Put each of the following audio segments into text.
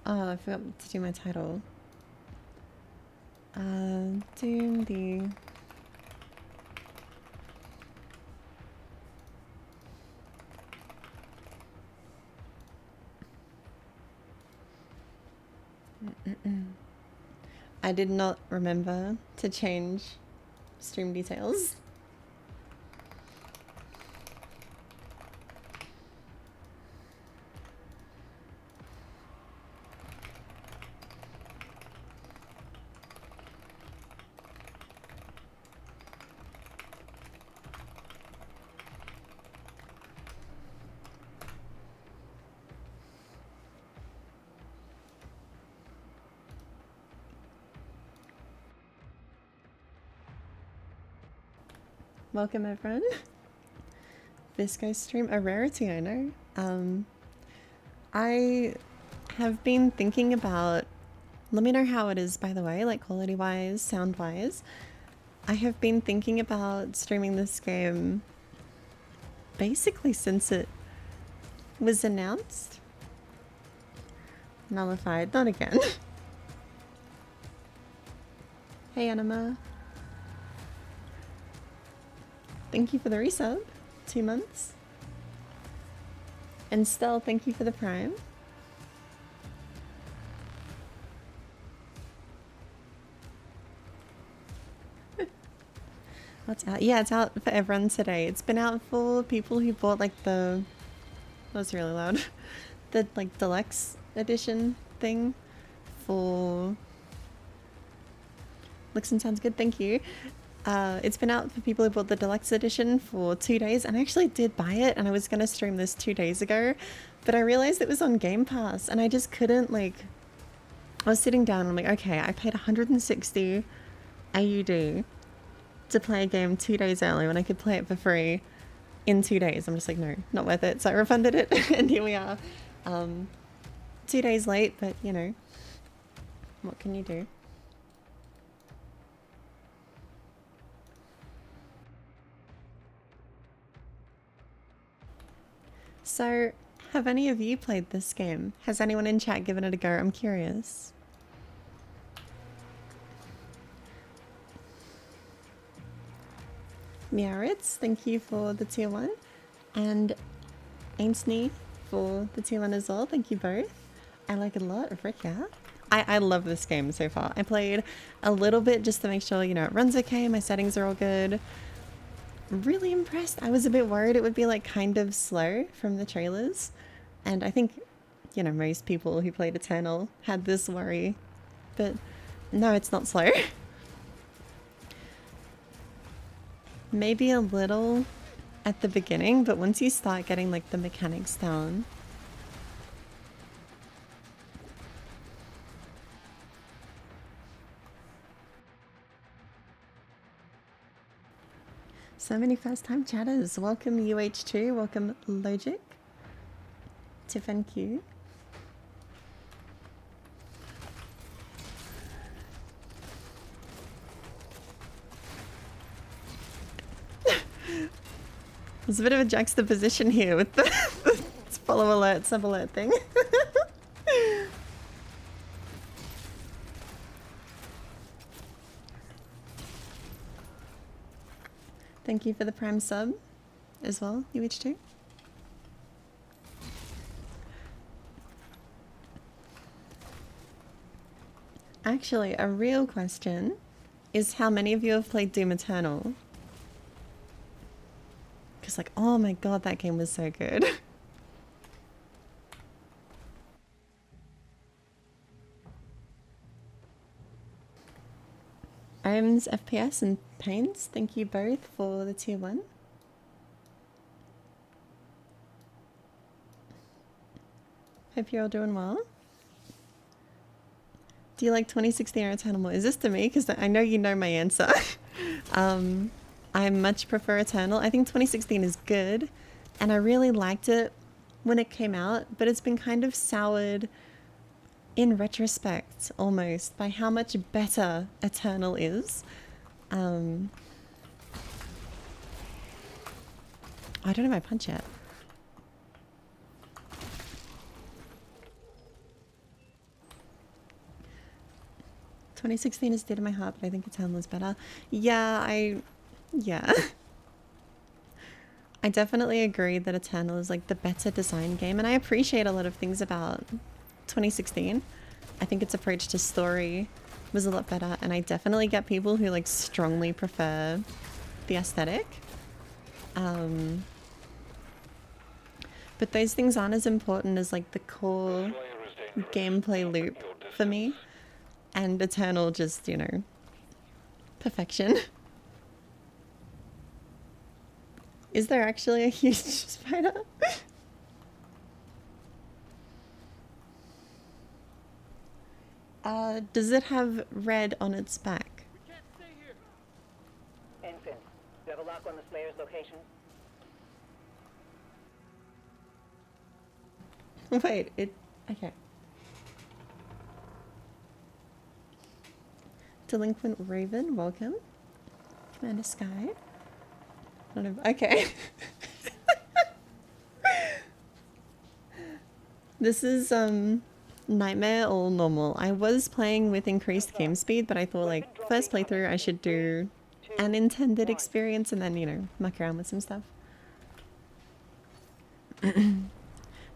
Oh, I forgot to do my title. Doom the... I did not remember to change stream details. Welcome everyone. Viscose stream, a rarity I know. I have been thinking about, let me know how it is by the way, like quality wise, sound wise. I have been thinking about streaming this game basically since it was announced. Nullified, not again. Hey Anima. Thank you for the resub. 2 months. And Stell, thank you for the prime. What's out? Yeah, it's out for everyone today. It's been out for people who bought like the... That was really loud. The like deluxe edition thing for... Looks and sounds good, thank you. It's been out for people who bought the deluxe edition for 2 days, and I actually did buy it, and I was going to stream this 2 days ago, but I realized it was on Game Pass, and I just couldn't, like... I was sitting down, and I'm like, okay, I paid 160 AUD to play a game 2 days early when I could play it for free in 2 days. I'm just like, no, not worth it, so I refunded it, and here we are. 2 days late, but, you know, what can you do? So, have any of you played this game? Has anyone in chat given it a go? I'm curious. Meowritz, thank you for the tier 1. And Ainsley for the tier 1 as well. Thank you both. I like it a lot. Frick yeah. I love this game so far. I played a little bit just to make sure, you know, it runs okay, my settings are all good. Really impressed. I was a bit worried it would be like kind of slow from the trailers, and I think, you know, most people who played Eternal had this worry, but no, it's not slow. Maybe a little at the beginning, but once you start getting like the mechanics down, so many first-time chatters. Welcome UH2, welcome Logic, Tiffin Q. There's a bit of a juxtaposition here with the follow alert, sub alert thing. Thank you for the prime sub as well, UH2. Actually, a real question is how many of you have played Doom Eternal? Because like, oh my god, that game was so good. Irons, FPS and Pains, thank you both for the tier 1. Hope you're all doing well. Do you like 2016 or Eternal more? Is this to me? Because I know you know my answer. I much prefer Eternal. I think 2016 is good, and I really liked it when it came out, but it's been kind of soured in retrospect, almost, by how much better Eternal is. I don't have my punch yet. 2016 is dear to my heart, but I think Eternal is better. Yeah. I definitely agree that Eternal is like the better design game, and I appreciate a lot of things about 2016. I think its approach to story was a lot better, and I definitely get people who like strongly prefer the aesthetic. But those things aren't as important as like the core gameplay loop for me. And Eternal just, you know, perfection. Is there actually a huge spider? Does it have red on its back? We can't stay here. Ensign, do you have a lock on the Slayer's location? Wait, okay. Delinquent Raven, welcome. Commander Sky. Okay. This is nightmare or normal. I was playing with increased game speed, but I thought like first playthrough I should do an intended experience and then, you know, muck around with some stuff.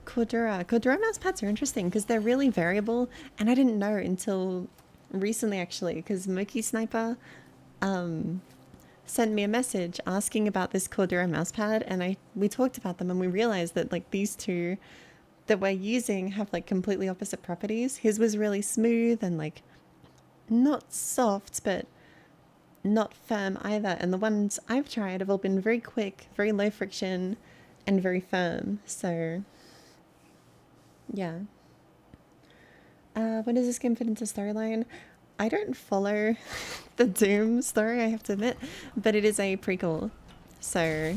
Cordura mouse pads are interesting because they're really variable, and I didn't know until recently actually, because Moki Sniper sent me a message asking about this Cordura mousepad, and we talked about them, and we realized that like these two that we're using have like completely opposite properties. His was really smooth and like not soft, but not firm either, and the ones I've tried have all been very quick, very low friction, and very firm. So yeah. When does this game fit into storyline? I don't follow the Doom story, I have to admit, but it is a prequel. So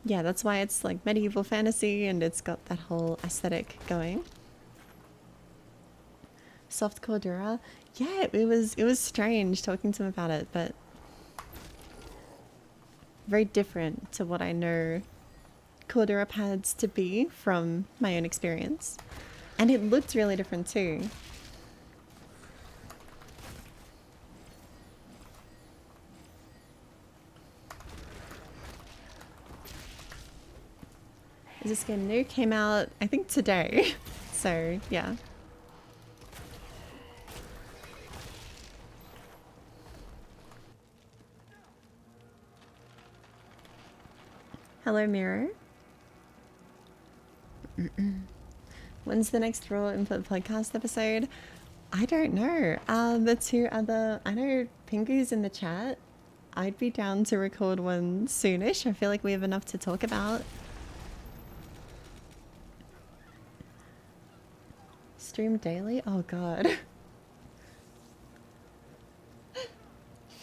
yeah, that's why it's like medieval fantasy and it's got that whole aesthetic going. Soft Cordura. Yeah, it was strange talking to him about it, but very different to what I know Cordura pads to be from my own experience. And it looked really different too. Is this game new? Came out, I think, today. So, yeah. Hello, Mirror. When's the next Raw Input podcast episode? I don't know. The two other... I know Pingu's in the chat. I'd be down to record one soonish. I feel like we have enough to talk about. Stream daily? Oh god.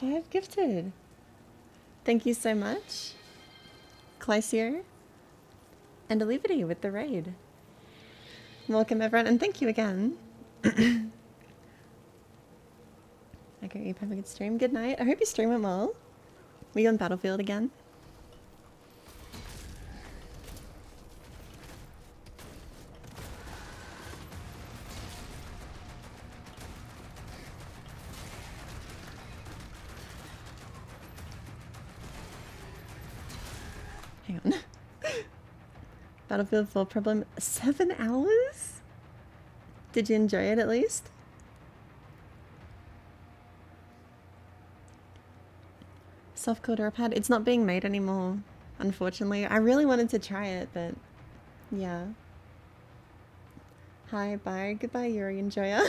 5 gifted. Thank you so much. Clysio and Olivity with the raid. Welcome everyone, and thank you again. Okay, you have a good stream. Good night. I hope your stream went well. Were you on Battlefield again? Hang on. Battlefield 4 problem. 7 hours? Did you enjoy it at least? Softcore pad. It's not being made anymore, unfortunately. I really wanted to try it, but yeah. Hi, bye, goodbye, Yuri and Joya.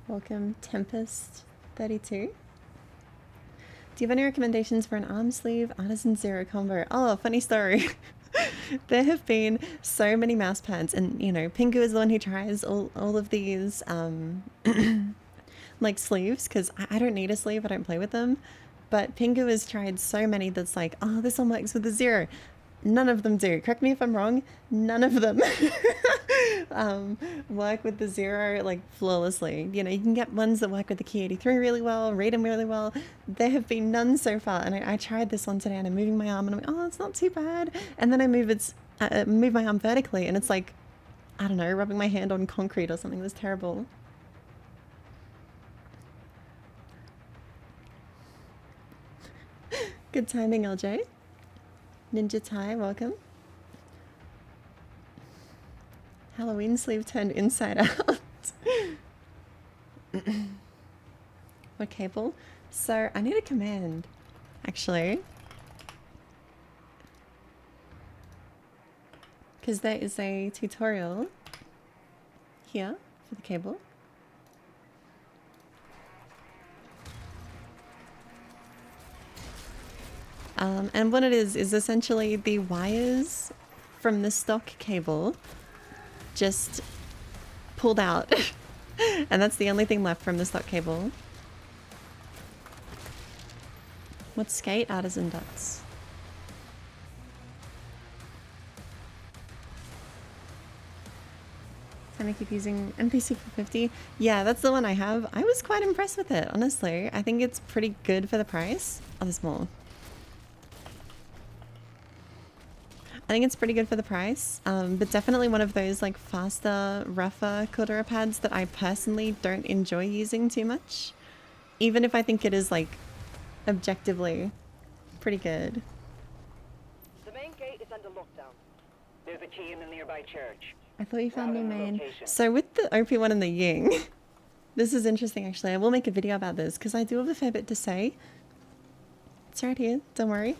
Welcome, Tempest32. Do you have any recommendations for an arm sleeve Artisan Zero combo? Oh, funny story. There have been so many mouse pads, and you know, Pingu is the one who tries all of these like sleeves, because I don't need a sleeve, I don't play with them. But Pingu has tried so many that's like, oh, this one works with the Zero. None of them do. Correct me if I'm wrong. None of them work with the zero like flawlessly. You know, you can get ones that work with the key 83 really well, read them really well. There have been none so far. And I tried this one today and I'm moving my arm and I'm like, oh, it's not too bad. And then I move my arm vertically and it's like, I don't know, rubbing my hand on concrete or something. It was terrible. Good timing, LJ. Ninja Thai, welcome. Halloween sleeve turned inside out. What cable? So I need a command, actually. Because there is a tutorial here for the cable. And what it is essentially the wires from the stock cable just pulled out. And that's the only thing left from the stock cable. What's skate? Artisan dots. Can I keep using NPC 450? Yeah, that's the one I have. I was quite impressed with it, honestly. I think it's pretty good for the price. Oh, there's more. I think it's pretty good for the price, but definitely one of those like faster, rougher Cordura pads that I personally don't enjoy using too much. Even if I think it is like objectively pretty good. The main gate is under lockdown. There's a key in the nearby church. I thought you found new main. So with the OP one and the Ying, this is interesting actually. I will make a video about this because I do have a fair bit to say. It's right here, don't worry.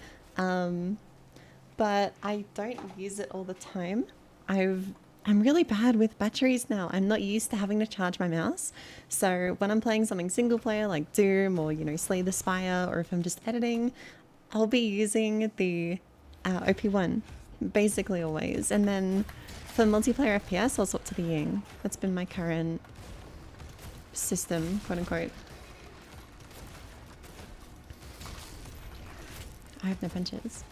But I don't use it all the time. I'm really bad with batteries now. I'm not used to having to charge my mouse. So when I'm playing something single player like Doom or, you know, Slay the Spire, or if I'm just editing, I'll be using the OP1 basically always. And then for multiplayer FPS, I'll swap to the Ying. That's been my current system, quote unquote. I have no punches.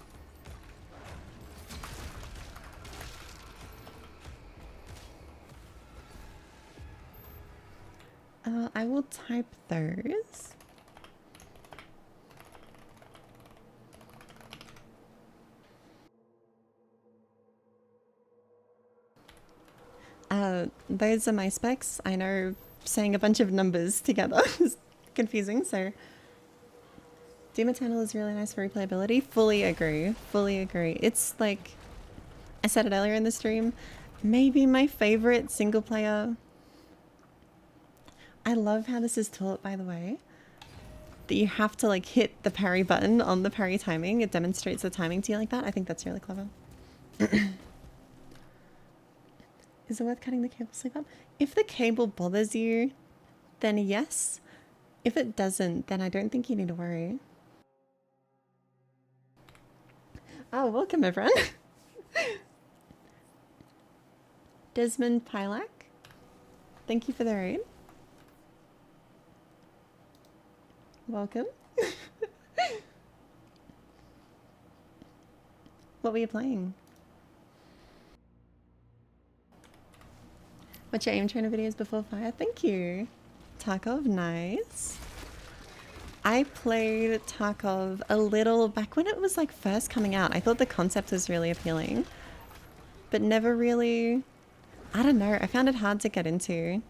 I will type those. Those are my specs. I know saying a bunch of numbers together is confusing, so Doom Eternal is really nice for replayability. Fully agree. Fully agree. It's like I said it earlier in the stream, maybe my favorite single player. I love how this is taught, by the way, that you have to like hit the parry button on the parry timing. It demonstrates the timing to you like that. I think that's really clever. Is it worth cutting the cable sleeve up? If the cable bothers you, then yes. If it doesn't, then I don't think you need to worry. Oh, welcome everyone. Desmond Pilak, thank you for the raid. Welcome. What were you playing? What's your aim trainer videos before fire? Thank you. Tarkov, nice. I played Tarkov a little back when it was like first coming out. I thought the concept was really appealing, but never really, I don't know. I found it hard to get into.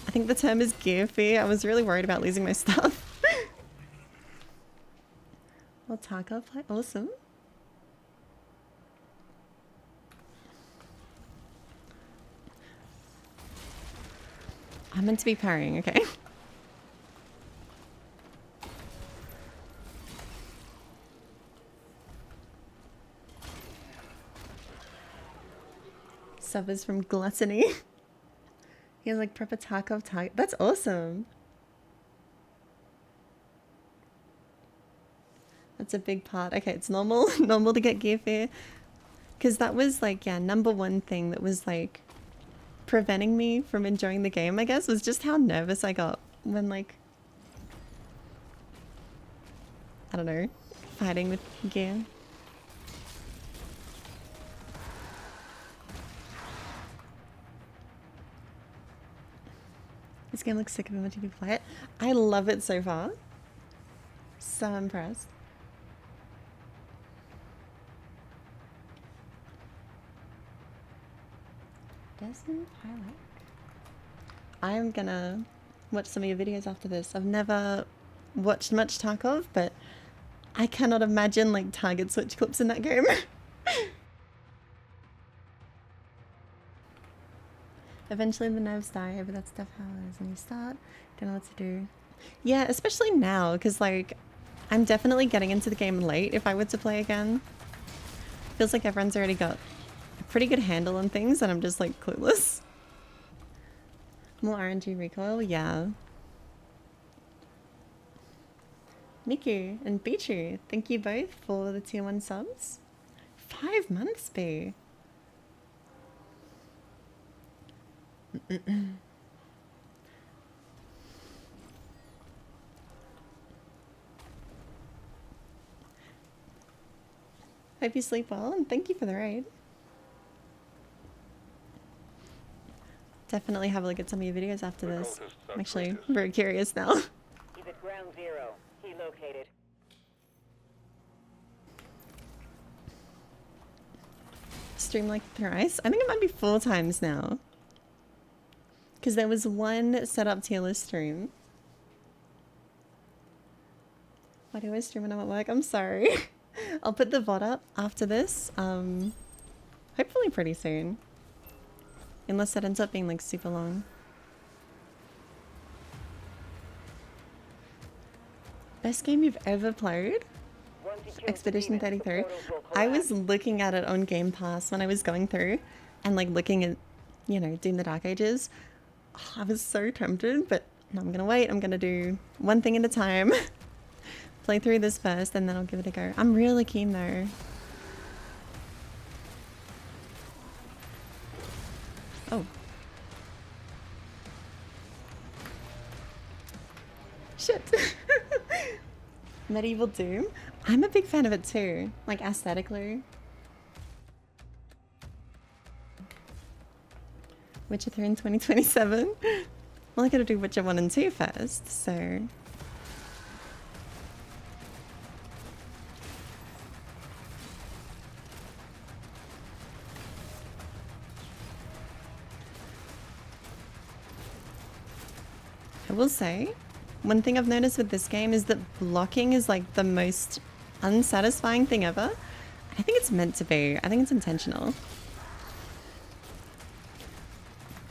I think the term is gear fear. I was really worried about losing my stuff. Well, Tarkov play, awesome. I'm meant to be parrying, okay? Suffers from gluttony. He has like proper Tarkov target. That's awesome. That's a big part. Okay, it's normal. Normal to get gear fear. Because that was like, yeah, number one thing that was like preventing me from enjoying the game, I guess, was just how nervous I got when like, I don't know, fighting with gear. This game looks sicker than what you play it. I love it so far. So impressed. Desmond Pilot. I'm gonna watch some of your videos after this. I've never watched much Tarkov, but I cannot imagine like target switch clips in that game. Eventually the nerves die, but that's stuff how it is when you start. Don't know what to do. Yeah, especially now, because like I'm definitely getting into the game late if I were to play again. Feels like everyone's already got a pretty good handle on things and I'm just like clueless. More RNG recoil, yeah. Niku and Bichu, thank you both for the tier 1 subs. 5 months, B. Hope you sleep well and thank you for the raid. Definitely have a look at some of your videos after this. I'm actually very curious now. He's at ground zero. He located. Stream like thrice? I think it might be 4 times now. Because there was one setup tier list stream. Why do I stream when I'm at work? I'm sorry. I'll put the VOD up after this. Hopefully pretty soon. Unless that ends up being like super long. Best game you've ever played? Expedition 33. I was looking at it on Game Pass when I was going through and like looking at, you know, doing the Dark Ages. Oh, I was so tempted, but no, I'm gonna wait. I'm gonna do one thing at a time. Play through this first and then I'll give it a go. I'm really keen though. Oh. Shit. Medieval Doom? I'm a big fan of it too, like aesthetically. Witcher 3 in 2027? Well, I gotta do Witcher 1 and 2 first, so... I will say, one thing I've noticed with this game is that blocking is like the most unsatisfying thing ever. I think it's meant to be. I think it's intentional.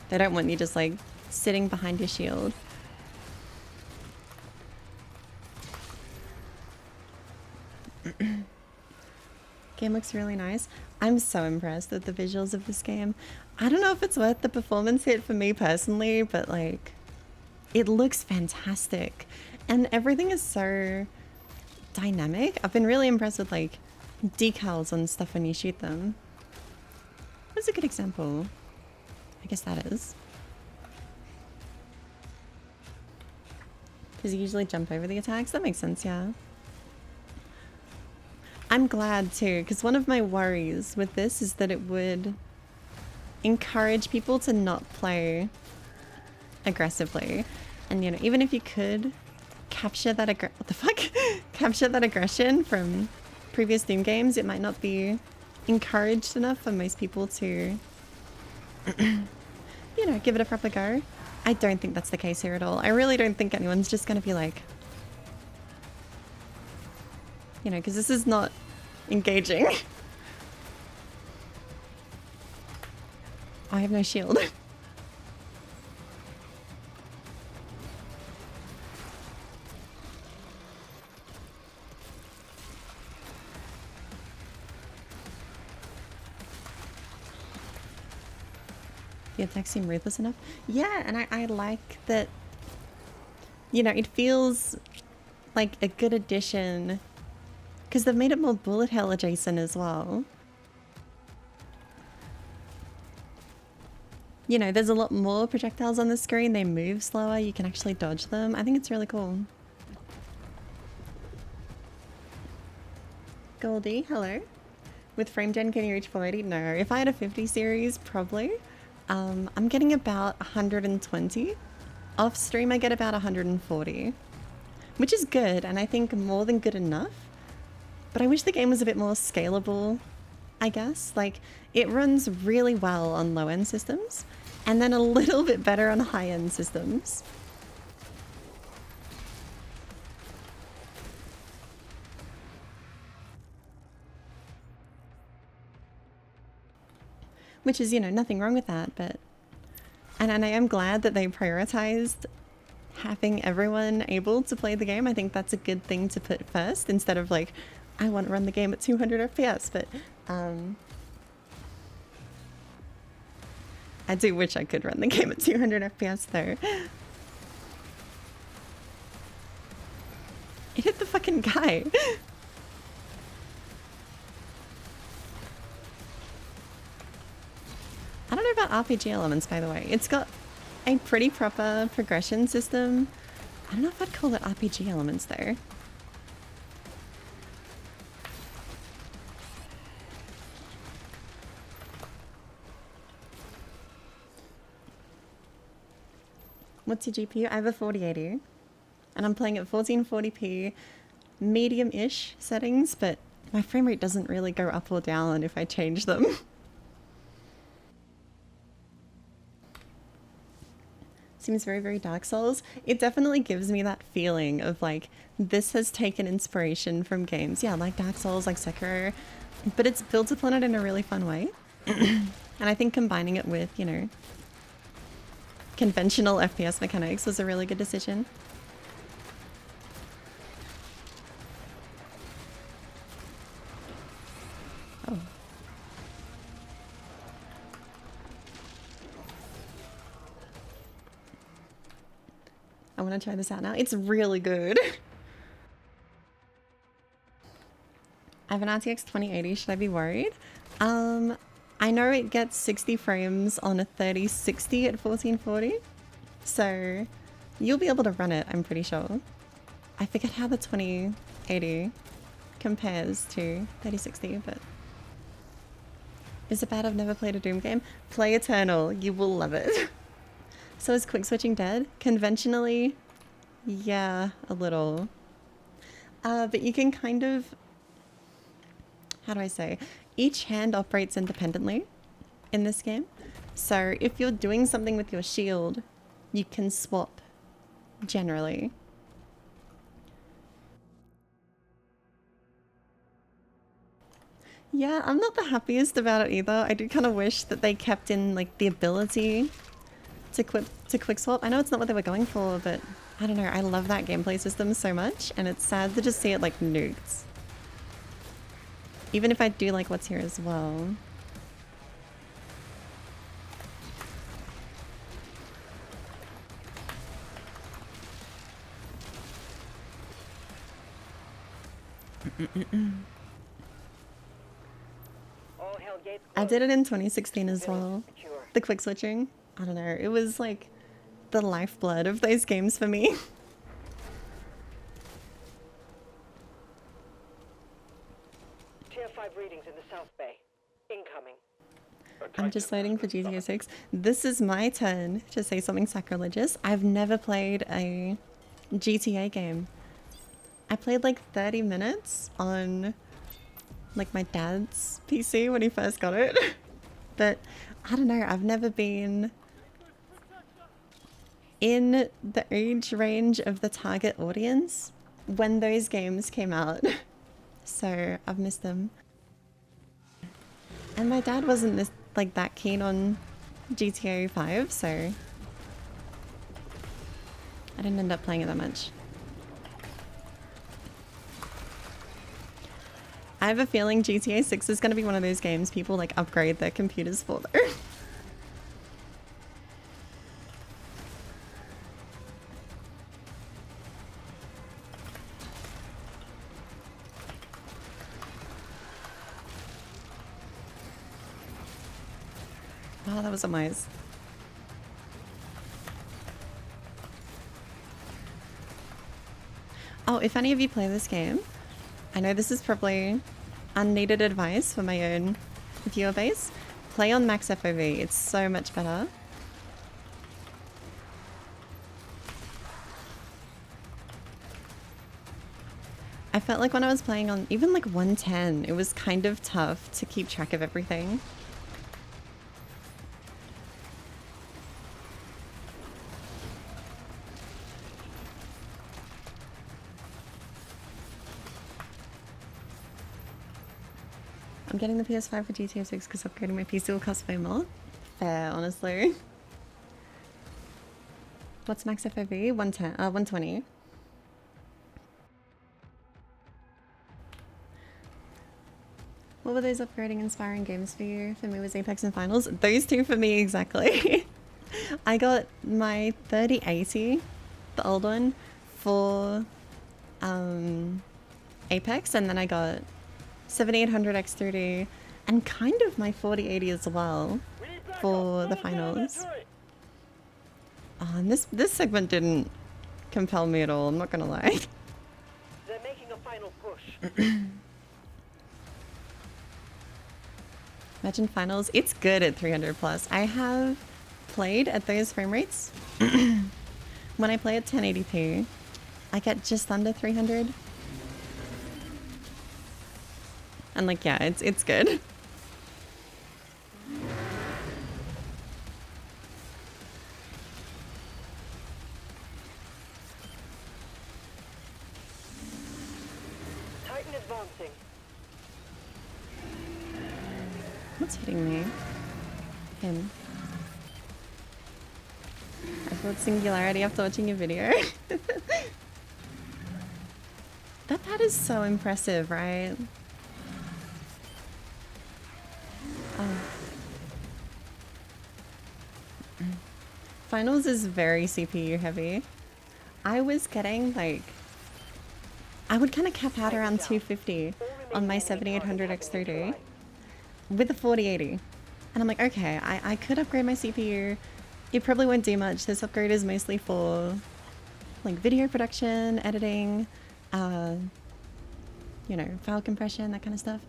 They don't want you just like sitting behind your shield. Game looks really nice. I'm so impressed with the visuals of this game. I don't know if it's worth the performance hit for me personally, but like it looks fantastic and everything is so dynamic. I've been really impressed with like decals on stuff when you shoot them. What's a good example? I guess that is. Because you usually jump over the attacks. That makes sense, yeah. I'm glad too, because one of my worries with this is that it would encourage people to not play aggressively. And you know, even if you could capture that capture that aggression from previous Doom games, it might not be encouraged enough for most people to you know, give it a proper go. I don't think that's the case here at all. I really don't think anyone's just gonna be like, you know, because this is not engaging. I have no shield. The attacks seem ruthless enough. Yeah, and I like that, you know, it feels like a good addition because they've made it more bullet hell adjacent as well. You know, there's a lot more projectiles on the screen. They move slower. You can actually dodge them. I think it's really cool. Goldie, hello. With frame gen, can you reach 480? No. If I had a 50 series, probably. I'm getting about 120 Off stream I get about 140, which is good, and I think more than good enough. But I wish the game was a bit more scalable, I guess. Like, it runs really well on low-end systems, and then a little bit better on high-end systems. Which is, you know, nothing wrong with that, but... And I am glad that they prioritized having everyone able to play the game. I think that's a good thing to put first, instead of like, I want to run the game at 200 FPS, but I do wish I could run the game at 200 FPS though. It hit the fucking guy. I don't know about RPG elements, by the way. It's got a pretty proper progression system. I don't know if I'd call it RPG elements though. What's your GPU? I have a 4080 and I'm playing at 1440p medium-ish settings, but my frame rate doesn't really go up or down if I change them. Seems very, very Dark Souls. It definitely gives me that feeling of like, this has taken inspiration from games. Yeah, like Dark Souls, like Sekiro, but it's built upon it in a really fun way. And I think combining it with, you know, conventional FPS mechanics was a really good decision. Oh. I want to try this out now. It's really good. I have an RTX 2080. Should I be worried? I know it gets 60 frames on a 3060 at 1440. So you'll be able to run it, I'm pretty sure. I forget how the 2080 compares to 3060, but... Is it bad I've never played a Doom game? Play Eternal. You will love it. So is quick switching dead? Conventionally, yeah, a little. But you can kind of, how do I say? Each hand operates independently in this game. So if you're doing something with your shield, you can swap generally. Yeah, I'm not the happiest about it either. I do kind of wish that they kept in like the ability to quick swap. I know it's not what they were going for, but I don't know. I love that gameplay system so much, and it's sad to just see it like nuked. Even if I do like what's here as well. I did it in 2016 as well. The quick switching. I don't know. It was like the lifeblood of those games for me. Tier 5 readings in the South Bay. Incoming. I'm just waiting for GTA 6. This is my turn to say something sacrilegious. I've never played a GTA game. I played like 30 minutes on like my dad's PC when he first got it. But I don't know, I've never been in the age range of the target audience when those games came out. So I've missed them. And my dad wasn't this, like that keen on GTA 5, so I didn't end up playing it that much. I have a feeling GTA 6 is going to be one of those games people like upgrade their computers for though. Oh, that was a mice. Oh, if any of you play this game, I know this is probably unneeded advice for my own viewer base. Play on max FOV, it's so much better. I felt like when I was playing on even like 110, it was kind of tough to keep track of everything. I'm getting the PS5 for GTA 6 because upgrading my PC will cost way more. Fair, honestly. What's max FOV? 110, 120. What were those upgrading inspiring games for you? For me was Apex and Finals. Those two for me exactly. I got my 3080, the old one, for Apex, and then I got 7800 X3D and kind of my 4080 as well for the finals. And this segment didn't compel me at all, I'm not gonna lie. They're making a final push. Imagine finals, it's good at 300 plus. I have played at those frame rates. When I play at 1080p, I get just under 300. And like, yeah, it's good. Titan advancing. What's hitting me? Him. I felt singularity after watching your video. That pad is so impressive, right? Oh. Finals is very CPU heavy. I was getting like... I would kind of cap out around 250 on my 7800 X3D with the 4080. And I'm like, okay, I could upgrade my CPU. It probably won't do much. This upgrade is mostly for like video production, editing, you know, file compression, that kind of stuff.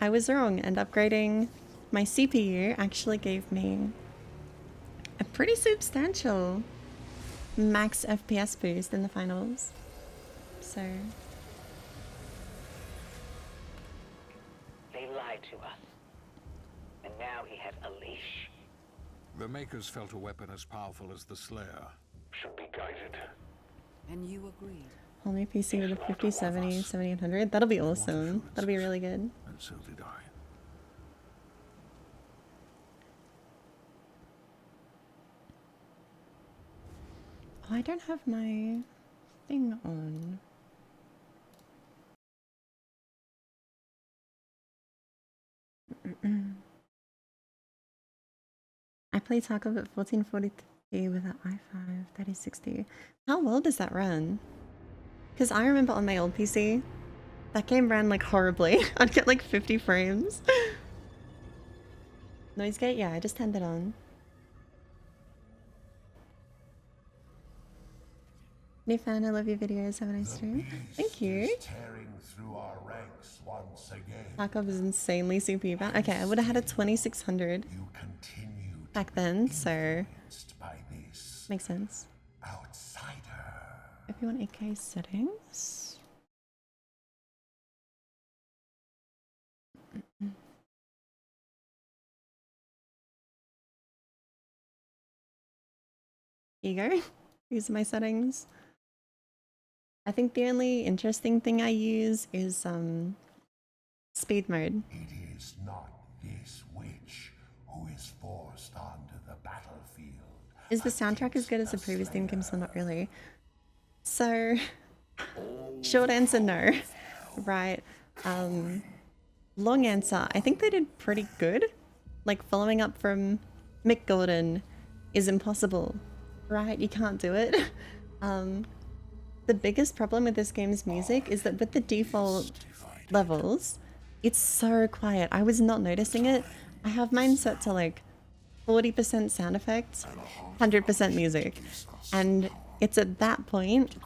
I was wrong, and upgrading my CPU actually gave me a pretty substantial max FPS boost in the finals. So They lied to us. And now he has a leash. The Makers felt a weapon as powerful as the Slayer should be guided. And you agreed. whole new PC with a 5070, 7800. That'll be awesome. That'll be really good. And so did I. Oh, I don't have my thing on. I play Tarkov at 1440p with an i5 3060. How well does that run? Because I remember on my old PC, that game ran like horribly. I'd get like 50 frames. Noise gate? Yeah, I just turned it on. New fan, I love your videos. Have a nice stream. Thank you. Tearing through our ranks once again. Tarkov is insanely CPU bound. Okay, I would have had a 2600 You continue back then, so influenced by this makes sense. outsider. If you want 8K settings. Here you go. These are my settings. I think the only interesting thing I use is speed mode. It is not this witch who is forced onto the battlefield. Is the soundtrack as good as the previous theme games? Well, not really. So, short answer, no. Right. Long answer, I think they did pretty good. Like, following up from Mick Gordon is impossible. Right? You can't do it. The biggest problem with this game's music is that with the default levels, it's so quiet. I was not noticing it. I have mine set to like 40% sound effects, 100% music. And it's at that point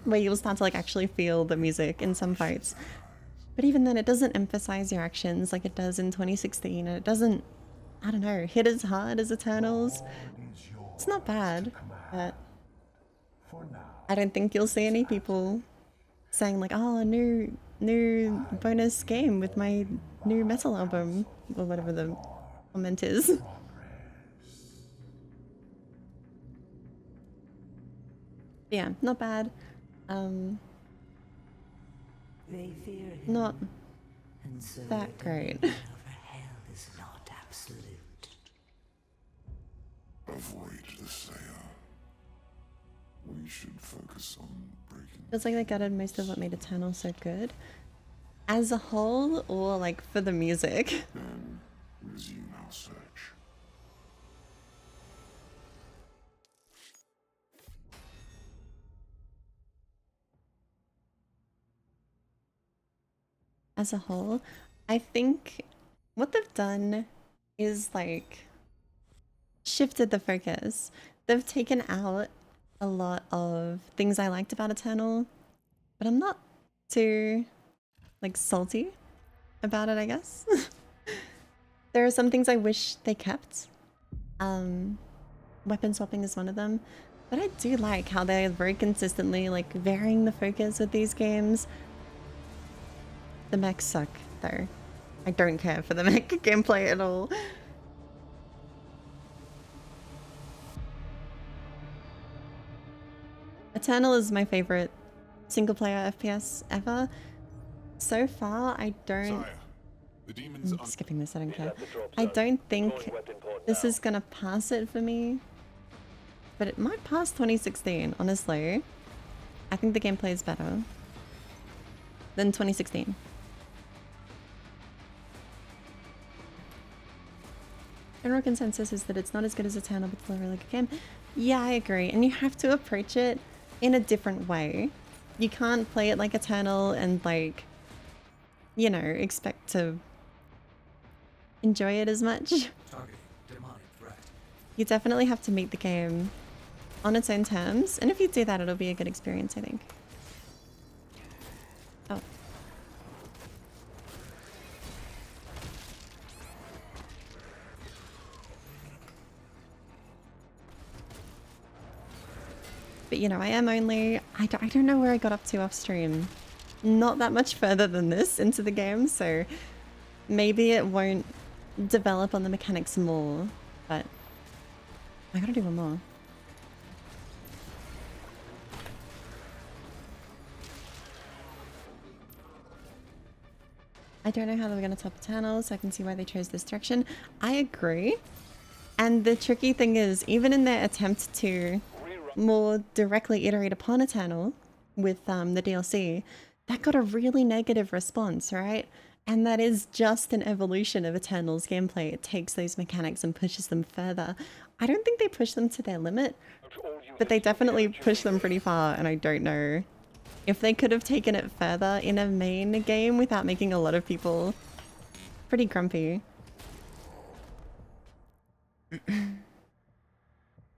where you'll start to like actually feel the music in some fights. But even then, it doesn't emphasize your actions like it does in 2016. And it doesn't, I don't know, hit as hard as Eternals. It's not bad, but For now, I don't think you'll see any people saying like, oh, new bonus game with my new metal album, or whatever the comment is. Yeah, not bad. They fear him, Not and so that their great. dominion over hell is not absolute. Avoid the Slayer. We should focus on breaking. Feels like they gutted most of what made Eternal so good. As a whole, or like for the music? Then resume our search. As a whole, I think what they've done is like shifted the focus. They've taken out a lot of things I liked about Eternal, but I'm not too like salty about it, I guess. There are some things I wish they kept. Weapon swapping is one of them, but I do like how they're very consistently like varying the focus with these games. The mechs suck though. I don't care for the mech gameplay at all. Eternal is my favorite single player FPS ever. So far, I don't... Sire, the demons I'm skipping this, I don't care. I don't think this is gonna pass it for me. But it might pass 2016, honestly. I think the gameplay is better than 2016. General consensus is that it's not as good as Eternal, but still a really good game. Yeah, I agree. And you have to approach it in a different way. You can't play it like Eternal and like, you know, expect to enjoy it as much. You definitely have to meet the game on its own terms. And if you do that, it'll be a good experience, I think. Oh. But you know, I am only, I don't know where I got up to off stream. Not that much further than this into the game, so maybe it won't develop on the mechanics more, but I gotta do one more. I don't know how they're gonna top Eternal, so I can see why they chose this direction. I agree. And the tricky thing is, even in their attempt to more directly iterate upon Eternal with the DLC, that got a really negative response, right? And that is just an evolution of Eternal's gameplay. It takes those mechanics and pushes them further. I don't think they push them to their limit, but they definitely push them pretty far, and I don't know if they could have taken it further in a main game without making a lot of people pretty grumpy.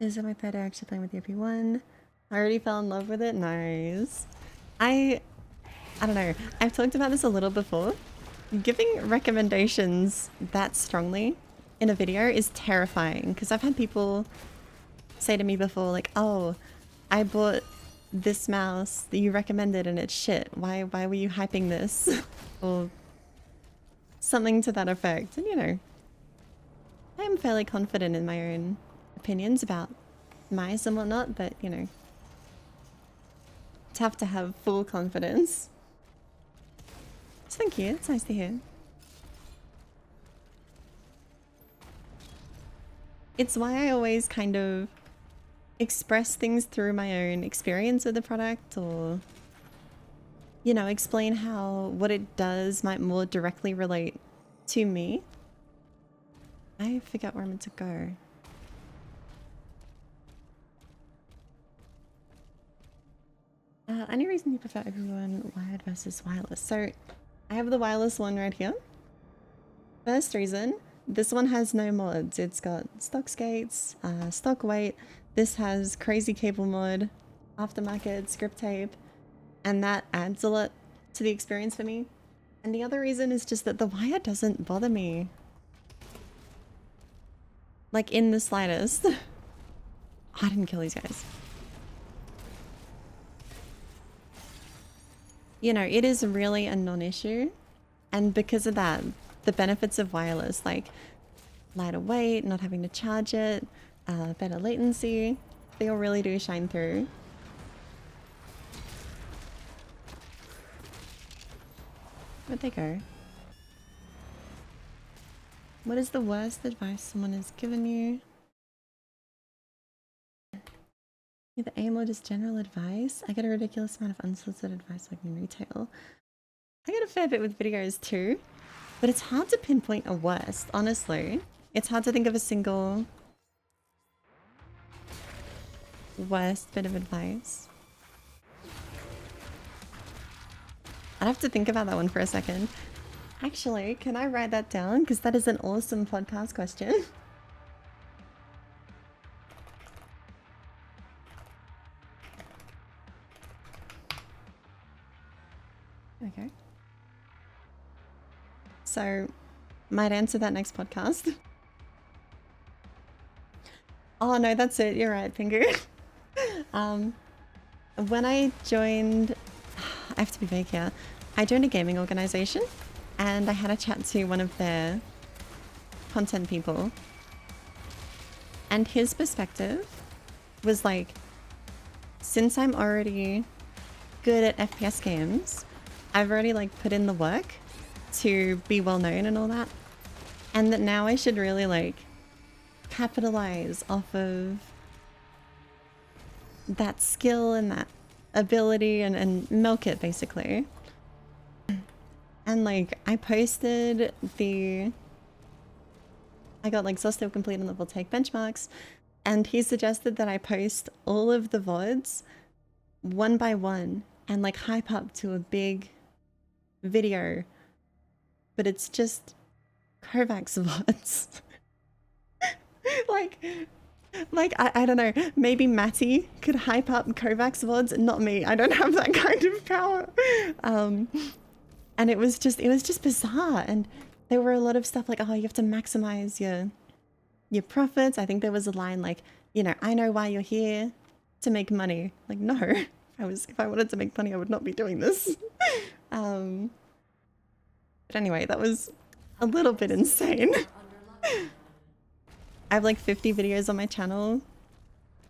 Is it my third day actually playing with the OP1? I already fell in love with it. Nice. I don't know. I've talked about this a little before. Giving recommendations that strongly in a video is terrifying because I've had people say to me before like, oh, I bought this mouse that you recommended and it's shit. Why were you hyping this? Or something to that effect. And you know, I am fairly confident in my own opinions about mice and whatnot, but you know, tough to have full confidence. So thank you, it's nice to hear. It's why I always kind of express things through my own experience with the product, or you know, explain how what it does might more directly relate to me. I forget where I'm meant to go. Any reason you prefer everyone wired versus wireless? So I have the wireless one right here. First reason, this one has no mods. It's got stock skates, stock weight. This has crazy cable mod, aftermarket, script tape, and that adds a lot to the experience for me. And the other reason is just that the wire doesn't bother me. Like in the slightest. I didn't kill these guys. you know, it is really a non-issue. And because of that, the benefits of wireless, like lighter weight, not having to charge it, better latency, they all really do shine through. Where'd they go? What is the worst advice someone has given you? Either aim or just general advice? I get a ridiculous amount of unsolicited advice like in retail. I get a fair bit with videos too, but it's hard to pinpoint a worst, honestly. It's hard to think of a single worst bit of advice. I'd have to think about that one for a second. Actually, can I write that down? Because that is an awesome podcast question. Okay. So, might answer that next podcast. Oh no, that's it. You're right, Finger. When I joined, I have to be vague here. I joined a gaming organization, and I had a chat to one of their content people, and his perspective was like, since I'm already good at FPS games, I've already like put in the work to be well known and all that, and that now I should really like capitalize off of that skill and that ability and milk it basically. And like I posted I got like Zostall complete and level take benchmarks, and he suggested that I post all of the VODs one by one and like hype up to a big video, but it's just Kovacs VODs. like I don't know, maybe Matty could hype up Kovacs VODs, not me. I don't have that kind of power. And it was just bizarre, and there were a lot of stuff like, oh, you have to maximize your profits. I think there was a line like, you know, I know why you're here, to make money. Like, no, if I wanted to make money, I would not be doing this. But anyway, that was a little bit insane. I have like 50 videos on my channel.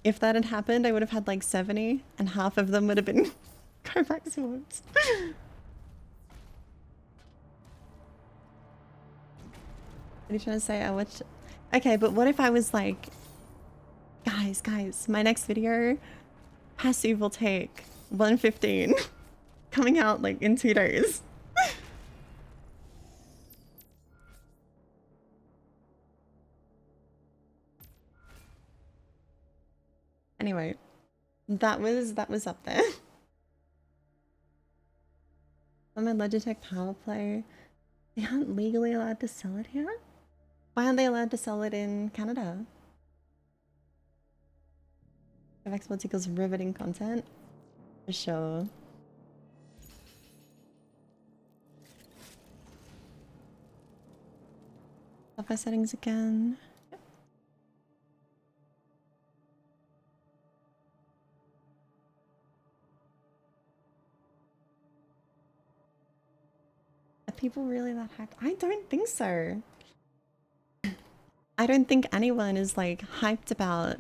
If that had happened, I would have had like 70, and half of them would have been Kovacs VODs. What are you trying to say? I watched. Okay, but what if I was like, guys, my next video, passive will take 115, coming out like in 2 days. Anyway, that was up there. On my Logitech Power Play, they aren't legally allowed to sell it here? Why aren't they allowed to sell it in Canada? If Xbox equals riveting content? For sure. Software settings again. Yep. Are people really that hyped? I don't think so. I don't think anyone is like hyped about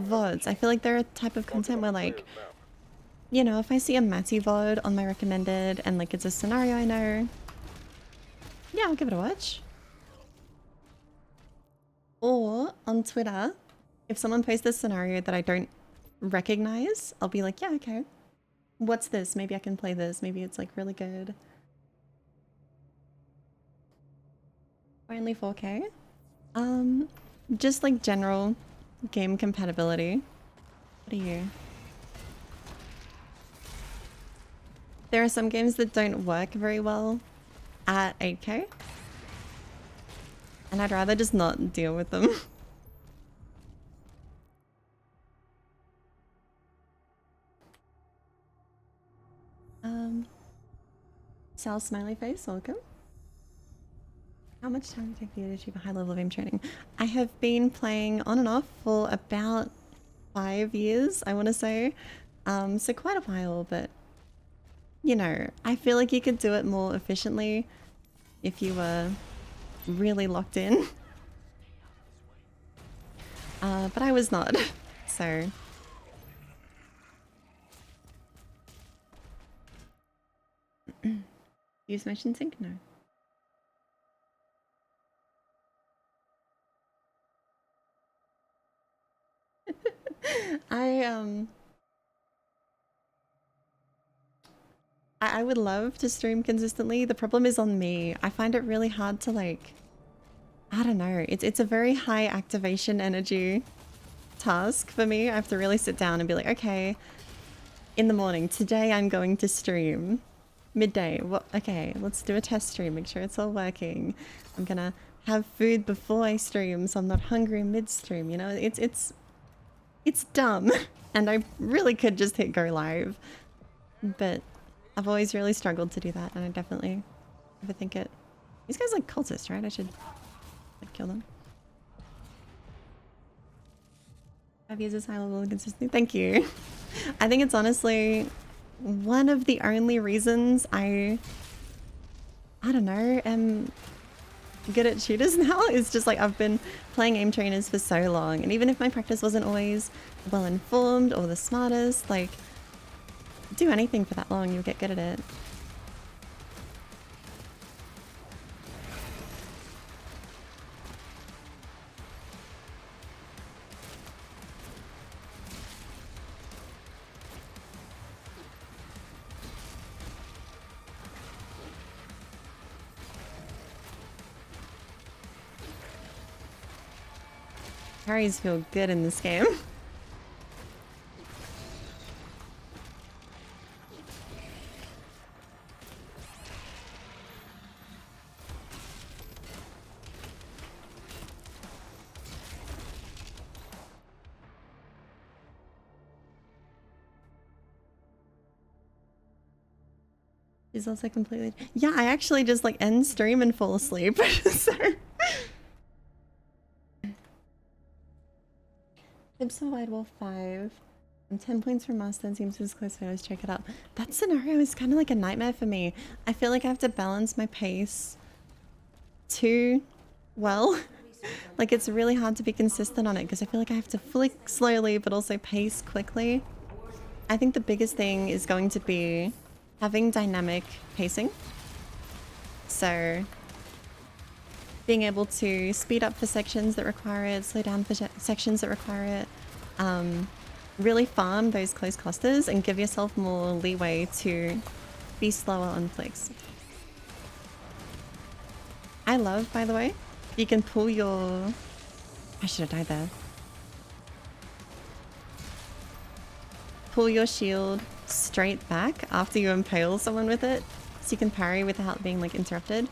VODs. I feel like they're a type of content where like, you know, if I see a Matty VOD on my recommended and like it's a scenario I know, yeah, I'll give it a watch. Or on Twitter, if someone posts a scenario that I don't recognize, I'll be like, yeah, okay. What's this? Maybe I can play this. Maybe it's like really good. Only 4K? Just like general game compatibility. What are you? There are some games that don't work very well at 8K. And I'd rather just not deal with them. Sal Smiley Face, welcome. How much time did it take for you to achieve a high level of aim training? I have been playing on and off for about 5 years, I want to say. So quite a while, but you know, I feel like you could do it more efficiently if you were really locked in. But I was not, so. Use motion sync? No. I I would love to stream consistently. The problem is on me. I find it really hard to like, I don't know. It's a very high activation energy task for me. I have to really sit down and be like, okay, in the morning, today I'm going to stream. Midday, what? Okay, let's do a test stream. Make sure it's all working. I'm gonna have food before I stream, so I'm not hungry mid-stream. You know, it's dumb, and I really could just hit go live, but I've always really struggled to do that, and I definitely overthink it. These guys are like cultists, right? I should like kill them. 5 years is high level consistency. Thank you. I think it's honestly one of the only reasons I don't know, am good at shooters now. Is just like I've been playing aim trainers for so long, and even if my practice wasn't always well informed or the smartest, like do anything for that long, you'll get good at it. Parries feel good in this game. She's also completely... Yeah, I actually just like end stream and fall asleep. So... Tips for Wide Wolf 5. And 10 points from Master seems as close, so I always check it out. That scenario is kind of like a nightmare for me. I feel like I have to balance my pace too well. Like it's really hard to be consistent on it because I feel like I have to flick slowly but also pace quickly. I think the biggest thing is going to be having dynamic pacing. So being able to speed up for sections that require it, slow down for sections that require it, really farm those close clusters and give yourself more leeway to be slower on flicks. I love, by the way, you can pull your... I should have died there. Pull your shield straight back after you impale someone with it, so you can parry without being like interrupted.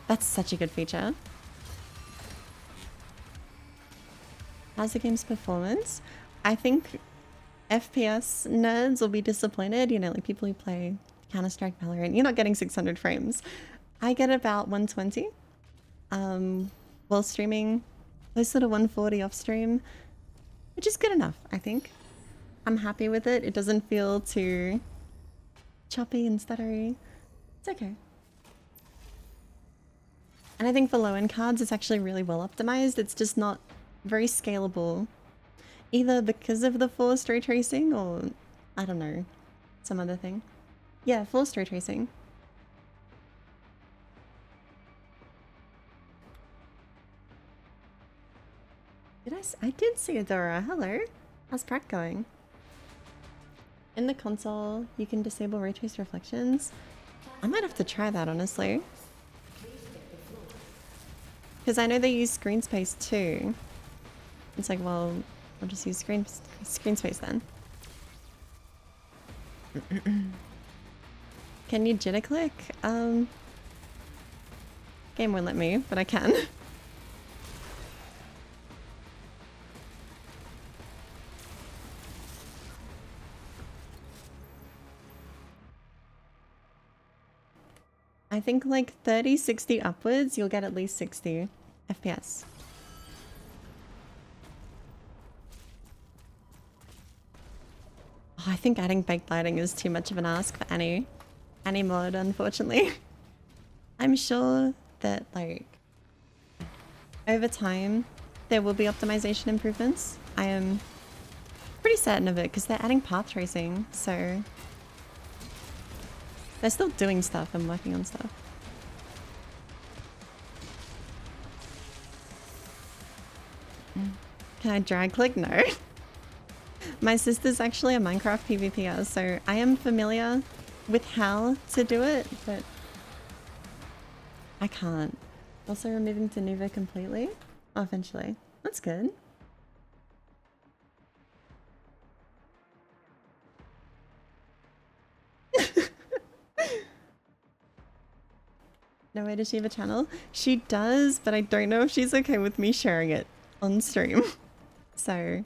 That's such a good feature. How's the game's performance? I think FPS nerds will be disappointed. You know, like people who play Counter-Strike, Valorant, you're not getting 600 frames. I get about 120 while streaming, closer to 140 off stream, which is good enough, I think. I'm happy with it. It doesn't feel too choppy and stuttery. It's okay. And I think for low-end cards, it's actually really well optimized. It's just not very scalable, either because of the forced ray tracing or, I don't know, some other thing. Yeah, forced ray tracing. I did see Adora. Hello. How's prac going? In the console, you can disable ray trace reflections. I might have to try that, honestly. Because I know they use screen space too. It's like, well, I'll just use screen space then. Can you jitter click? Game won't let me, but I can. I think like 30, 60 upwards, you'll get at least 60 FPS. Oh, I think adding backlighting is too much of an ask for Annie. any mod, unfortunately. I'm sure that, like, over time, there will be optimization improvements. I am pretty certain of it, because they're adding path tracing, so... They're still doing stuff and working on stuff. Can I drag click? No. My sister's actually a Minecraft PvPer, so I am familiar with how to do it, but I can't. Also, we're moving to Nuva completely. Oh, eventually. That's good. No way does she have a channel? She does, but I don't know if she's okay with me sharing it on stream. So...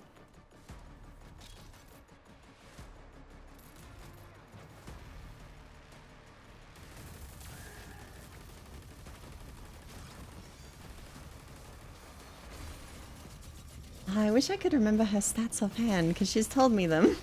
I wish I could remember her stats offhand, because she's told me them.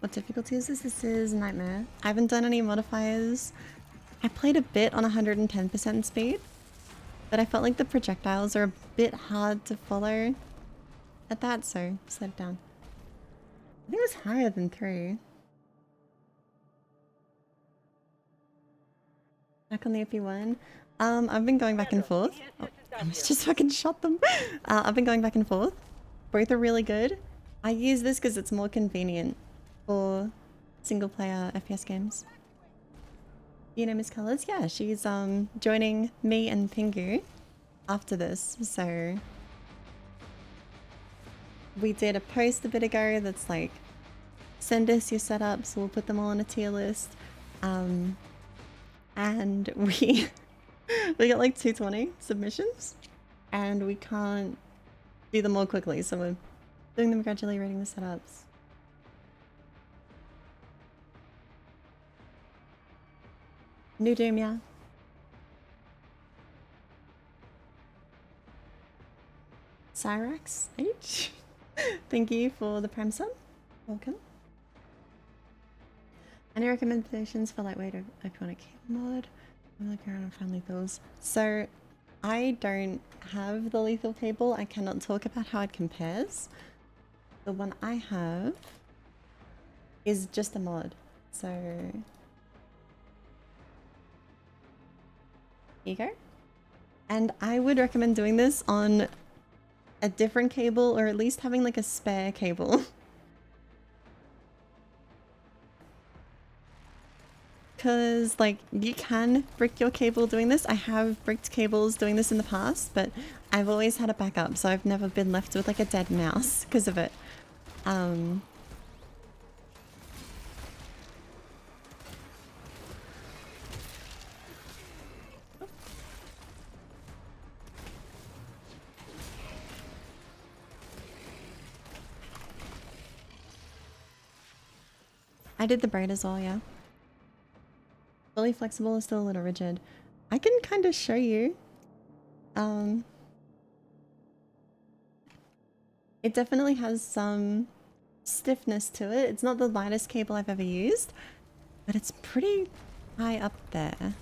What difficulty is this? This is Nightmare. I haven't done any modifiers. I played a bit on 110% speed, but I felt like the projectiles are a bit hard to follow at that, so slowed it down. I think it was higher than 3. Back on the OP1. I've been going back and forth. Oh, I almost just fucking shot them. I've been going back and forth. Both are really good. I use this because it's more convenient for single player FPS games. You know Miss Colors? Yeah, she's joining me and Pingu after this, so we did a post a bit ago that's like, send us your setups, we'll put them all on a tier list. And we got like 220 submissions and we can't do them all quickly, so we're doing them gradually, rating the setups. New Doom, yeah. Cyrax H. Thank you for the Prime sub. Welcome. Any recommendations for lightweight or iconic mod? I'm looking around and find lethals. So I don't have the lethal cable. I cannot talk about how it compares. The one I have is just a mod. So here you go. And I would recommend doing this on a different cable, or at least having like a spare cable. Because like you can brick your cable doing this. I have bricked cables doing this in the past, but I've always had a backup, so I've never been left with like a dead mouse because of it. I did the braid as well, yeah. Fully flexible is still a little rigid. I can kind of show you. It definitely has some stiffness to it. It's not the lightest cable I've ever used, but it's pretty high up there.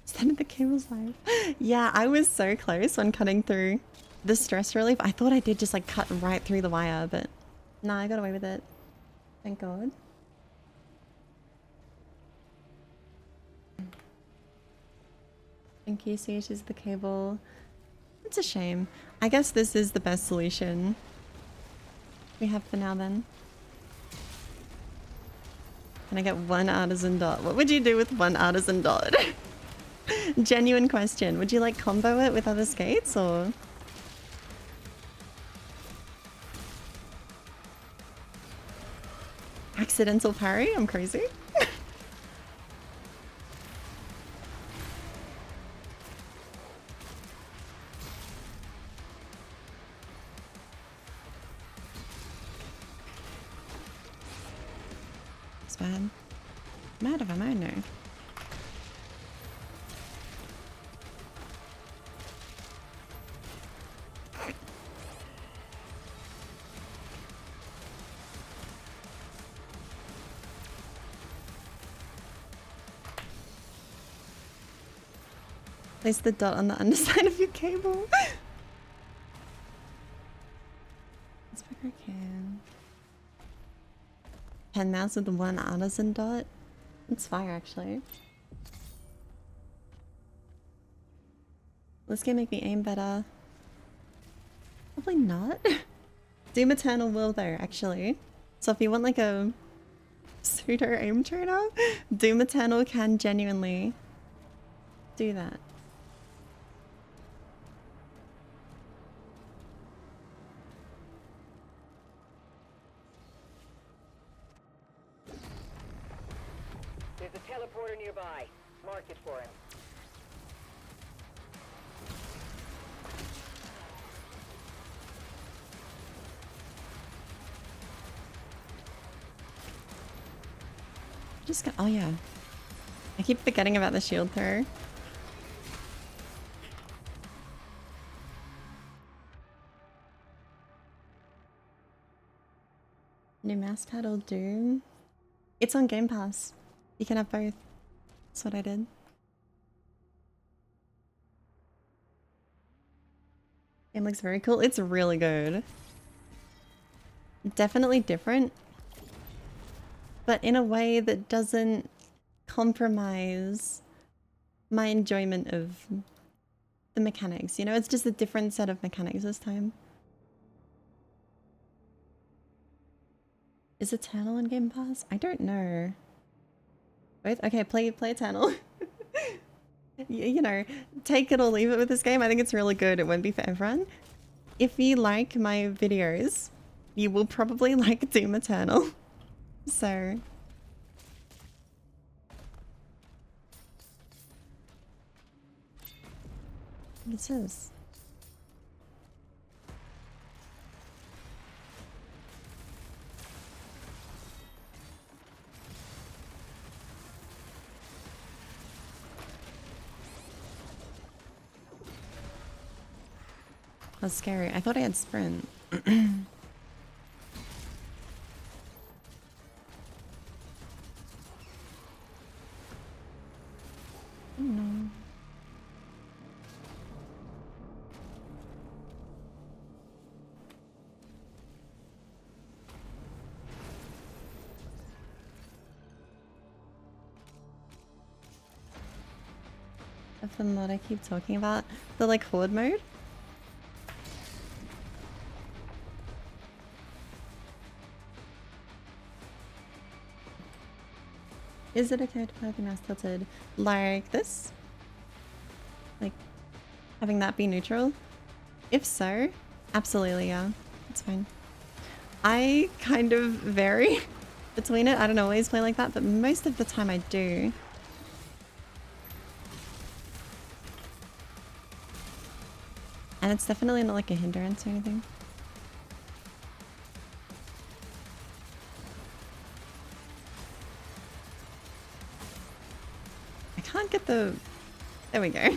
Send the cables live. Yeah, I was so close when cutting through the stress relief. I thought I did just like cut right through the wire, but nah, I got away with it. Thank God. Thank you, so is the cable. It's a shame. I guess this is the best solution we have for now then. Can I get one artisan dot? What would you do with one artisan dot? Genuine question. Would you like combo it with other skates or? Accidental parry? I'm crazy. Mousepad. I'm out of ammo now. Place the dot on the underside of your cable. Let's pick our can. Pen mouse with the one artisan dot. It's fire actually. This game make me aim better. Probably not. Doom Eternal will though, actually. So if you want like a pseudo aim trainer, Doom Eternal can genuinely do that. There's a teleporter nearby. Mark it for him. Just got, oh yeah. I keep forgetting about the shield throw. New Mousepad or Doom? It's on Game Pass. You can have both. That's what I did. Game looks very cool. It's really good. Definitely different, but in a way that doesn't compromise my enjoyment of the mechanics. You know, it's just a different set of mechanics this time. Is Eternal on Game Pass? I don't know. Both? Okay, play Eternal. You know, take it or leave it with this game. I think it's really good. It won't be for everyone. If you like my videos, you will probably like Doom Eternal. So... what is this? That's scary. I thought I had sprint. No. Of the mod I keep talking about, the like horde mode. Is it okay to play with your mouse tilted like this? Like having that be neutral? If so, absolutely, yeah. It's fine. I kind of vary between it. I don't always play like that, but most of the time I do. And it's definitely not like a hindrance or anything. I can't get the... there we go.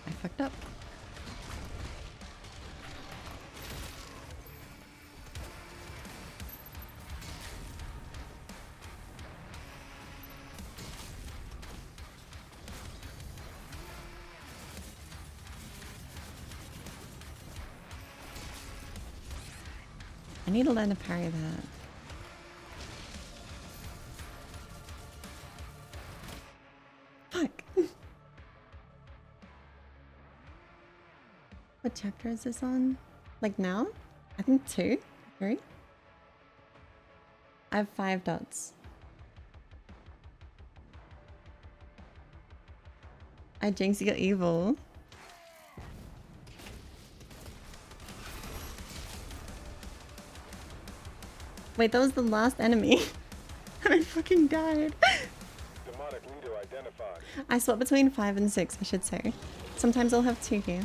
I fucked up. I need to learn to parry that. Fuck. What chapter is this on? Like now? I think 2, 3. I have 5 dots. I jinx, you got evil. Wait, that was the last enemy. And I fucking died. Demonic leader identified. I swap between 5 and 6, I should say. Sometimes I'll have 2 here.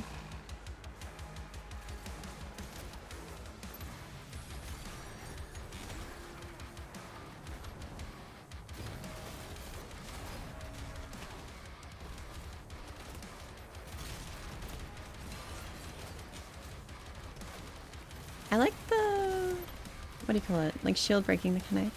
I like the... what do you call it? Like shield breaking mechanic.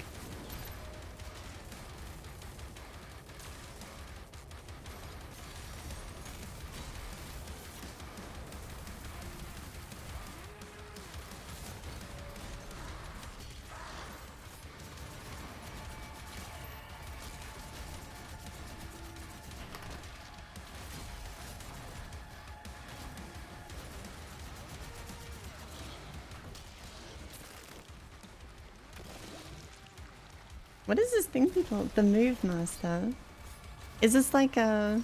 What is this thing called? The Move Master. Is this like a...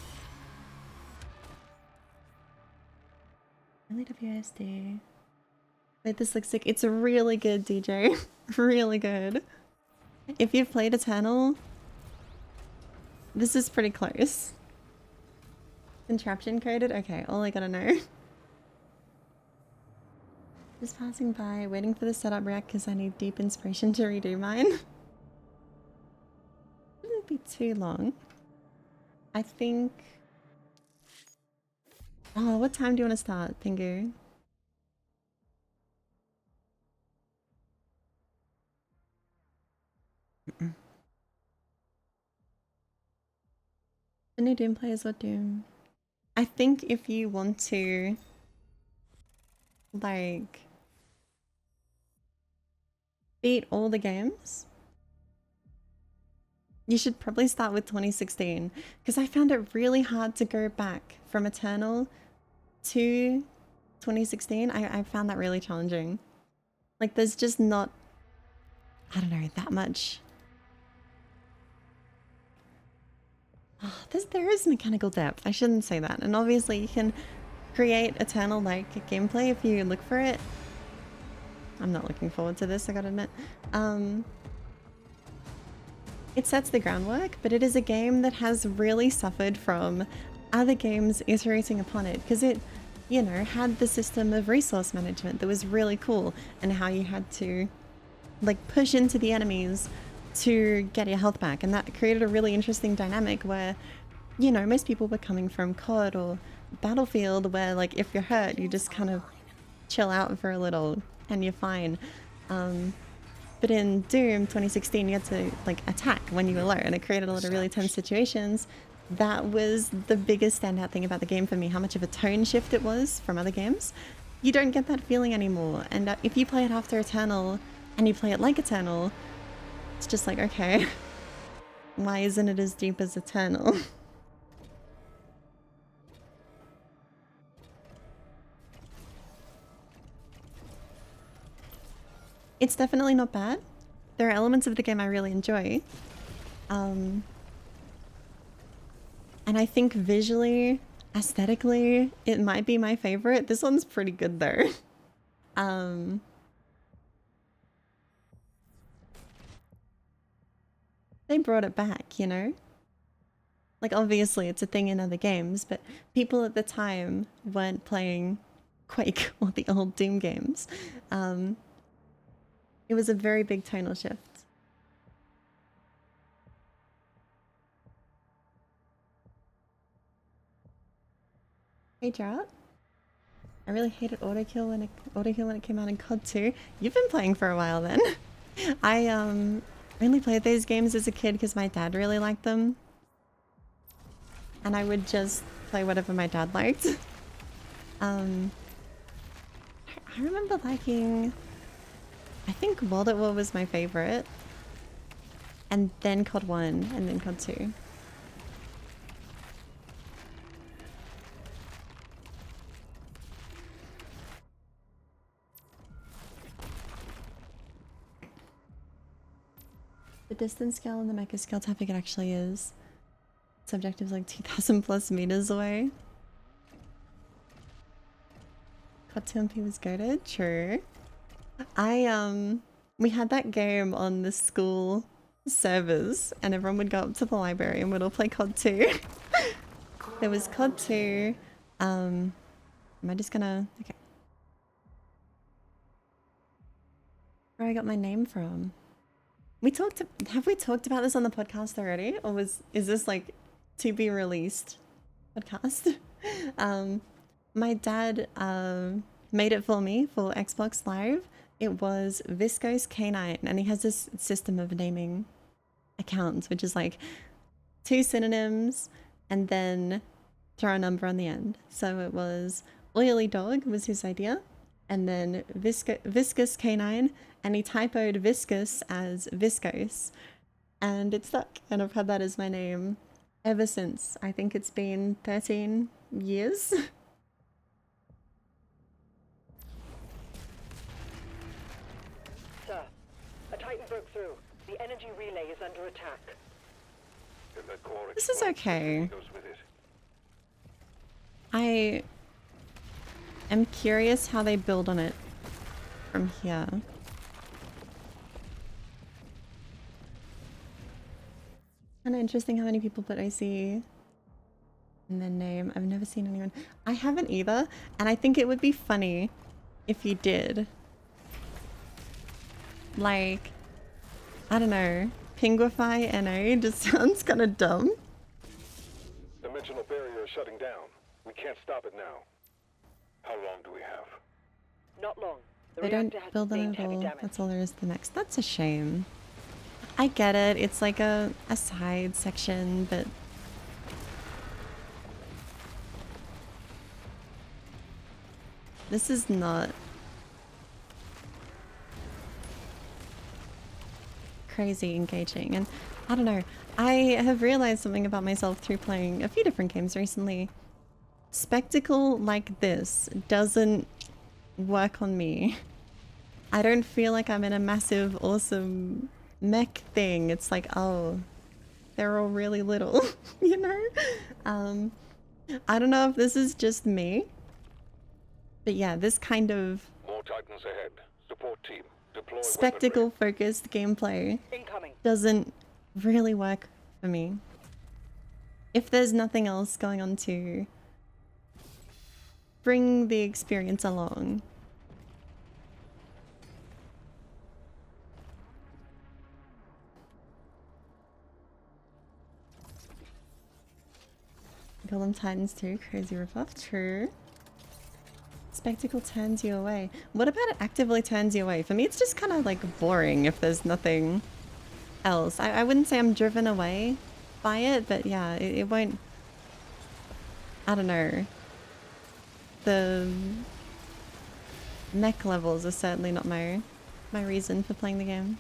Really WSD. Wait, this looks like it's a really good DJ. Really good. If you've played Eternal, this is pretty close. Contraption coded? Okay, all I gotta know. Just passing by, waiting for the setup rack because I need deep inspiration to redo mine. Shouldn't be too long. I think... oh, what time do you want to start, Pingu? The new Doom players, what Doom? I think if you want to, like, beat all the games, you should probably start with 2016, because I found it really hard to go back from Eternal to 2016. I found that really challenging. Like, there's just not, I don't know, that much. Oh, there is mechanical depth. I shouldn't say that. And obviously you can create Eternal-like gameplay if you look for it. I'm not looking forward to this, I gotta admit. It sets the groundwork, but it is a game that has really suffered from other games iterating upon it, because it, you know, had the system of resource management that was really cool, and how you had to, like, push into the enemies to get your health back, and that created a really interesting dynamic where, you know, most people were coming from COD or Battlefield, where, like, if you're hurt, you just kind of chill out for a little and you're fine. But in Doom 2016, you had to, like, attack when you were low, and it created a lot of really tense situations. That was the biggest standout thing about the game for me, how much of a tone shift it was from other games. You don't get that feeling anymore, and if you play it after Eternal, and you play it like Eternal, it's just like, okay, why isn't it as deep as Eternal? It's definitely not bad. There are elements of the game I really enjoy. And I think visually, aesthetically, it might be my favorite. This one's pretty good though. They brought it back, you know? Like, obviously it's a thing in other games, but people at the time weren't playing Quake or the old Doom games. It was a very big tonal shift. Hey Drought. I really hated autokill when it came out in COD 2. You've been playing for a while then. I only played those games as a kid because my dad really liked them. And I would just play whatever my dad liked. I remember liking, I think World at War was my favorite. And then COD 1, and then COD 2. The distance scale and the mecha scale typing it actually is. Subjective's like 2,000 plus meters away. Hot TMP was goated? True. We had that game on the school servers and everyone would go up to the library and we'd all play COD 2. There was COD 2. Am I just gonna... Okay. Where I got my name from? Have we talked about this on the podcast already? Or is this like to be released podcast? My dad made it for me for Xbox Live. It was Viscose K9 and he has this system of naming accounts, which is like 2 synonyms and then throw a number on the end. So it was Oily Dog was his idea, and then Viscous K9, and he typoed viscous as viscose, and it stuck, and I've had that as my name ever since. I think it's been 13 years. Sir, a Titan broke through. The energy relay is under attack. If that core This is explodes, okay. goes with it. I am curious how they build on it from here. Kind of interesting how many people put OC in their name. I've never seen anyone. I haven't either, and I think it would be funny if you did. Like, I don't know, Pinguify NA just sounds kind of dumb. Dimensional barrier is shutting down. We can't stop it now. How long do we have? Not long. The They don't reactor has build them sustained at heavy all. damage. That's all there is to the next. That's a shame. I get it. It's like a side section, but this is not crazy engaging. And I don't know. I have realized something about myself through playing a few different games recently. Spectacle like this doesn't work on me. I don't feel like I'm in a massive, awesome mech thing. It's like, oh, they're all really little, you know? I don't know if this is just me, but yeah, this kind of More Titans ahead. Support team. Deploy spectacle-focused gameplay Incoming. doesn't really work for me. If there's nothing else going on to bring the experience along. Call them Titans too. Crazy ripoff. True. Spectacle turns you away. What about it actively turns you away? For me, it's just kind of like boring if there's nothing else. I wouldn't say I'm driven away by it, but yeah, it won't... I don't know. The mech levels are certainly not my reason for playing the game.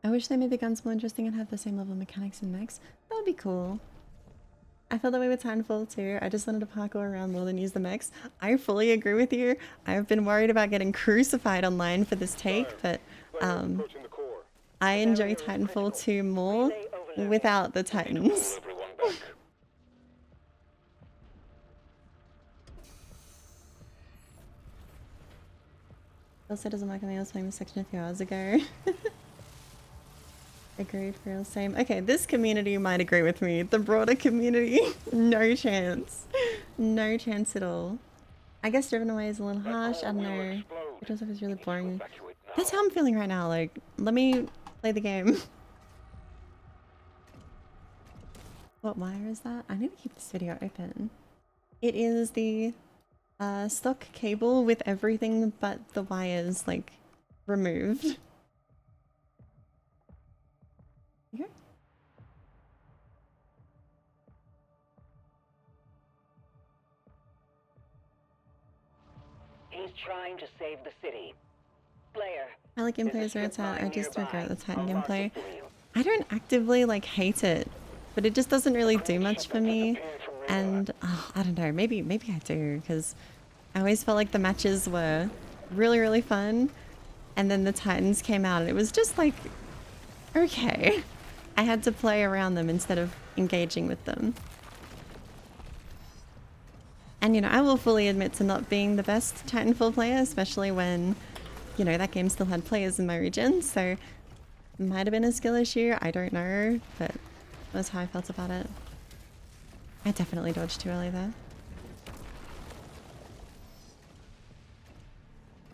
I wish they made the guns more interesting and have the same level of mechanics and mechs. That would be cool. I felt that way with Titanfall too. I just wanted to parkour around more than use the mechs. I fully agree with you. I've been worried about getting crucified online for this take, but approaching the core. I enjoy Titanfall 2 more without the Titans. Everyone back. Also doesn't work on me. I was playing this section a few hours ago. Agreed, real same. Okay, this community might agree with me. The broader community, no chance. No chance at all. I guess driven away is a little harsh. I don't know. It also feels really boring. That's how I'm feeling right now. Like, let me play the game. What wire is that? I need to keep this video open. It is the stock cable with everything but the wires, like, removed. Okay. He's trying to save the city. Player, I like gameplay as where it's at. I just regret the Titan I'll mark gameplay. it for you. I don't actively like hate it, but it just doesn't really do much for me. And I don't know, maybe I do, because I always felt like the matches were really fun, and then the Titans came out and it was just like, okay. I had to play around them instead of engaging with them. And you know, I will fully admit to not being the best Titanfall player, especially when, you know, that game still had players in my region, so it might have been a skill issue, I don't know, but that's how I felt about it. I definitely dodged too early there.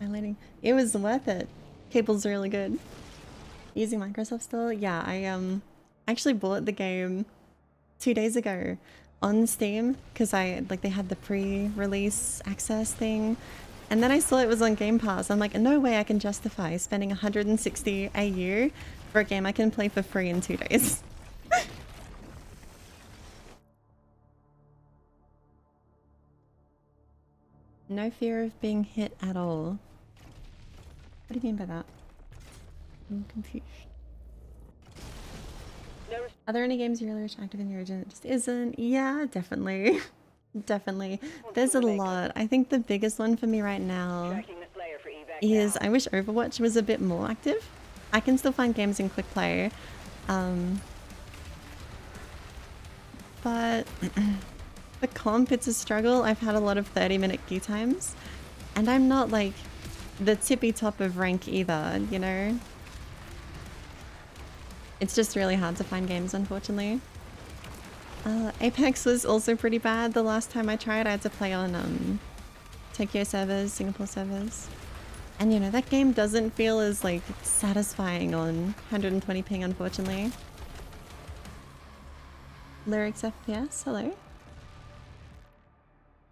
My lighting, it was worth it. Cable's really good. Using Microsoft still? Yeah, I actually bought the game 2 days ago on Steam because they had the pre-release access thing, and then I saw it was on Game Pass. I'm like, no way I can justify spending 160 AU for a game I can play for free in 2 days. No fear of being hit at all. What do you mean by that? I'm confused. Are there any games you really wish active in your region that just isn't? Yeah, definitely. Definitely. There's a lot. I think the biggest one for me right now Tracking the Slayer for evac is now. I wish Overwatch was a bit more active. I can still find games in quick play. But the comp, it's a struggle. I've had a lot of 30-minute queue times, and I'm not like the tippy top of rank either, you know? It's just really hard to find games, unfortunately. Apex was also pretty bad. The last time I tried, I had to play on Tokyo servers, Singapore servers. And you know, that game doesn't feel as like satisfying on 120 ping, unfortunately. Lyrics FPS, hello.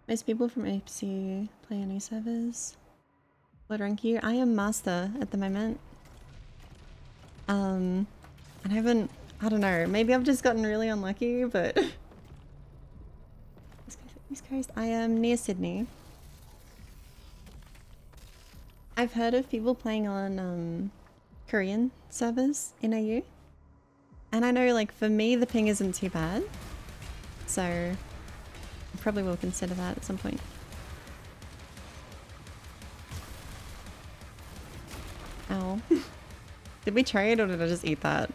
Most people from APC play any servers. What rank are you? I am master at the moment. And I haven't, I don't know, maybe I've just gotten really unlucky, but East Coast, I am near Sydney. I've heard of people playing on Korean servers in AU. And I know, like, for me the ping isn't too bad. So I probably will consider that at some point. Ow. Did we trade or did I just eat that?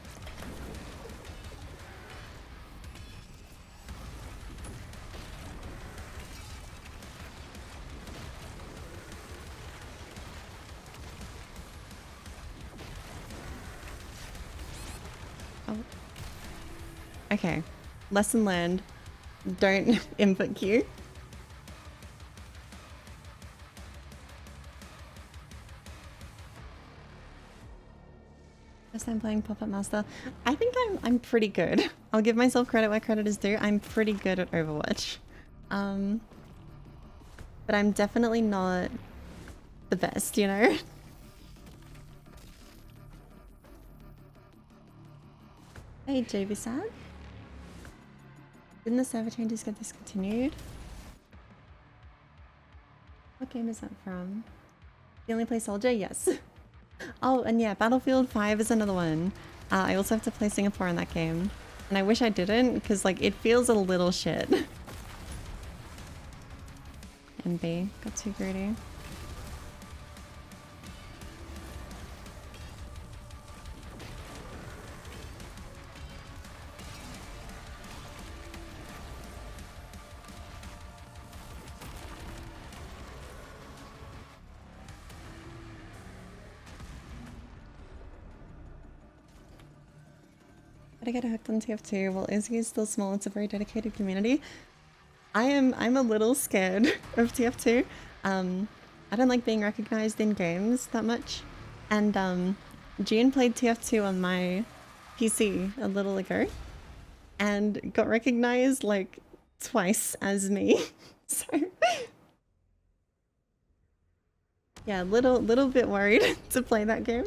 Oh. Okay. Lesson learned. Don't input queue. First time playing Pop-Up Master. I think I'm pretty good. I'll give myself credit where credit is due. I'm pretty good at Overwatch. But I'm definitely not the best, you know? Hey, JV Sad. Didn't the server changes get discontinued? What game is that from? You only play Soldier? Yes. Oh, and yeah, Battlefield 5 is another one. I also have to play Singapore in that game. And I wish I didn't, because like it feels a little shit. NB, got too greedy. But I get hooked on TF2. While Izzy is still small, it's a very dedicated community. I'm a little scared of TF2. I don't like being recognized in games that much. And June played TF2 on my PC a little ago and got recognized like twice as me. So yeah, little bit worried to play that game.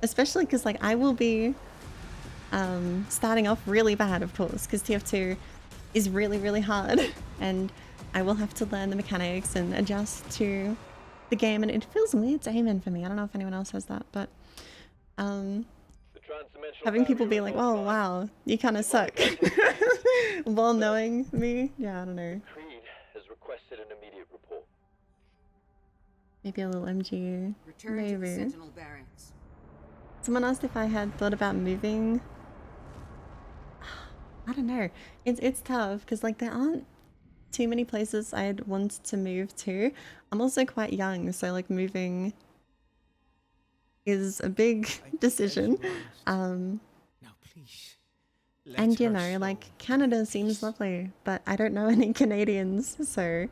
Especially because like I will be starting off really bad, of course, because TF2 is really hard and I will have to learn the mechanics and adjust to the game, and it feels weird to aim in for me. I don't know if anyone else has that, but having people be like, "Oh wow, you kind of suck," while knowing me, yeah, I don't know. Creed has requested an immediate report. Maybe a little MG. Return to the Maybe. Sentinel barracks. Someone asked if I had thought about moving. I don't know. It's tough because like there aren't too many places I'd want to move to. I'm also quite young, so like moving is a big decision. Now please. And you know, like Canada seems lovely, but I don't know any Canadians, so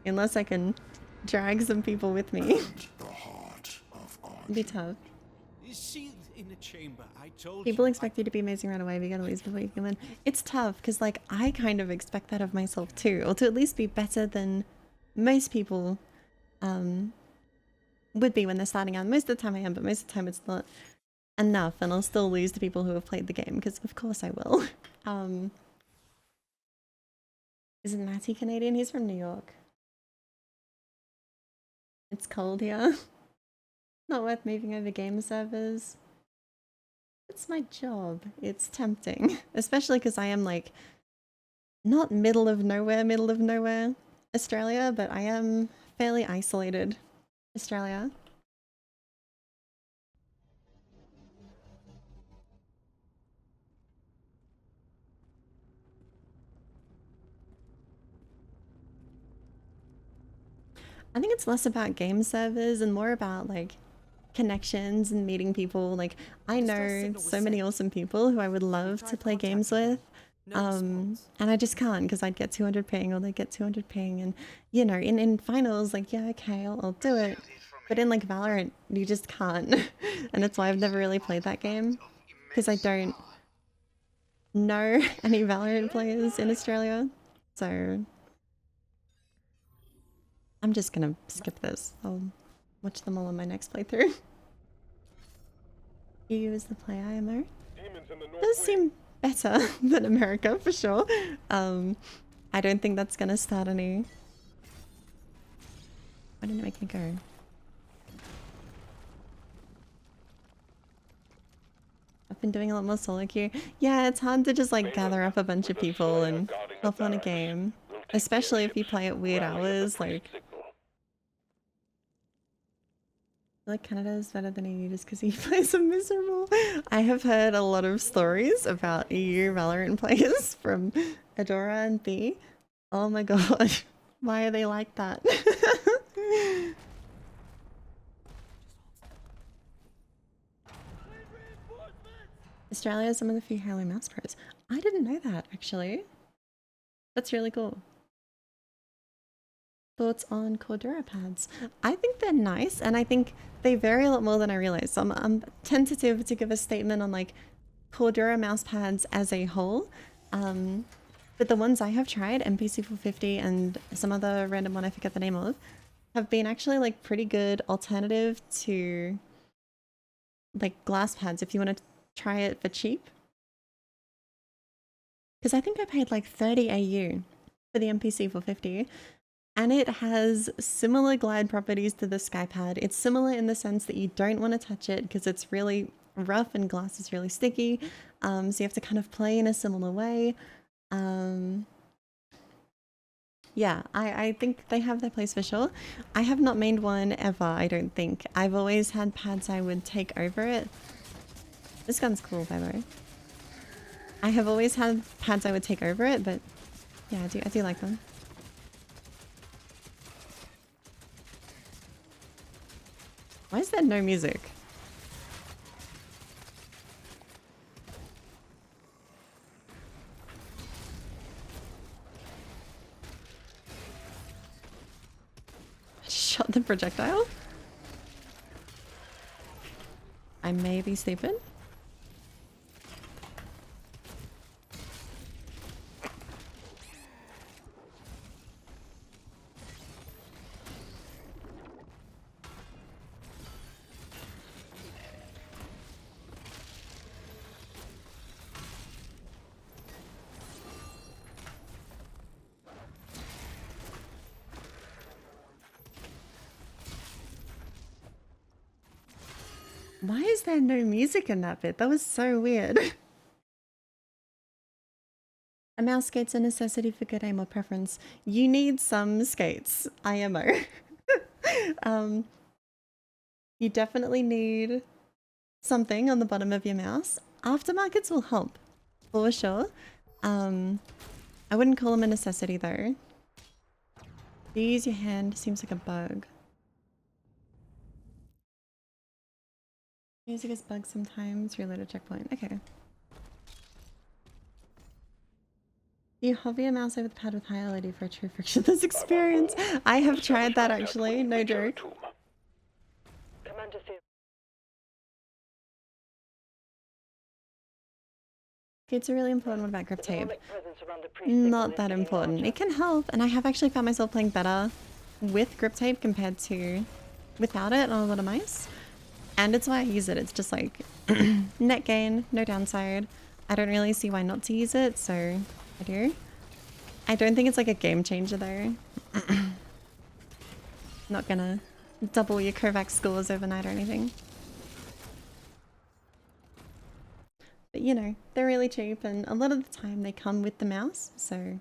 unless I can drag some people with me, The heart of it'd be tough. Is sealed in the chamber. I told People you. expect you to be amazing right away, but you gotta lose before you can win. It's tough, because like, I kind of expect that of myself too, or to at least be better than most people would be when they're starting out. Most of the time I am, but most of the time it's not enough, and I'll still lose to people who have played the game, because of course I will. Isn't Matty Canadian? He's from New York. It's cold here. Not worth moving over game servers. It's my job. It's tempting. Especially because I am like not middle of nowhere Australia, but I am fairly isolated Australia. I think it's less about game servers and more about like connections and meeting people. Like I know so many awesome people who I would love to play games with. And I just can't because I'd get 200 ping or they get 200 ping, and you know, in finals, like yeah, okay, I'll do it. But in like Valorant, you just can't. And that's why I've never really played that game, because I don't know any Valorant players in Australia. So I'm just gonna skip this. I'll watch them all on my next playthrough. EU is the play IMO. Does seem better than America for sure. I don't think that's gonna start any. Why didn't it make me go? I've been doing a lot more solo queue. Yeah, it's hard to just like gather up a bunch of people and hop on a game, especially if you play at weird hours. Like, I feel like Canada is better than EU just because EU players are miserable. I have heard a lot of stories about EU Valorant players from Adora and B. Oh my god, why are they like that? Australia is some of the few Halo mouse pros. I didn't know that, actually. That's really cool. Thoughts on Cordura pads? I think they're nice, and I think they vary a lot more than I realized. So I'm tentative to give a statement on like Cordura mouse pads as a whole. But the ones I have tried, MPC 450 and some other random one I forget the name of, have been actually like pretty good alternative to like glass pads if you want to try it for cheap. Because I think I paid like 30 AU for the MPC 450, and it has similar glide properties to the Skypad. It's similar in the sense that you don't want to touch it because it's really rough and glass is really sticky. So you have to kind of play in a similar way. Yeah, I think they have their place for sure. I have not mained one ever, I don't think. I've always had pads I would take over it. This gun's cool, by the way. I have always had pads I would take over it, but yeah, I do like them. Why is there no music? I just shot the projectile? I may be sleeping. Why is there no music in that bit? That was so weird. A mouse skate's a necessity for good aim or preference. You need some skates, IMO. You definitely need something on the bottom of your mouse. Aftermarkets will help, for sure. I wouldn't call them a necessity though. You use your hand, seems like a bug. Music is bugged sometimes, reload a checkpoint. Okay. Do you hover your mouse over the pad with high LED for a true frictionless experience? I have tried that actually, no joke. Commander Theodore. It's a really important one about grip tape. Presence around the precinct Not that important. It can help, and I have actually found myself playing better with grip tape compared to without it on a lot of mice. And it's why I use it. It's just like net gain, no downside. I don't really see why not to use it, so I do. I don't think it's like a game changer though. Not gonna double your Kovac scores overnight or anything. But you know, they're really cheap and a lot of the time they come with the mouse, so.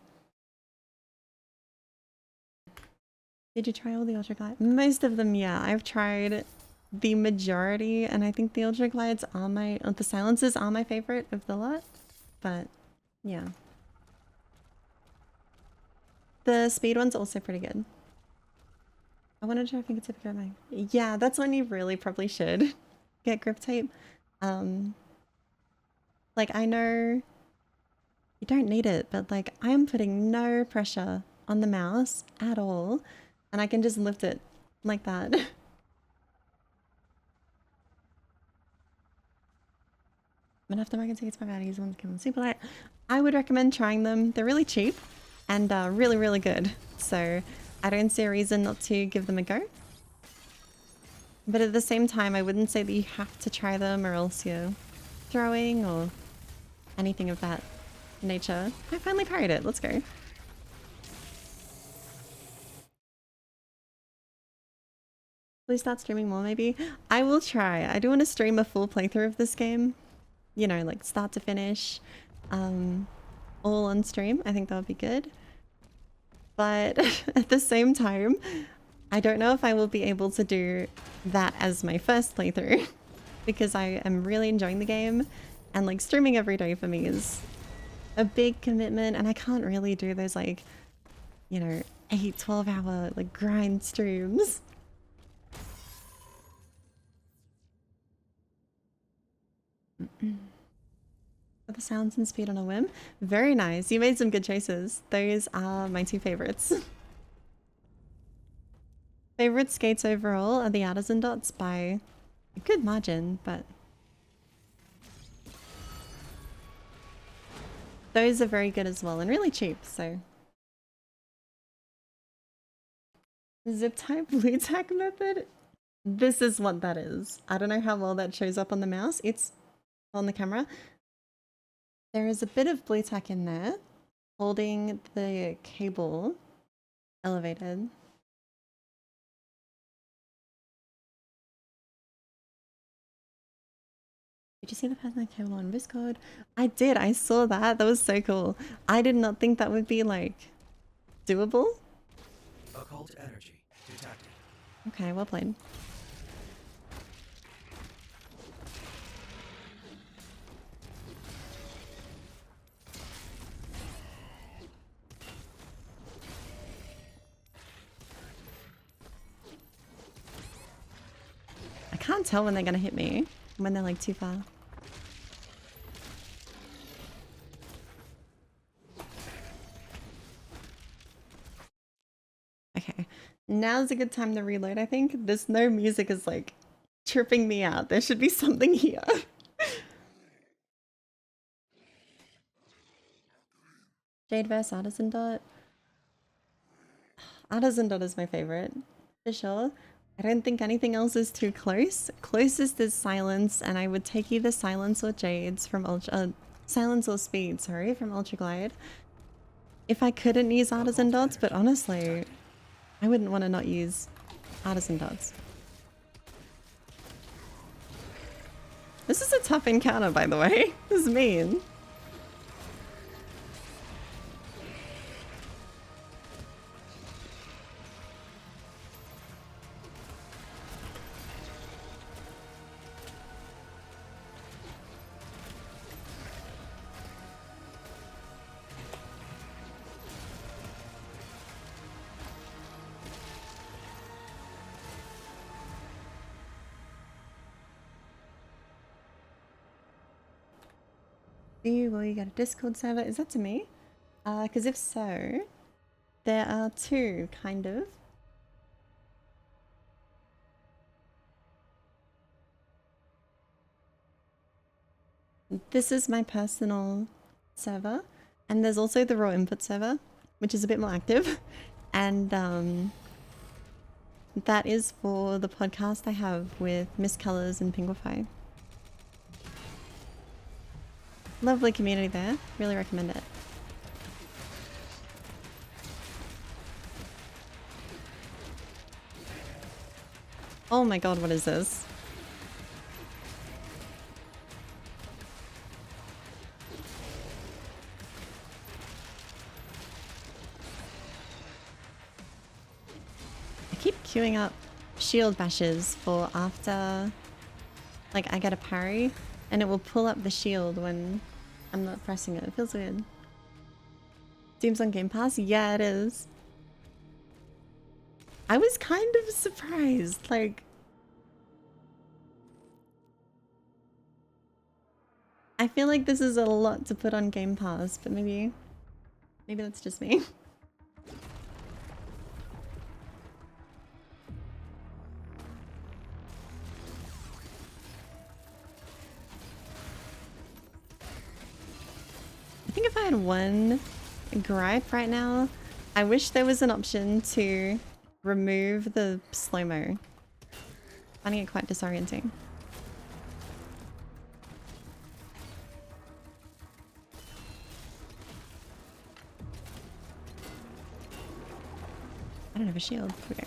Did you try all the Ultra Glide? Most of them, yeah. I've tried the majority and I think the Ultra Glides are the silences are my favorite of the lot, but yeah. The speed one's also pretty good. I wanted to try fingertip grip my... Yeah, that's when you really probably should get grip tape. Like, I know you don't need it, but like I am putting no pressure on the mouse at all and I can just lift it like that. I'm gonna have to market tickets by baddies ones come in super light. I would recommend trying them. They're really cheap and really, really good. So I don't see a reason not to give them a go. But at the same time, I wouldn't say that you have to try them or else you're throwing or anything of that nature. I finally parried it. Let's go. Please start streaming more, maybe. I will try. I do want to stream a full playthrough of this game. You know, like start to finish. All on stream. I think that would be good. But at the same time, I don't know if I will be able to do that as my first playthrough. Because I am really enjoying the game. And like streaming every day for me is a big commitment and I can't really do those like, you know, 8-12 hour like grind streams. For the sounds and speed on a whim. Very nice. You made some good choices. Those are my two favorites. Favorite skates overall are the Artisan Dots by a good margin, but those are very good as well and really cheap, so. Zip tie blue tack method? This is what that is. I don't know how well that shows up on the mouse. It's on the camera. There is a bit of blue tack in there holding the cable elevated. Did you see the pattern of cable on viscose? I did. I saw that. That was so cool. I did not think that would be like doable. Occult energy detected. Okay, well played. I can't tell when they're gonna hit me. When they're like too far. Okay, now's a good time to reload, I think. This no music is like tripping me out. There should be something here. Jade vs Artisan Dot. Artisan Dot is my favorite, for sure. I don't think anything else is too close. Closest is Silence, and I would take either Silence or Jades from Silence or Speed, sorry, from Ultra Glide. If I couldn't use Artisan Dots, but honestly, I wouldn't want to not use Artisan Dots. This is a tough encounter, by the way. This is mean. Will you get a Discord server? Is that to me? Because if so, there are two, kind of. This is my personal server, and there's also the raw input server, which is a bit more active, and that is for the podcast I have with Miss Colors and Pinguify. Lovely community there. Really recommend it. Oh my god, what is this? I keep queuing up shield bashes for after, like, I get a parry, and it will pull up the shield when I'm not pressing it. It feels weird. Doom's on Game Pass? Yeah, it is. I was kind of surprised, like... I feel like this is a lot to put on Game Pass, but maybe that's just me. I think if I had one gripe right now, I wish there was an option to remove the slow-mo. Finding it quite disorienting. I don't have a shield. Okay.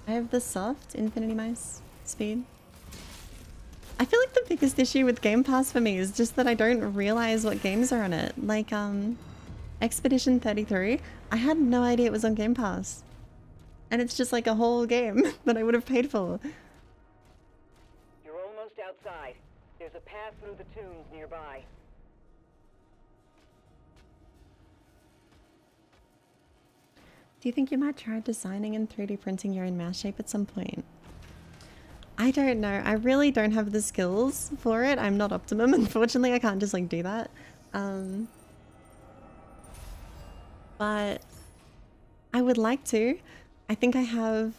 I have the soft Infinity Mouse speed. I feel like the biggest issue with Game Pass for me is just that I don't realize what games are on it. Like, Expedition 33, I had no idea it was on Game Pass. And it's just like a whole game that I would have paid for. You're almost outside. There's a path through the tombs nearby. Do you think you might try designing and 3D printing your own mouse shape at some point? I don't know. I really don't have the skills for it. I'm not Optimum. Unfortunately, I can't just like do that. But I would like to. I think I have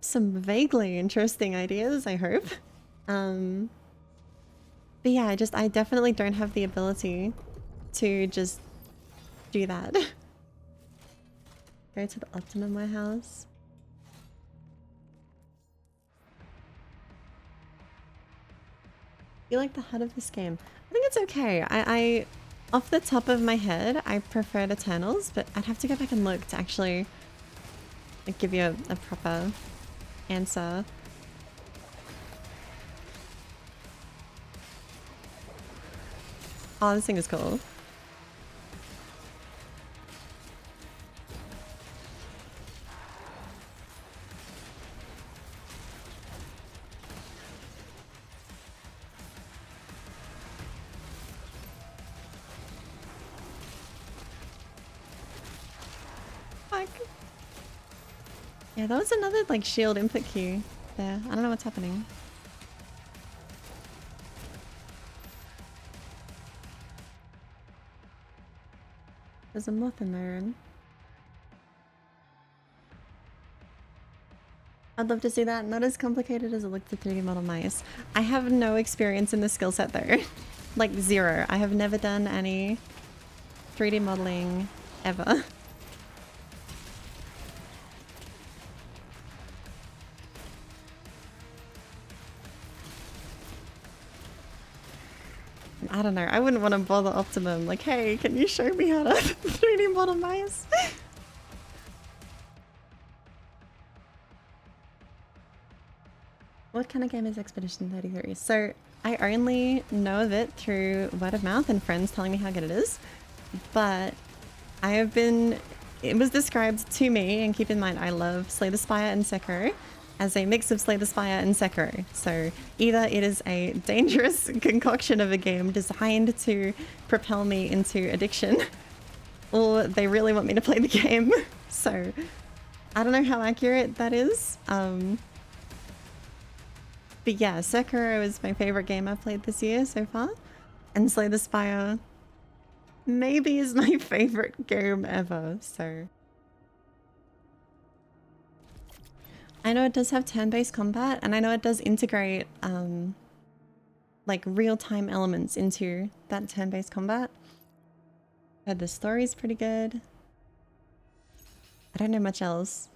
some vaguely interesting ideas, I hope. But yeah, I definitely don't have the ability to just do that. Go to the Optimum warehouse. You like the HUD of this game? I think it's okay. I off the top of my head, I preferred Eternals, but I'd have to go back and look to actually like, give you a proper answer. Oh, this thing is cool. Yeah, that was another like shield input queue there. I don't know what's happening. There's a moth in my room. I'd love to see that. Not as complicated as it looked to 3D model mice. I have no experience in the skill set though. Like zero. I have never done any 3D modeling ever. I don't know. I wouldn't want to bother Optimum. Like, hey, can you show me how to 3D model mice? What kind of game is Expedition 33? So I only know of it through word of mouth and friends telling me how good it is. But I have been... It was described to me, and keep in mind I love Slay the Spire and Sekiro, as a mix of Slay the Spire and Sekiro. So either it is a dangerous concoction of a game designed to propel me into addiction, or they really want me to play the game. So I don't know how accurate that is. But yeah, Sekiro is my favorite game I've played this year so far. And Slay the Spire maybe is my favorite game ever, so... I know it does have turn-based combat, and I know it does integrate, like, real-time elements into that turn-based combat. But the story's pretty good. I don't know much else.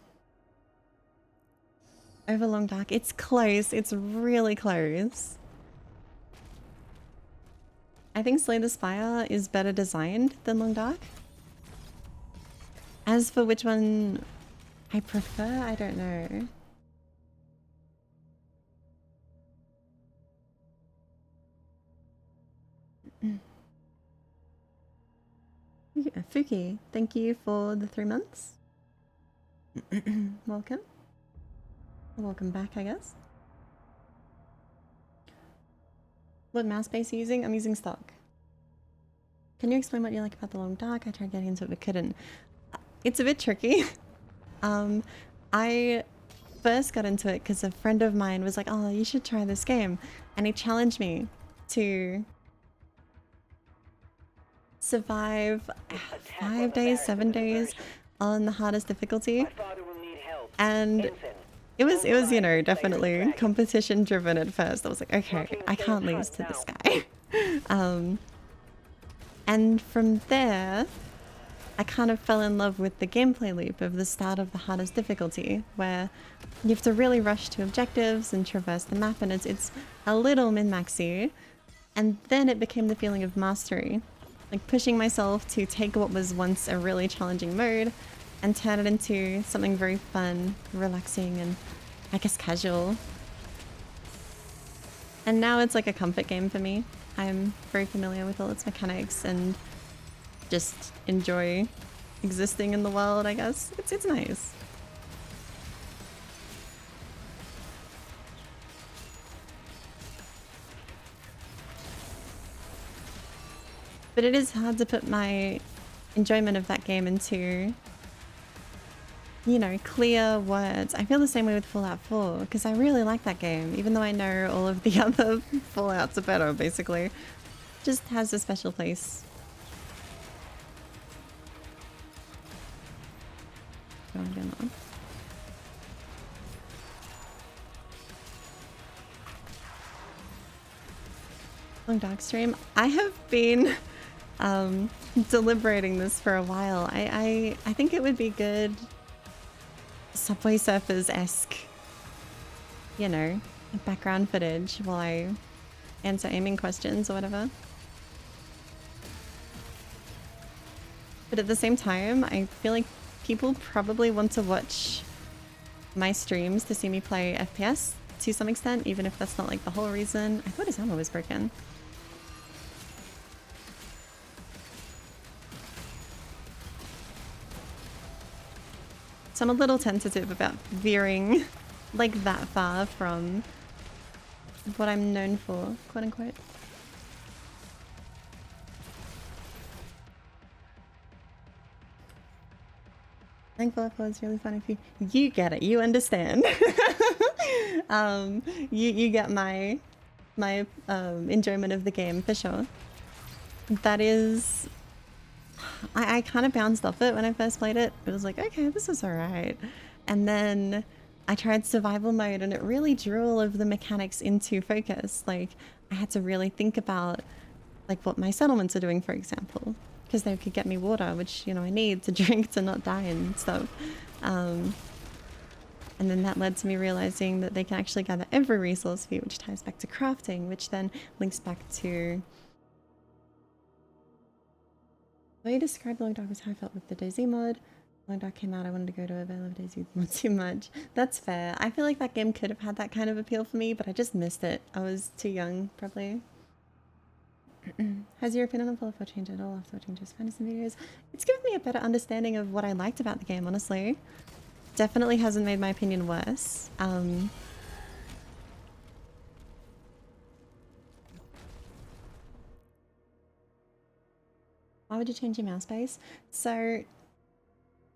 Over Long Dark, it's close. It's really close. I think Slay the Spire is better designed than Long Dark. As for which one I prefer, I don't know. Yeah, Fuki, thank you for the 3 months. Welcome. Welcome back, I guess. What mouse base are you using? I'm using stock. Can you explain what you like about the Long Dark? I tried getting into it but couldn't. It's a bit tricky. I first got into it because a friend of mine was like, oh, you should try this game. And he challenged me to survive 5 days, 7 days on the hardest difficulty. And it was, you know, definitely competition driven at first. I was like, okay, I can't lose to this guy. And from there, I kind of fell in love with the gameplay loop of the start of the hardest difficulty, where you have to really rush to objectives and traverse the map, and it's a little min-maxy. And then it became the feeling of mastery, like pushing myself to take what was once a really challenging mode and turn it into something very fun, relaxing, and I guess casual. And now it's like a comfort game for me. I'm very familiar with all its mechanics and just enjoy existing in the world, I guess. It's nice. But it is hard to put my enjoyment of that game into, you know, clear words. I feel the same way with Fallout 4, because I really like that game, even though I know all of the other Fallouts are better, basically. Just has a special place. Long Dark stream. I have been deliberating this for a while. I think it would be good Subway Surfers-esque, you know, background footage while I answer aiming questions or whatever. But at the same time, I feel like people probably want to watch my streams to see me play FPS to some extent, even if that's not like the whole reason. I thought his ammo was broken. So I'm a little tentative about veering like that far from what I'm known for, quote unquote. I think Fallout 4 is really fun if you get it, you understand. You get my enjoyment of the game for sure. That is, I kind of bounced off it when I first played it. It was like, okay, this is alright. And then I tried survival mode and it really drew all of the mechanics into focus. Like, I had to really think about like what my settlements are doing, for example, because they could get me water, which, you know, I need to drink to not die and stuff. And then that led to me realizing that they can actually gather every resource for you, which ties back to crafting, which then links back to The way you described Long Dark was how I felt with the DayZ mod. Long Dark came out, I wanted to go to a Veil of DayZ mod too much. That's fair. I feel like that game could have had that kind of appeal for me, but I just missed it. I was too young, probably. Has your opinion on Fallout 4 changed at all after watching just fantasy videos? It's given me a better understanding of what I liked about the game, honestly. Definitely hasn't made my opinion worse. Why would you change your mouse base? So,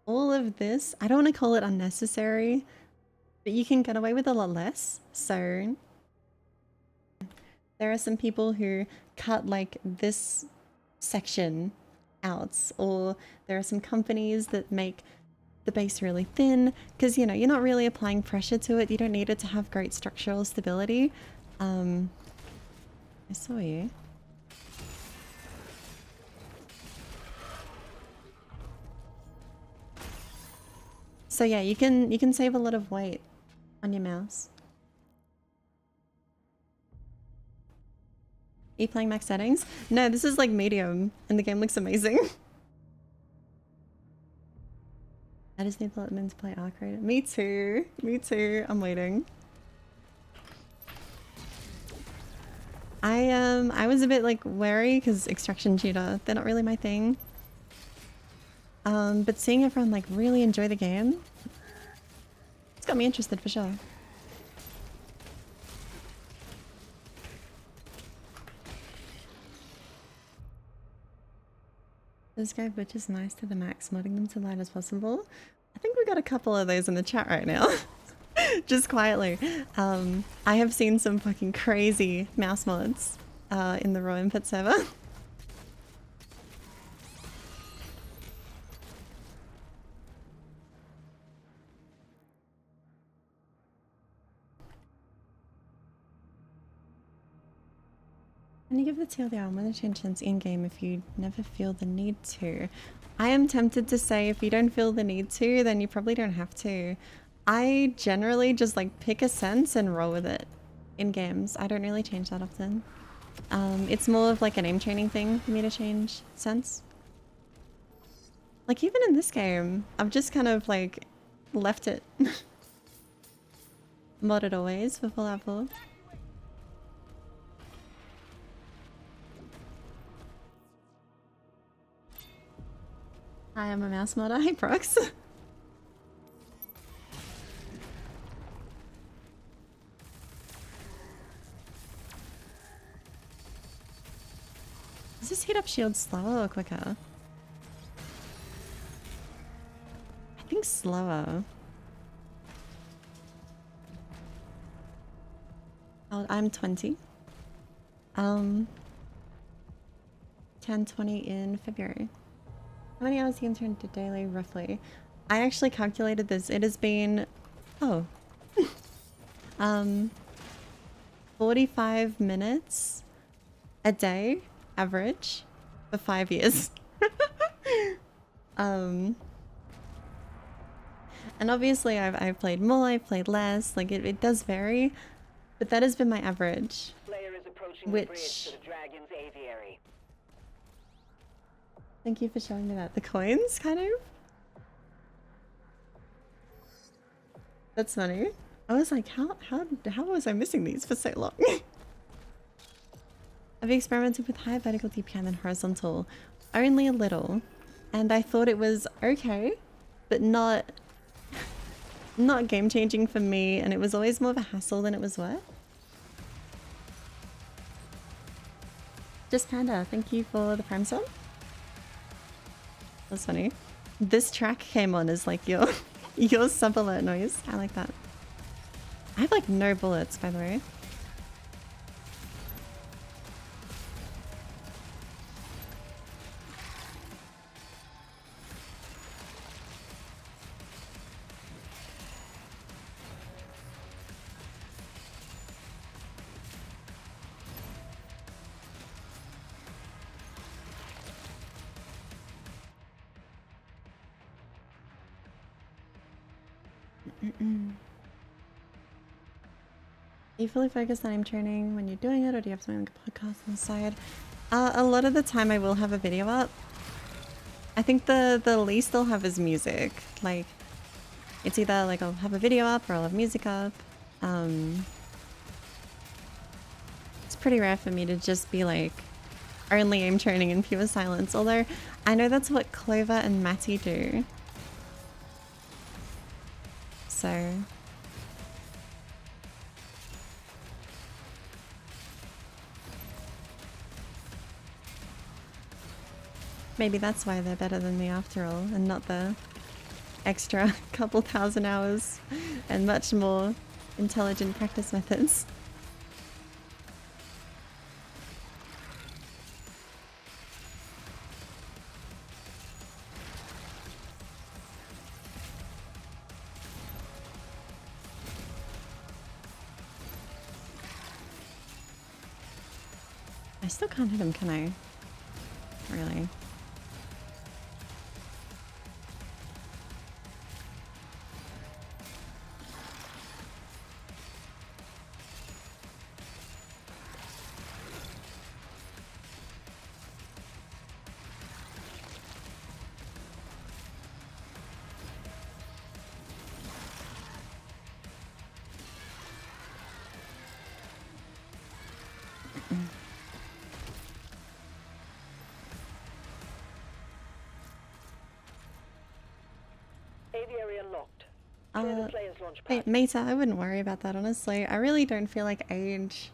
all of this, I don't want to call it unnecessary, but you can get away with a lot less. So, there are some people who cut like this section out, or there are some companies that make the base really thin because, you know, you're not really applying pressure to it. You don't need it to have great structural stability. I saw you. So yeah, you can save a lot of weight on your mouse. Are you playing max settings? No, this is like medium and the game looks amazing. I just need to let them to play Arc Rated. Me too. Me too. I'm waiting. I was a bit like wary because extraction shooter, they're not really my thing. But seeing everyone like really enjoy the game, it's got me interested for sure. This guy butchers nice to the max, modding them to light as possible. I think we got a couple of those in the chat right now. Just quietly. I have seen some fucking crazy mouse mods in the Raw Input server. Can you give the TLDR when it changes in-game if you never feel the need to? I am tempted to say if you don't feel the need to, then you probably don't have to. I generally just like pick a sense and roll with it in games. I don't really change that often. It's more of like an aim training thing for me to change sense. Like even in this game, I've just kind of like left it. Modded always for Fallout 4. Hi, I'm a mouse modder. Hey, Prox. Does this heat up shield slower or quicker? I think slower. Oh, I'm 20. 10:20 in February. How many hours do you turn to daily, roughly? I actually calculated this. It has been... Oh. 45 minutes a day, average, for 5 years. And obviously I've played more, I've played less. Like, it does vary. But that has been my average. Which... Thank you for showing me that. The coins, kind of? That's funny. I was like, how was I missing these for so long? I've experimented with higher vertical DPI than horizontal. Only a little. And I thought it was okay, but not game-changing for me, and it was always more of a hassle than it was worth. Just Panda, thank you for the prime sub. That's funny. This track came on as like your sub alert noise. I like that. I have like no bullets, by the way. Are you fully focused on aim training when you're doing it, or do you have something like a podcast on the side? A lot of the time I will have a video up. I think the least they'll have is music. Like, it's either like I'll have a video up or I'll have music up. It's pretty rare for me to just be like only aim training in pure silence, although I know that's what Clover and Matty do. So maybe that's why they're better than me after all, and not the extra couple thousand hours and much more intelligent practice methods. I still can't hit him, can I? Really? Aviary unlocked. Clear the player's launch pad. Wait, Meta, I wouldn't worry about that, honestly. I really don't feel like age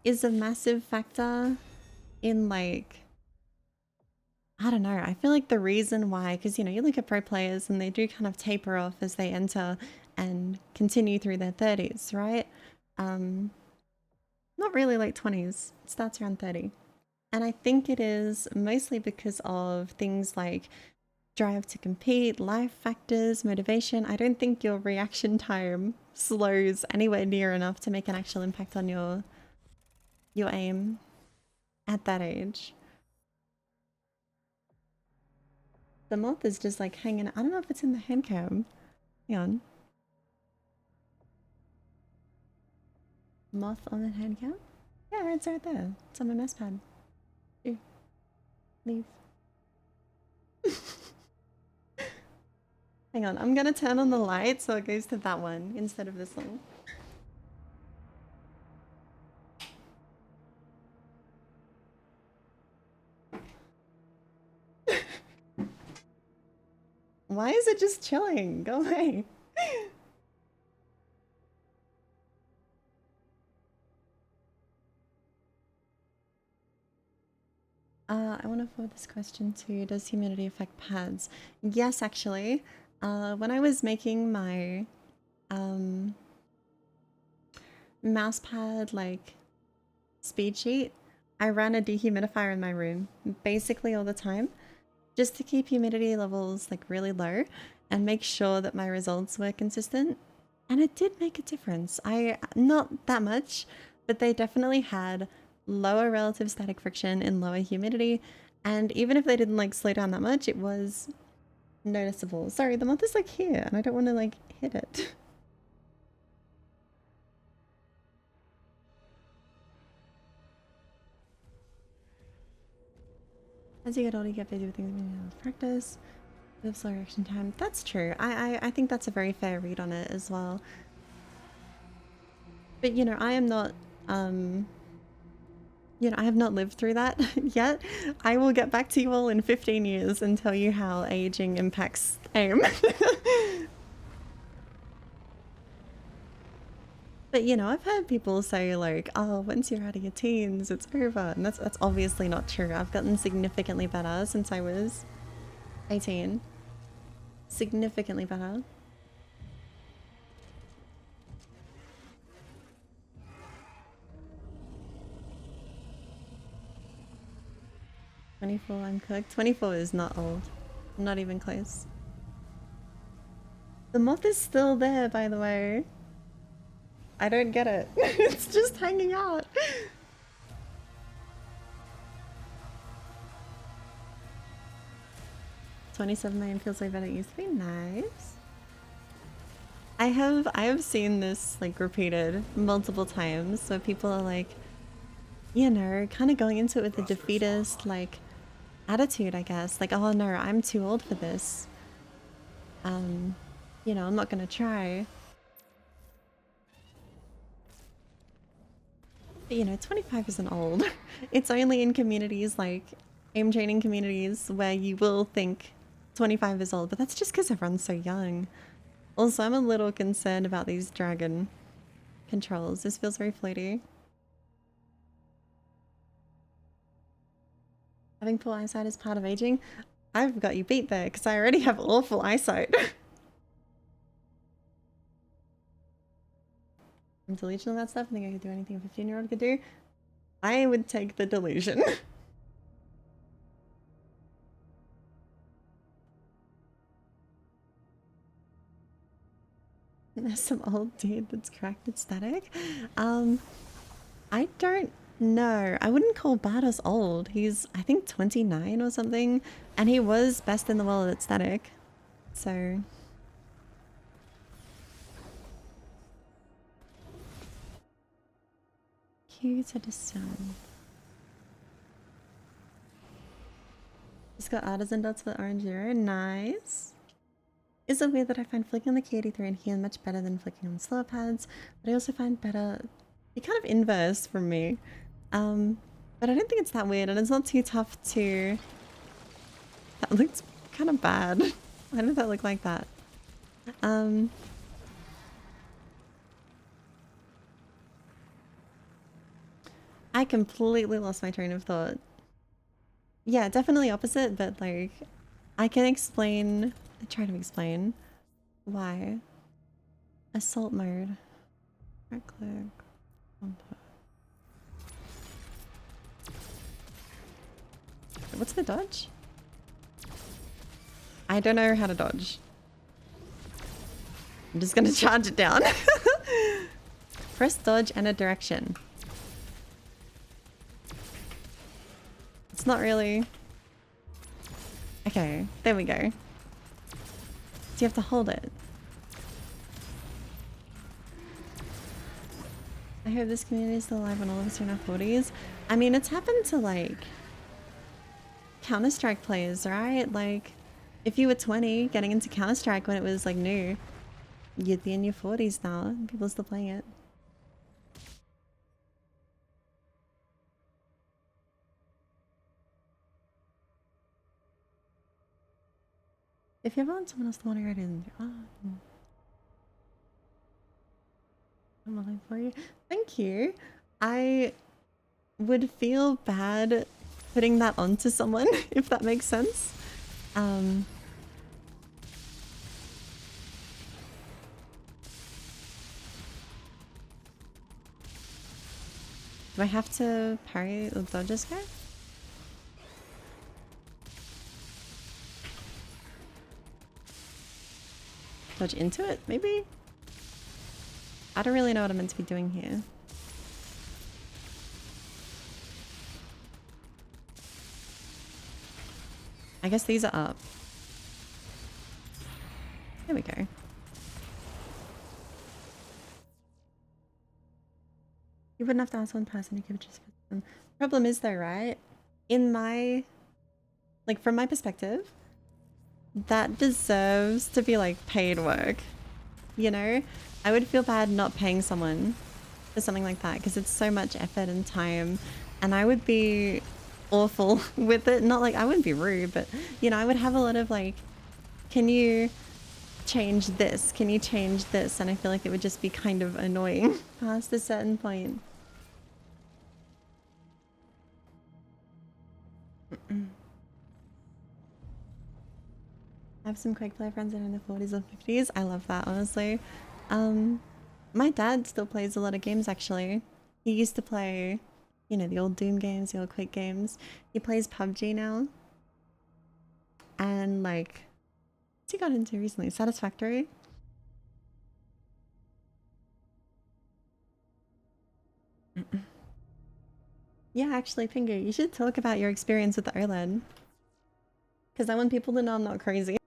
is a massive factor in, like, I don't know. I feel like the reason why, because, you know, you look at pro players and they do kind of taper off as they enter and continue through their 30s, right? Not really late 20s. It starts around 30. And I think it is mostly because of things like drive to compete, life factors, motivation. I don't think your reaction time slows anywhere near enough to make an actual impact on your aim at that age. The moth is just like hanging. I don't know if it's in the hand cam. Hang on. Moth on the hand cam? Yeah, it's right there. It's on my Mousepad. Here. Leave. Hang on, I'm gonna turn on the light so it goes to that one instead of this one. Why is it just chilling? Go away. I want to forward this question to, does humidity affect pads? Yes, actually. When I was making my Mousepad like speed sheet, I ran a dehumidifier in my room basically all the time, just to keep humidity levels like really low and make sure that my results were consistent. And it did make a difference. Not that much, but they definitely had lower relative static friction and lower humidity. And even if they didn't like slow down that much, it was noticeable. Sorry, the moth is like here and I don't want to like hit it. As you get older, you get busy with things with practice. With slow reaction time. That's true. I think that's a very fair read on it as well. But you know, I am not you know, I have not lived through that yet. I will get back to you all in 15 years and tell you how aging impacts aim. But you know, I've heard people say like, oh, once you're out of your teens, it's over. And that's obviously not true. I've gotten significantly better since I was 18. Significantly better. I'm cooked. 24 is not old. Not even close. The moth is still there, by the way. I don't get it. It's just hanging out. $27 million feels way better. It used to be nice. I have seen this like repeated multiple times, so people are like, you know, kind of going into it with a defeatist like attitude, I guess. Like, oh no, I'm too old for this. You know, I'm not gonna try. But, you know, 25 isn't old. It's only in communities like aim training communities where you will think 25 is old, but that's just because everyone's so young. Also, I'm a little concerned about these dragon controls. This feels very floaty. Having poor eyesight is part of aging. I've got you beat there because I already have awful eyesight. I'm delusional about stuff. I think I could do anything a 15-year-old could do. I would take the delusion. There's some old dude that's cracked at static. I don't know. I wouldn't call Bardos old. He's, I think, 29 or something. And he was best in the world at static. So... Q to discern. Just got artisan dots for orange zero. Nice. Is it weird that I find flicking on the key 83 and healing much better than flicking on slower pads? But I also find better... You're kind of inverse from me. But I don't think it's that weird, and it's not too tough to... That looks kind of bad. Why did that look like that? I completely lost my train of thought. Yeah, definitely opposite, but like... I can explain... Try to explain why. Assault mode. Right click. Input. What's the dodge? I don't know how to dodge. I'm just gonna charge it down. Press dodge and a direction. It's not really... Okay, there we go. So you have to hold it. I hope this community is still alive when all of us are in our 40s. I mean, it's happened to like Counter-Strike players, right? Like, if you were 20 getting into Counter-Strike when it was like new, you'd be in your 40s now and people are still playing it. If you ever want someone else to want to write in, I'm willing for you. Thank you. I would feel bad putting that onto someone, if that makes sense. Do I have to parry the dodges guy? Dodge into it, maybe? I don't really know what I'm meant to be doing here. I guess these are up. There we go. You wouldn't have to ask one person, you could just put them. Problem is though, right? In my... Like, from my perspective, that deserves to be like paid work. You know? I would feel bad not paying someone for something like that because it's so much effort and time, and I would be awful with it. Not like I wouldn't be rude, but you know, I would have a lot of like, can you change this? Can you change this? And I feel like it would just be kind of annoying past a certain point. I have some Quake player friends that are in their 40s or 50s. I love that, honestly. My dad still plays a lot of games, actually. He used to play, you know, the old Doom games, the old Quake games. He plays PUBG now. And, like, what's he got into recently? Satisfactory? Yeah, actually, Pingu, you should talk about your experience with the OLED. Because I want people to know I'm not crazy.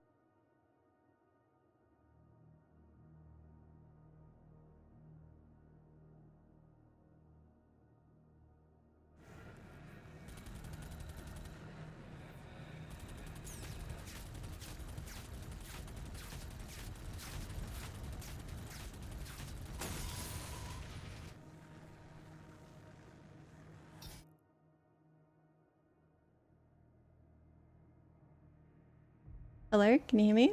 Hello, can you hear me?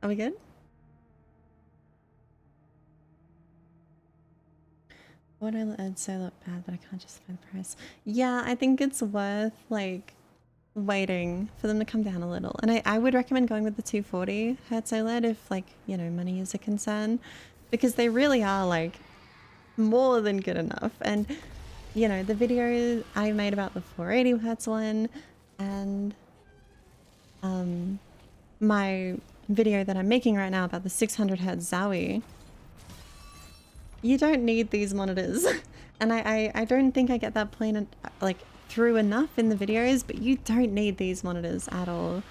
Are we good? What do I add so look bad that I can't justify the price? Yeah, I think it's worth like waiting for them to come down a little. And I would recommend going with the 240 Hertz OLED if like, you know, money is a concern, because they really are like more than good enough. And you know, the video I made about the 480 Hertz one and my video that I'm making right now about the 600 Hertz Zowie, you don't need these monitors. And I don't think I get that point like through enough in the videos, but you don't need these monitors at all.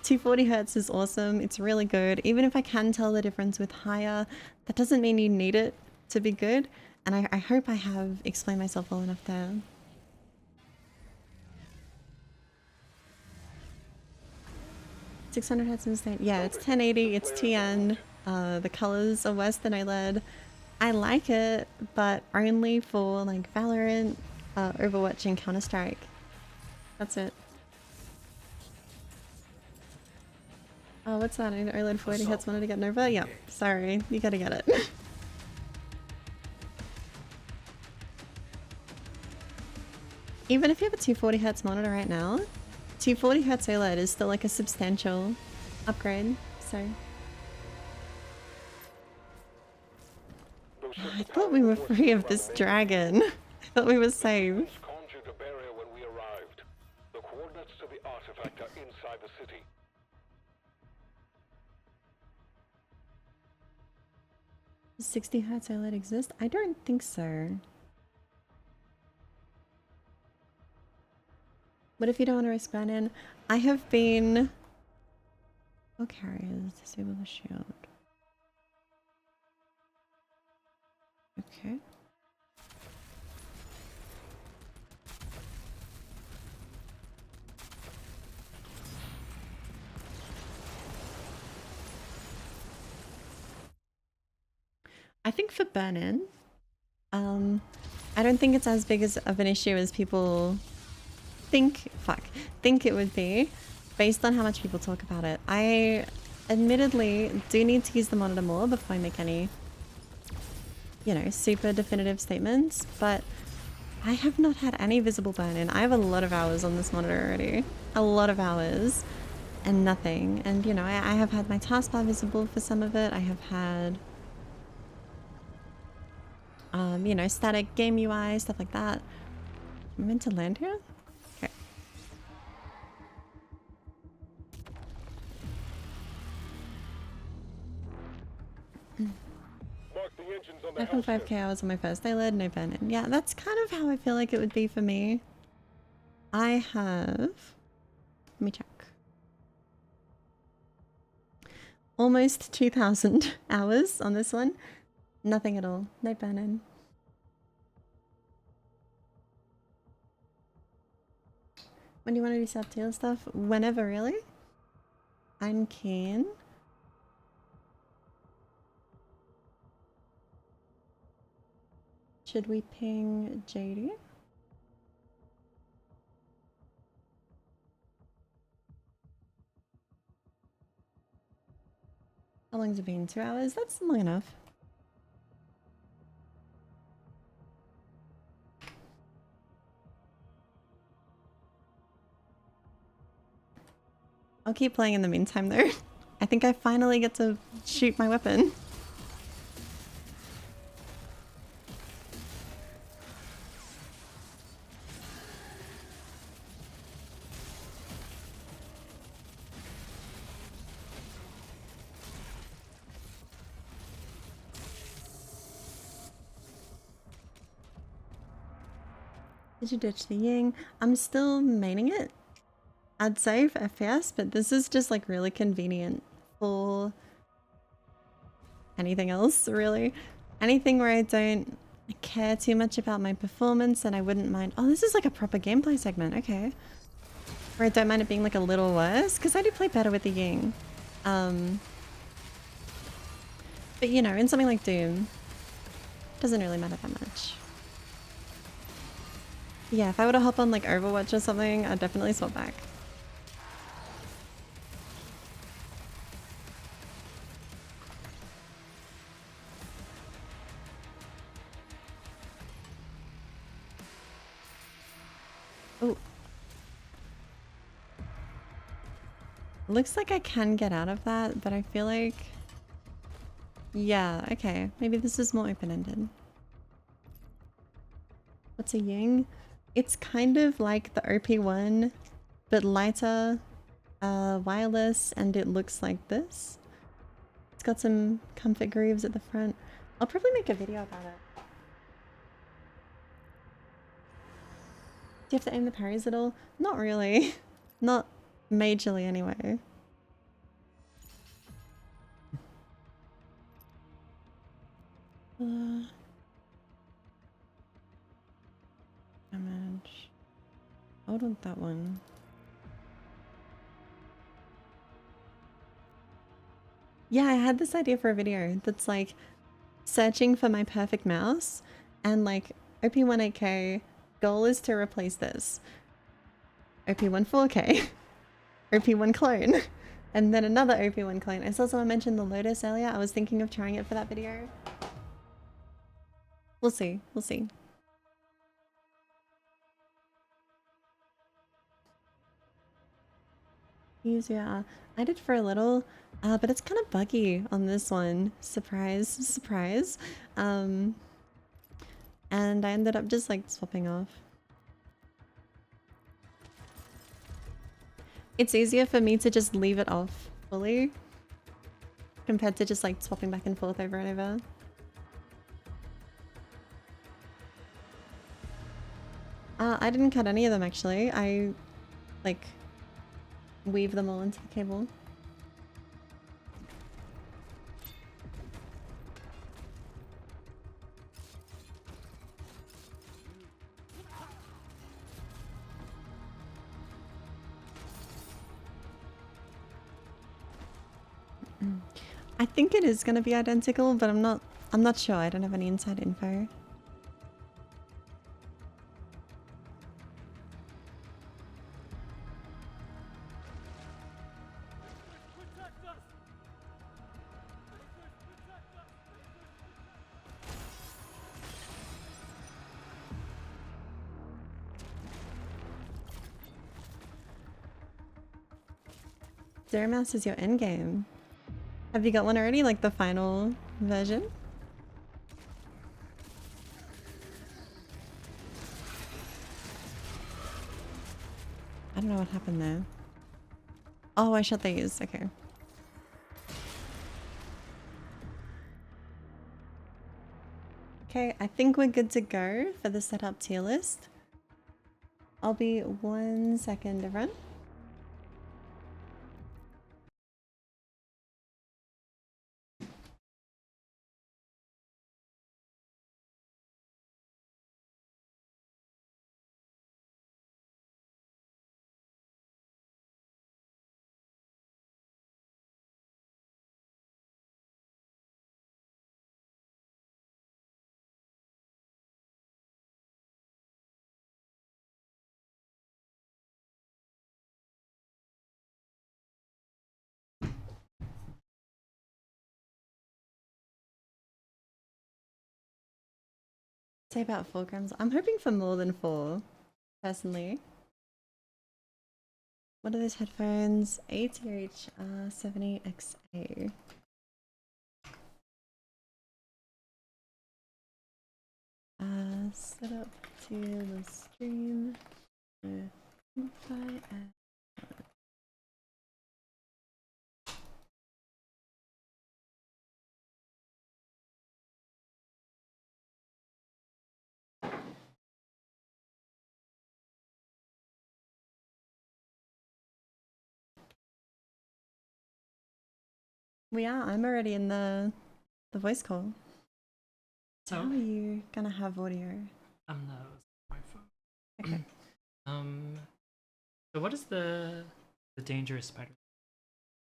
240 Hertz is awesome. It's really good. Even if I can tell the difference with higher, that doesn't mean you need it to be good. And I hope I have explained myself well enough there. $600 Hertz insane. Yeah, it's 1080, it's TN. The colors are worse than OLED. I like it, but only for like Valorant, Overwatch, and Counter-Strike. That's it. Oh, what's that? An OLED 480 Hertz wanted to get Nova? Yeah, sorry, you gotta get it. Even if you have a 240 Hertz monitor right now, 240 Hertz OLED is still like a substantial upgrade, so. I thought we were free of this dragon. I thought we were safe. Conjured a barrier when we arrived. The coordinates to the artifact are inside the city. Does 60 Hertz OLED exist? I don't think so. What if you don't want to risk ban-in? I have been... All carriers, disable the shield. Okay. I think for burn-in, I don't think it's as big of an issue as people think it would be, based on how much people talk about it. I admittedly do need to use the monitor more before I make any, you know, super definitive statements, but I have not had any visible burn-in. I have a lot of hours on this monitor already. A lot of hours and nothing. And you know, I have had my taskbar visible for some of it. I have had you know, static game UI, stuff like that. Am I meant to land here? Okay. Mark the engines on the 5.5k hours on my first day led, no burn-in. Yeah, that's kind of how I feel like it would be for me. I have... Let me check. Almost 2,000 hours on this one. Nothing at all. No burn-in. When do you want to do subtitle stuff? Whenever, really. I'm keen. Should we ping JD? How long's it been? 2 hours? That's long enough. I'll keep playing in the meantime though. I think I finally get to shoot my weapon. Did you ditch the Ying? I'm still maining it, I'd say, for FPS, but this is just like really convenient for anything else, really. Anything where I don't care too much about my performance and I wouldn't mind. Oh, this is like a proper gameplay segment, okay. Where I don't mind it being like a little worse, because I do play better with the Ying. But you know, in something like Doom, doesn't really matter that much. Yeah, if I were to hop on like Overwatch or something, I'd definitely swap back. Looks like I can get out of that, but I feel like... Yeah, okay. Maybe this is more open-ended. What's a Ying? It's kind of like the OP1, but lighter, wireless, and it looks like this. It's got some comfort grooves at the front. I'll probably make a video about it. Do you have to aim the parries at all? Not really. Not majorly anyway. Damage. I would want that one. Yeah, I had this idea for a video that's like searching for my perfect mouse and like OP1 8K goal is to replace this. OP1 4K, OP1 clone, and then another OP1 clone. I saw someone mention the Lotus earlier. I was thinking of trying it for that video. We'll see, we'll see. Yeah, I did for a little, but it's kind of buggy on this one. Surprise, surprise. And I ended up just like swapping off. It's easier for me to just leave it off fully compared to just like swapping back and forth over and over. I didn't cut any of them actually. I like weave them all into the cable. I think it is going to be identical, but I'm not sure. I don't have any inside info. Zero Mouse is your endgame. Have you got one already, like the final version? I don't know what happened there. Oh, I shot these. Okay. Okay, I think we're good to go for the setup tier list. I'll be 1 second, everyone. Say about 4 grams. I'm hoping for more than 4, personally. What are those headphones? ATH 70XA. Set up to the stream with Wi-Fi and we are. I'm already in the voice call. So how are you gonna have audio? I'm not my phone. Okay. So what is the dangerous spider?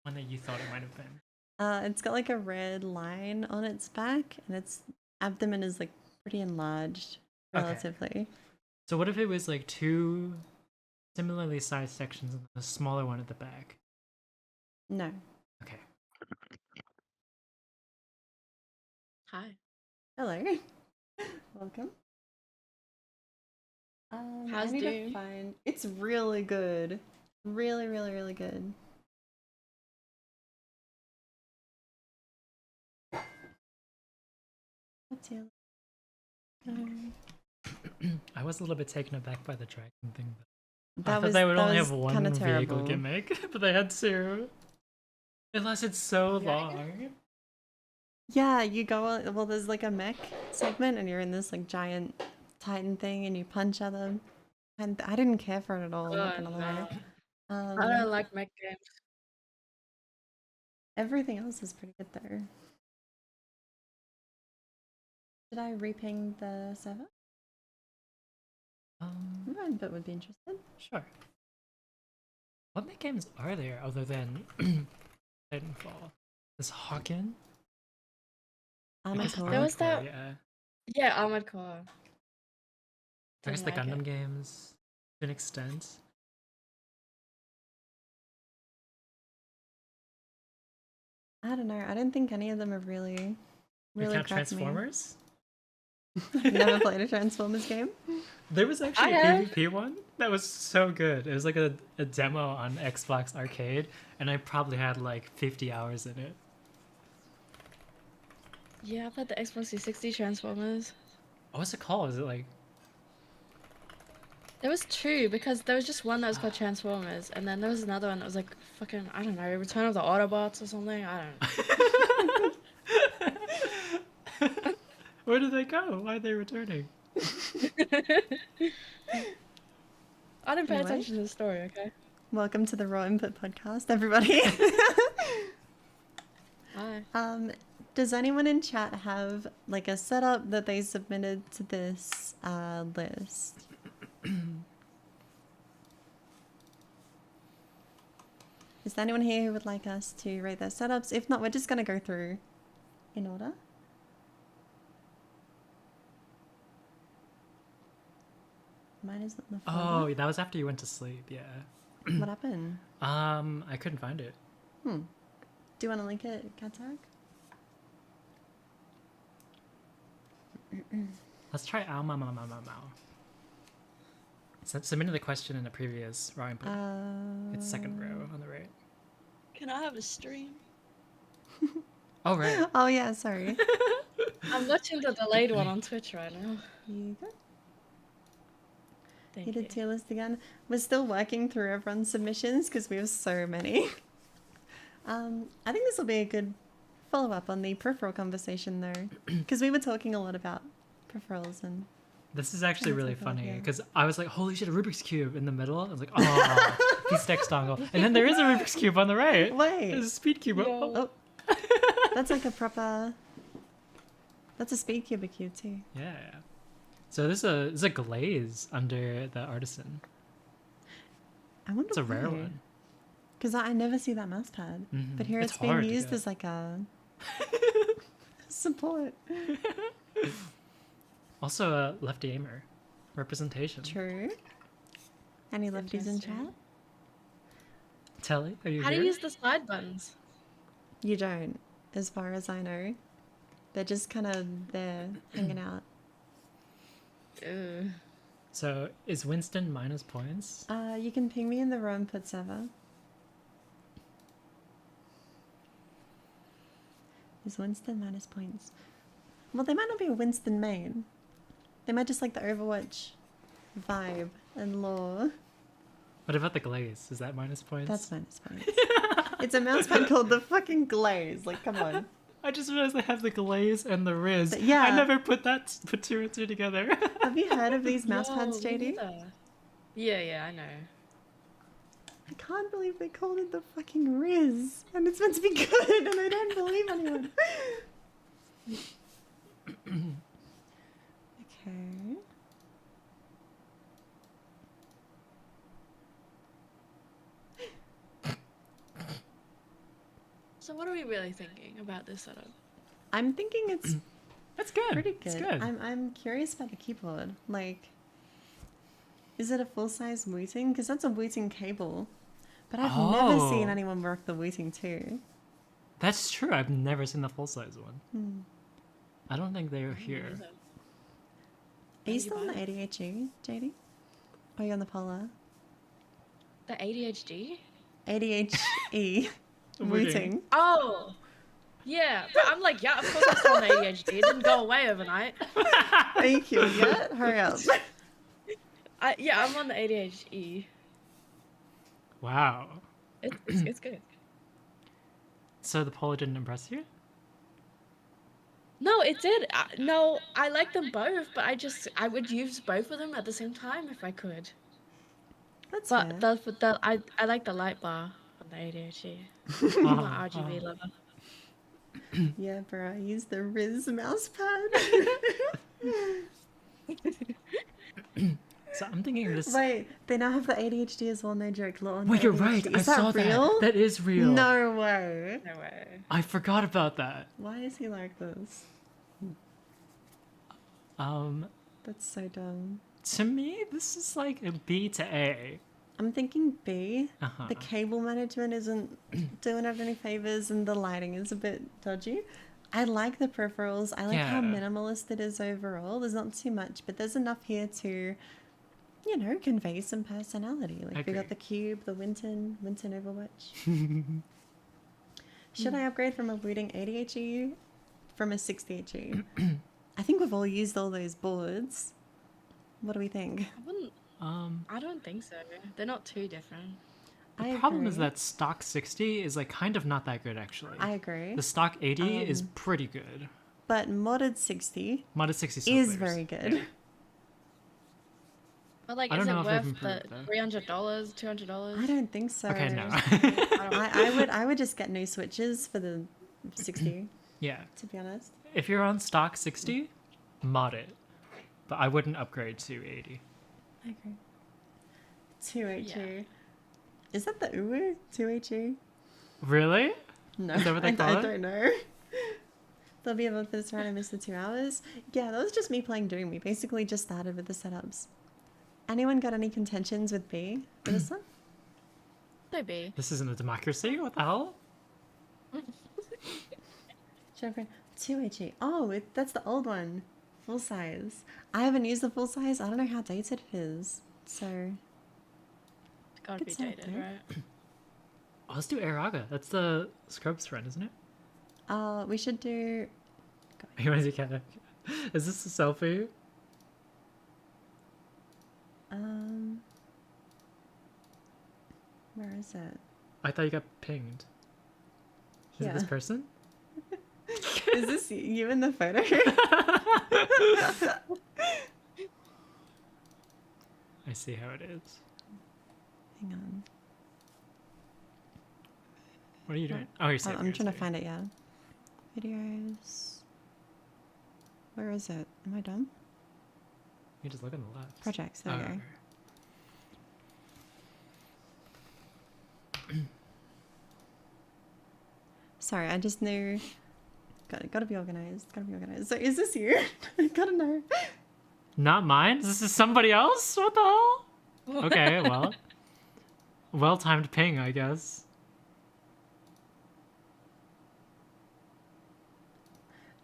One that you thought it might have been? It's got like a red line on its back, and its abdomen is like pretty enlarged, relatively. Okay. So what if it was like 2 similarly sized sections and a smaller one at the back? No. Okay. Hi. Hello. Welcome. How's I need Doom? to find... It's really good. Really, really, really good. What's your... I was a little bit taken aback by the dragon thing. But That I thought was, they would that only was have one kinda vehicle terrible. gimmick, but they had two. It lasted so long. Yeah, you go on, well, there's like a mech segment and you're in this like giant titan thing and you punch at them. And I didn't care for it at all, I'm not gonna lie. I don't like mech games. Everything else is pretty good though. Should I reping the server? But would be interested. Sure. What mech games are there other than Titanfall? Is Hawken? Armored Core. There was that. Yeah. Yeah, Armored Core. I guess Didn't the like Gundam it. games, to an extent. I don't know. I don't think any of them have really You count cracked me. Transformers? Never played a Transformers game. There was actually I a have. PvP one that was so good. It was like a demo on Xbox Arcade, and I probably had like 50 hours in it. Yeah, I've had the Xbox 360 Transformers. What's it called? Is it like... There was two, because there was just one that was called Transformers, and then there was another one that was like fucking, I don't know, Return of the Autobots or something. I don't know. Where did they go? Why are they returning? I didn't pay Anyway. attention to the story, okay? Welcome to the Raw Input podcast, everybody. Hi. Does anyone in chat have like a setup that they submitted to this list? Is there anyone here who would like us to rate their setups? If not, we're just gonna go through in order. Mine is on the folder. Oh, that was after you went to sleep, yeah. What happened? I couldn't find it. Do you want to link it, Katark? Let's try ow mau mau mau mau mau. Submitted the question in the previous raw input. It's second row on the right. Can I have a stream? Oh, right. Oh yeah, sorry. I'm watching the delayed one on Twitch right now. You go. Thank You you. did tier list again. We're still working through everyone's submissions because we have so many. I think this will be a good follow-up on the peripheral conversation though, because we were talking a lot about peripherals and... This is actually That's really okay, funny yeah. because I was like, holy shit, a Rubik's Cube in the middle. I was like, oh, he's text dongle. And then there is a Rubik's Cube on the right. Wait. There's a speed cube. Oh. That's like a proper... That's a speed cube too. Yeah. So there's a glaze under the artisan. I wonder It's a rare one. Because I never see that mouse pad. Mhm. But here It's it's being hard to used get. as like a... support. Also a lefty aimer representation. True. Any lefties in chat? Telly, are you How do here? you use the side buttons? You don't, as far as I know. They're just kind of there, hanging out. So is Winston minus points? You can ping me in the raw input server. Is Winston minus points? Well, they might not be a Winston main. They might just like the Overwatch vibe and lore. What about the glaze? Is that minus points? That's minus points. It's a mouse pad called the fucking Glaze. Like, come on. I just realized they have the glaze and the Riz. Yeah. I never put two and two together. Have you heard of these mouse pads, No, me JD? neither. Yeah, I know. I can't believe they called it the fucking Riz. And it's meant to be good, and I don't believe anyone. Okay. So what are we really thinking about this setup? I'm thinking it's That's good. pretty good. It's good. I'm curious about the keyboard. Like, is it a full-size Wooting? Because that's a Wooting cable. But I've never seen Oh. anyone work the Wooting too. That's true. I've never seen the full size one. I don't think they're here. Are you still on the ADHD, JD? Or are you on the Polar? The ADHD? ADHE. Wooting. Oh! Yeah, but I'm like, yeah, of course I'm still on the ADHD. It didn't go away overnight. Are you cured yet? Hurry up. Yeah, I'm on the ADHD. Wow. It's good. So the polo didn't impress you? No, it did. No, I like them both, but I would use both of them at the same time if I could. That's But fair. I like the light bar on the ADHD. Oh, I'm an RGB lover. Yeah, bro, I use the Riz mousepad. So I'm thinking this. Wait, they now have the ADHD as well, no joke. Wait, you're right. I saw real? that. That is real. No way. No way. I forgot about that. Why is he like this? That's so dumb. To me, this is like a B to A. I'm thinking B. Uh-huh. The cable management isn't doing it any favors, and the lighting is a bit dodgy. I like the peripherals. I like how Yeah. minimalist it is overall. There's not too much, but there's enough here to, you know, convey some personality. Like we got the cube, the Winton Overwatch. Should I upgrade from a looting 80 HE from a 60 HE? I think we've all used all those boards. What do we think? I wouldn't. I don't think so. They're not too different. The problem is that stock 60 is like kind of not that good actually. I agree. The stock 80 is pretty good. But modded 60 Modded 60 still is clears. very good. Yeah. But like, I is don't know it if they've worth the improved, though. $300, $200? I don't think so. Okay, no. I would just get new switches for the 60. Yeah. To be honest. If you're on stock 60, mod it. But I wouldn't upgrade to 80. I agree. 2HE. Is that the Uwu? 2HE? Really? No, Is that what they call I it? don't know. They'll be able to this round. I missed the 2 hours. Yeah, that was just me playing Doom. We basically just started with the setups. Anyone got any contentions with B for this one? No B. This isn't a democracy? What the hell? 2HE. Oh, that's the old one. Full size. I haven't used the full size. I don't know how dated it is. So. It's gotta be dated, right? Oh, let's do Araga. That's the Scrubs friend, isn't it? We should do. You want to see Is this a selfie? Where is it? I thought you got pinged. Is it this person? Is this you in the photo? I see how it is. Hang on. What are you doing? Oh, you're saving. I'm trying to find it, yeah. Videos. Where is it? Am I dumb? You just look on the left. Projects, there we go. Sorry, I just knew. Gotta be organized. Gotta be organized. So is this you? I gotta know. Not mine? This is somebody else? What the hell? Okay, well. Well-timed ping, I guess.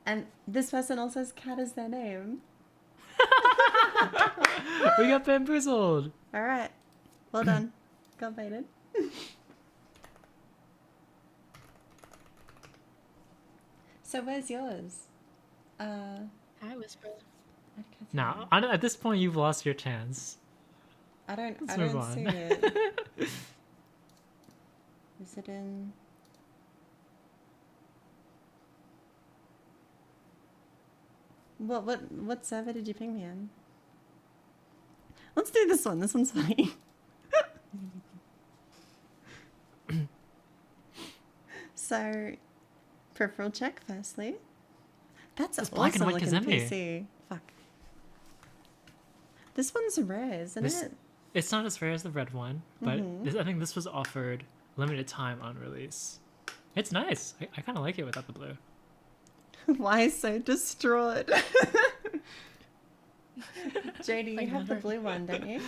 And this person also has Cat as their name. We got bamboozled. Alright. Well done. Got baited. So where's yours? Hi, Whisper. No, at this point you've lost your chance. I don't Let's move on. see it. Is it in? What server did you ping me in? Let's do this one. This one's funny. So, peripheral check firstly. That's This awesome black and white looking Kazemi. PC. Fuck. This one's rare, isn't it? It's not as rare as the red one, but Mhm. I think this was offered limited time on release. It's nice. I kind of like it without the blue. Why so distraught? JD, you have the blue one, don't you?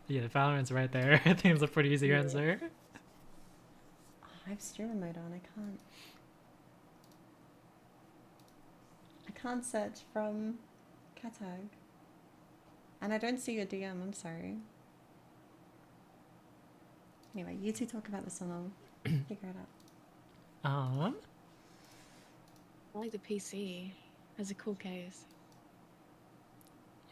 Yeah, Valorant's right there. I think it's a pretty easy answer. Oh, I have streamer mode on. I can't search from Catag. And I don't see your DM, I'm sorry. Anyway, you two talk about this one. I'll figure it out. I like the PC. Has a cool case.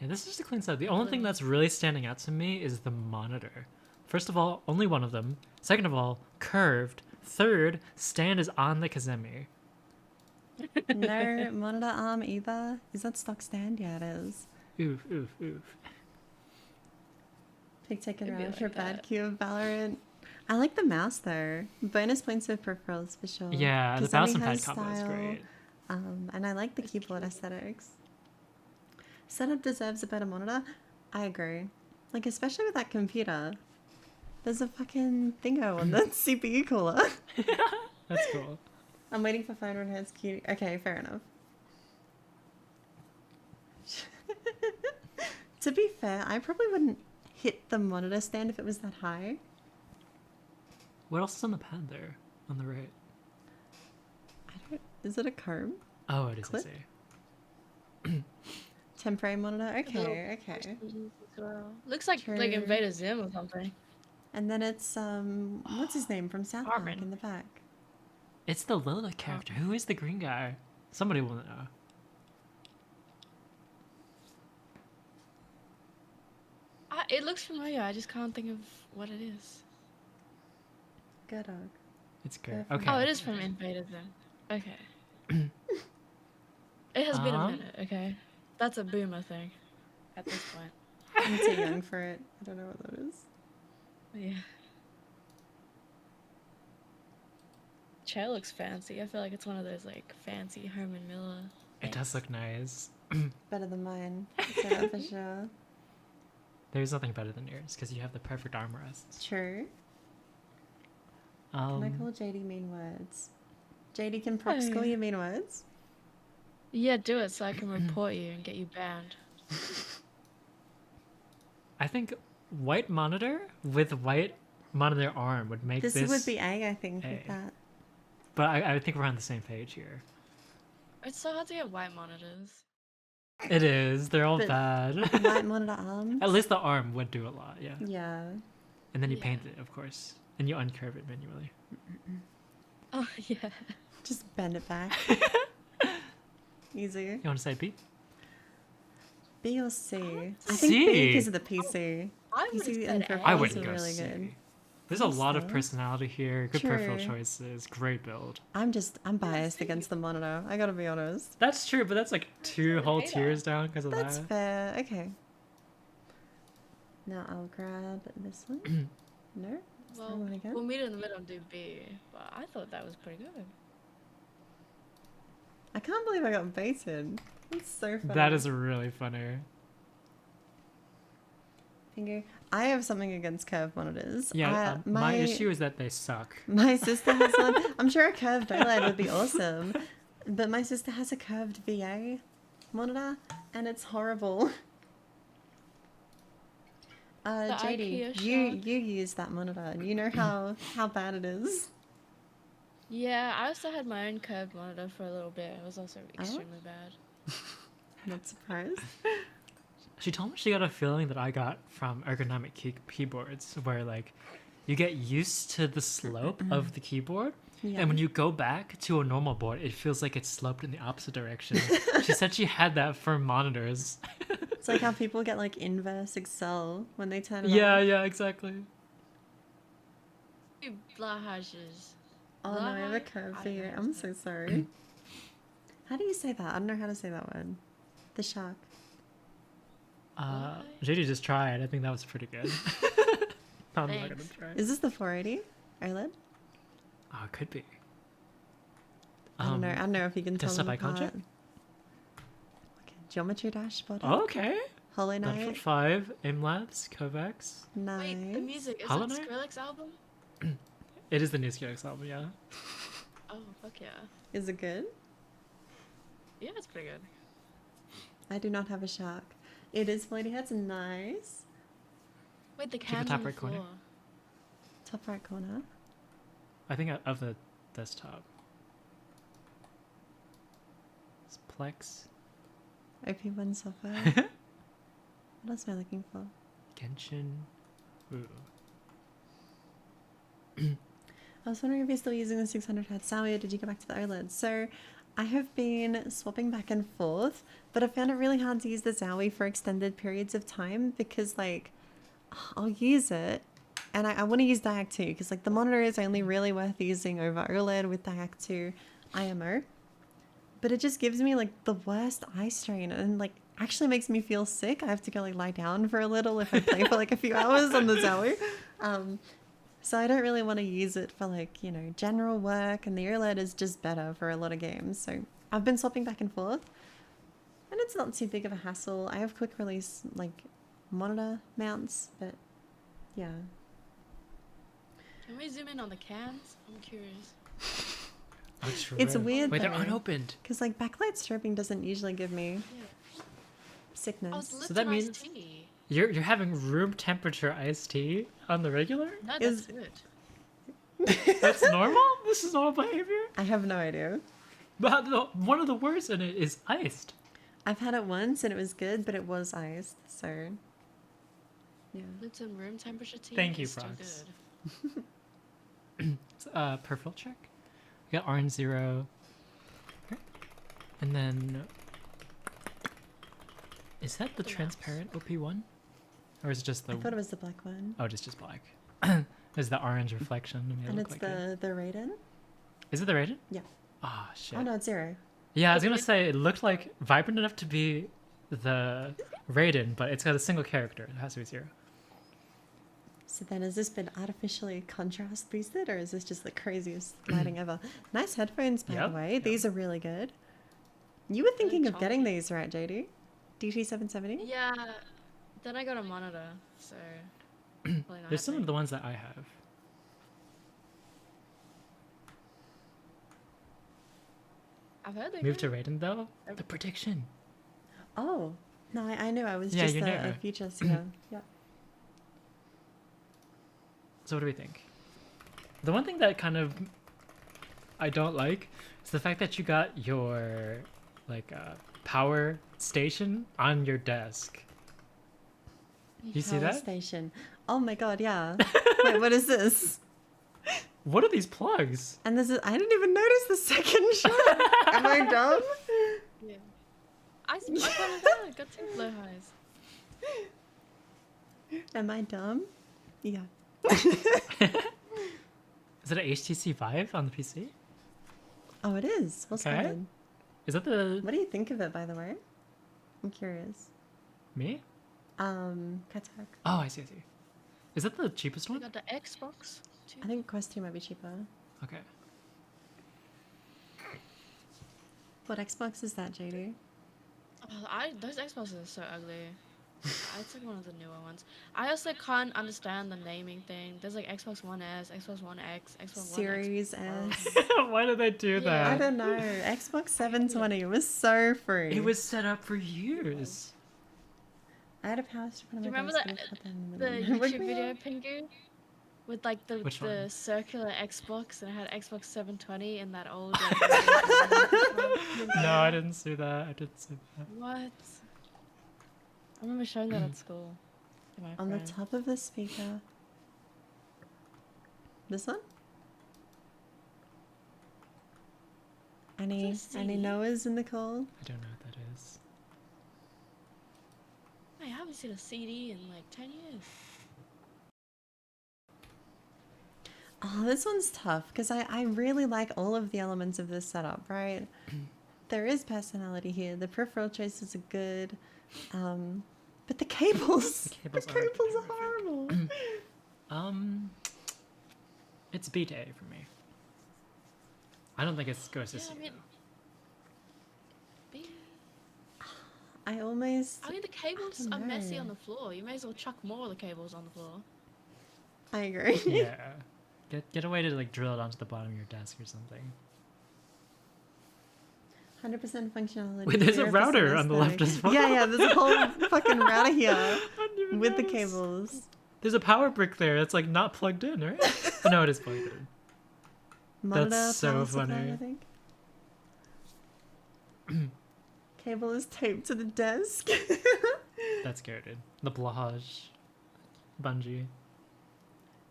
Yeah, this is just a clean set. The only thing that's really standing out to me is the monitor. First of all, only one of them. Second of all, curved. Third, stand is on the Kazemi. No monitor arm either. Is that stock stand? Yeah, it is. Oof, oof, oof. Pig taken It'd be around for like bad that. Q of Valorant. I like the mouse though. Bonus points for peripherals for sure. Yeah, the Kazemi mouse and has pad combo is style, great. and I like the keyboard aesthetics. Setup deserves a better monitor. I agree. Like, especially with that computer. There's a fucking thingo on the CPU cooler. That's cool. I'm waiting for phone when it's cute. Okay, fair enough. To be fair, I probably wouldn't hit the monitor stand if it was that high. What else is on the pad there? On the right? Is it a comb? Oh, it is. Clip? I see. Temporary monitor? Okay, okay. Looks like True. Invader Zim or something. And then it's, what's his name from South Park Harmon. in the back? It's the Lilith character. Who is the green guy? Somebody will know. It looks familiar. I just can't think of what it is. Good dog. It's good. Perfect. Okay. Oh, it is from Invader Zim. Okay. It has been a minute, okay? That's a boomer thing at this point. I'm too young for it. I don't know what that is. Yeah. Chair looks fancy. I feel like it's one of those like fancy Herman Miller. It does look nice. Better than mine. So for sure. There's nothing better than yours because you have the perfect armrests. True. Can I call JD mean words? JD can prop school you mean words? Yeah, do it so I can report you and get you banned. I think white monitor with white monitor arm would make this. This would be A, I think, A. with that. But I think we're on the same page here. It's so hard to get white monitors. It is. They're all But bad. White monitor arms? At least the arm would do a lot, yeah. Yeah. And then you paint it, of course. And you uncurve it manually. Oh, yeah. Just bend it back. Easier. You want to say B? B or C? I think C. B because of the PC. I would PC have and said peripherals A. I wouldn't are go really C. good. There's a Think lot of so? personality here. Good peripheral True. choices. Great build. I'm biased against the monitor. I gotta be honest. That's true, but that's like two whole hater. tiers down because of That's that. fair. Okay. Now I'll grab this one. No? Is there Well, one again? we'll meet in the middle and do B. But I thought that was pretty good. I can't believe I got baited. That's so funny. That is really funny. Finger. I have something against curved monitors. Yeah, my issue is that they suck. My sister has one. I'm sure a curved OLED would be awesome, but my sister has a curved VA monitor, and it's horrible. JD, IKEA you use that monitor, and you know how bad it is. Yeah, I also had my own curved monitor for a little bit. It was also extremely bad. Not surprised. She told me she got a feeling that I got from ergonomic keyboards, where like you get used to the slope of the keyboard, and when you go back to a normal board, it feels like it's sloped in the opposite direction. She said she had that for monitors. It's like how people get like inverse Excel when they turn it Yeah, on. yeah, exactly. Blahages. Oh no, I have a curved VA. I'm so sorry. How do you say that? I don't know how to say that word. The shark. JD just tried. I think that was pretty good. I'm not gonna try. Is this the 480 OLED? Oh, it could be. I don't know. I don't know if you can tell desktop them icon check? apart. Okay, Geometry Dashboard. Oh, okay. Hollow Knight. Battlefield 5, AimLabs, Kovacs. Nice. Wait, the music, is Hollow it Knight? Skrillex album? It is the new Skrillex album, yeah. Oh, fuck yeah. Is it good? Yeah, it's pretty good. I do not have a shark. It is floaty heads. Nice. Wait, the Check the cam's top on the right corner. floor. Top right corner. I think of the desktop. It's Plex. OP1 software. What else am I looking for? Genshin. Ooh. I was wondering if you're still using the 600 Hz. Salia, did you go back to the OLED? So I have been swapping back and forth, but I found it really hard to use the Zowie for extended periods of time because, like, I'll use it and I want to use Diac 2 because, like, the monitor is only really worth using over OLED with Diac 2 IMO. But it just gives me, like, the worst eye strain and, like, actually makes me feel sick. I have to go, like, lie down for a little if I play for, like, a few hours on the Zowie. So I don't really want to use it for, like, you know, general work, and the OLED is just better for a lot of games. So I've been swapping back and forth, and it's not too big of a hassle. I have quick release, like, monitor mounts, but yeah. Can we zoom in on the cans? I'm curious. It's weird. Wait, they're unopened. Because, like, backlight strobing doesn't usually give me sickness. Oh, it's So that means tea. you're having room temperature iced tea on the regular? No, that's good. That's normal? This is normal behavior? I have no idea. But one of the words in it is iced. I've had it once and it was good, but it was iced, so yeah. Lipton room temperature tea. Thank you, is still Frogs. good. Peripheral check. We got orange 0. And then... Is that the transparent OP1? Or is it just the... I thought it was the black one. Oh, it's just black. Is the orange reflection? And it's the Raiden? Is it the Raiden? Yeah. Ah, shit. Oh no, it's 0. Yeah, I was gonna say, it looked like vibrant enough to be the Raiden, but it's got a single character. It has to be 0. So then has this been artificially contrast boosted, or is this just the craziest lighting ever? Nice headphones, by the way. These are really good. You were thinking of getting these, right, JD? DT770? Yeah. Then I got a monitor, so... probably not There's some happening. of the ones that I have. I've heard they Move to good. Raiden, though? The prediction. Oh. No, I knew. I was Yeah, just you a knew. future seer. Yeah. So what do we think? The one thing that kind of I don't like is the fact that you got your like power station on your desk. You see Power that? Station. Oh my god, yeah. Wait, what is this? What are these plugs? And this is, I didn't even notice the second shot. Am I dumb? Yeah. I got it. Got 2 blow highs. Am I dumb? Yeah. Is it a HTC Vive on the PC? Oh, it is. What's Okay. good? Is that the What do you think of it, by the way? I'm curious. me? Katak. Oh, I see. Is that the cheapest I one? got the Xbox too. I think Quest 2 might be cheaper. Okay. What Xbox is that, JD? Those Xboxes are so ugly. I took one of the newer ones. I also can't understand the naming thing. There's like Xbox One S, Xbox One X, Xbox One Series X. S. Why did they do that? I don't know. Xbox 720 was so free. It was set up for years. I had a power strip on Do you my remember desk, the but I put that in the middle. YouTube video, Pingu? With like the Which one? circular Xbox, and it had Xbox 720 in that old. No, I didn't see that. I didn't see that. What? I remember showing that at school. To my On the friend. top of the speaker. This one? Any Noahs in the call? I don't know what that is. I haven't seen a CD in like 10 years. Oh, this one's tough because I really like all of the elements of this setup, right? There is personality here. The peripheral choices are good. But the cables, the cables are horrible. It's B to A for me. I don't think it's goes to C. I almost. I mean, the cables I are don't messy know. on the floor. You may as well chuck more of the cables on the floor. I agree. Yeah. Get a way to like drill it onto the bottom of your desk or something. 100% functionality. Wait, there's a 0% router on the left aesthetic. as well. Yeah, there's a whole fucking router here with the notice. cables. There's a power brick there that's like not plugged in, right? Oh, no, it is plugged in. Monitor, That's so power supply, funny. I think. Cable is taped to the desk. That's goated. The blahage. Bungee.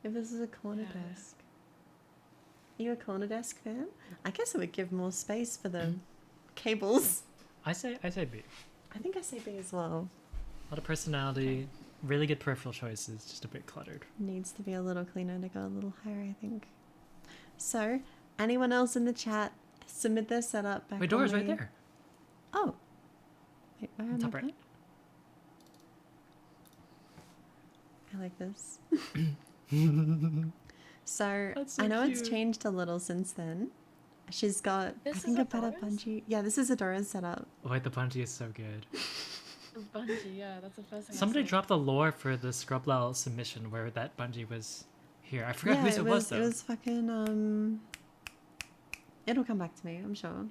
If this is a corner desk. Are you a corner desk fan? I guess it would give more space for the cables. I say B. I think I say B as well. A lot of personality, really good peripheral choices, just a bit cluttered. Needs to be a little cleaner to go a little higher, I think. So, anyone else in the chat submit their setup back. Wait, Dora's right there. Oh. Wait, where am Top I? right. I like this. So, That's so I know it's cute. changed a little since then. She's got, I This think, is a better Adora's? bungee. Yeah, this is Adora's setup. Wait, the bungee is so good. The bungee, yeah, that's the first thing. Somebody I saw. dropped the lore for the Scrub Level submission where that bungee was here. I forgot Yeah, whose it was though. It was fucking, it'll come back to me, I'm sure.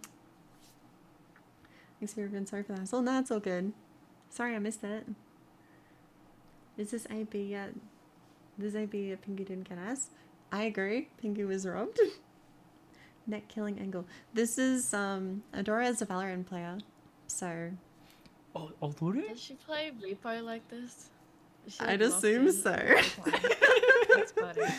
Thanks for being sorry for that. So, no, it's all good. Sorry, I missed that. Is this AB yet? This AB at Pinky didn't get us? I agree. Pinky was robbed. Neck killing angle. This is, Adora is a Valorant player. So. Oh, really? Does she play repo like this? Is she, I'd like, locked assume in so. all the time? That's funny.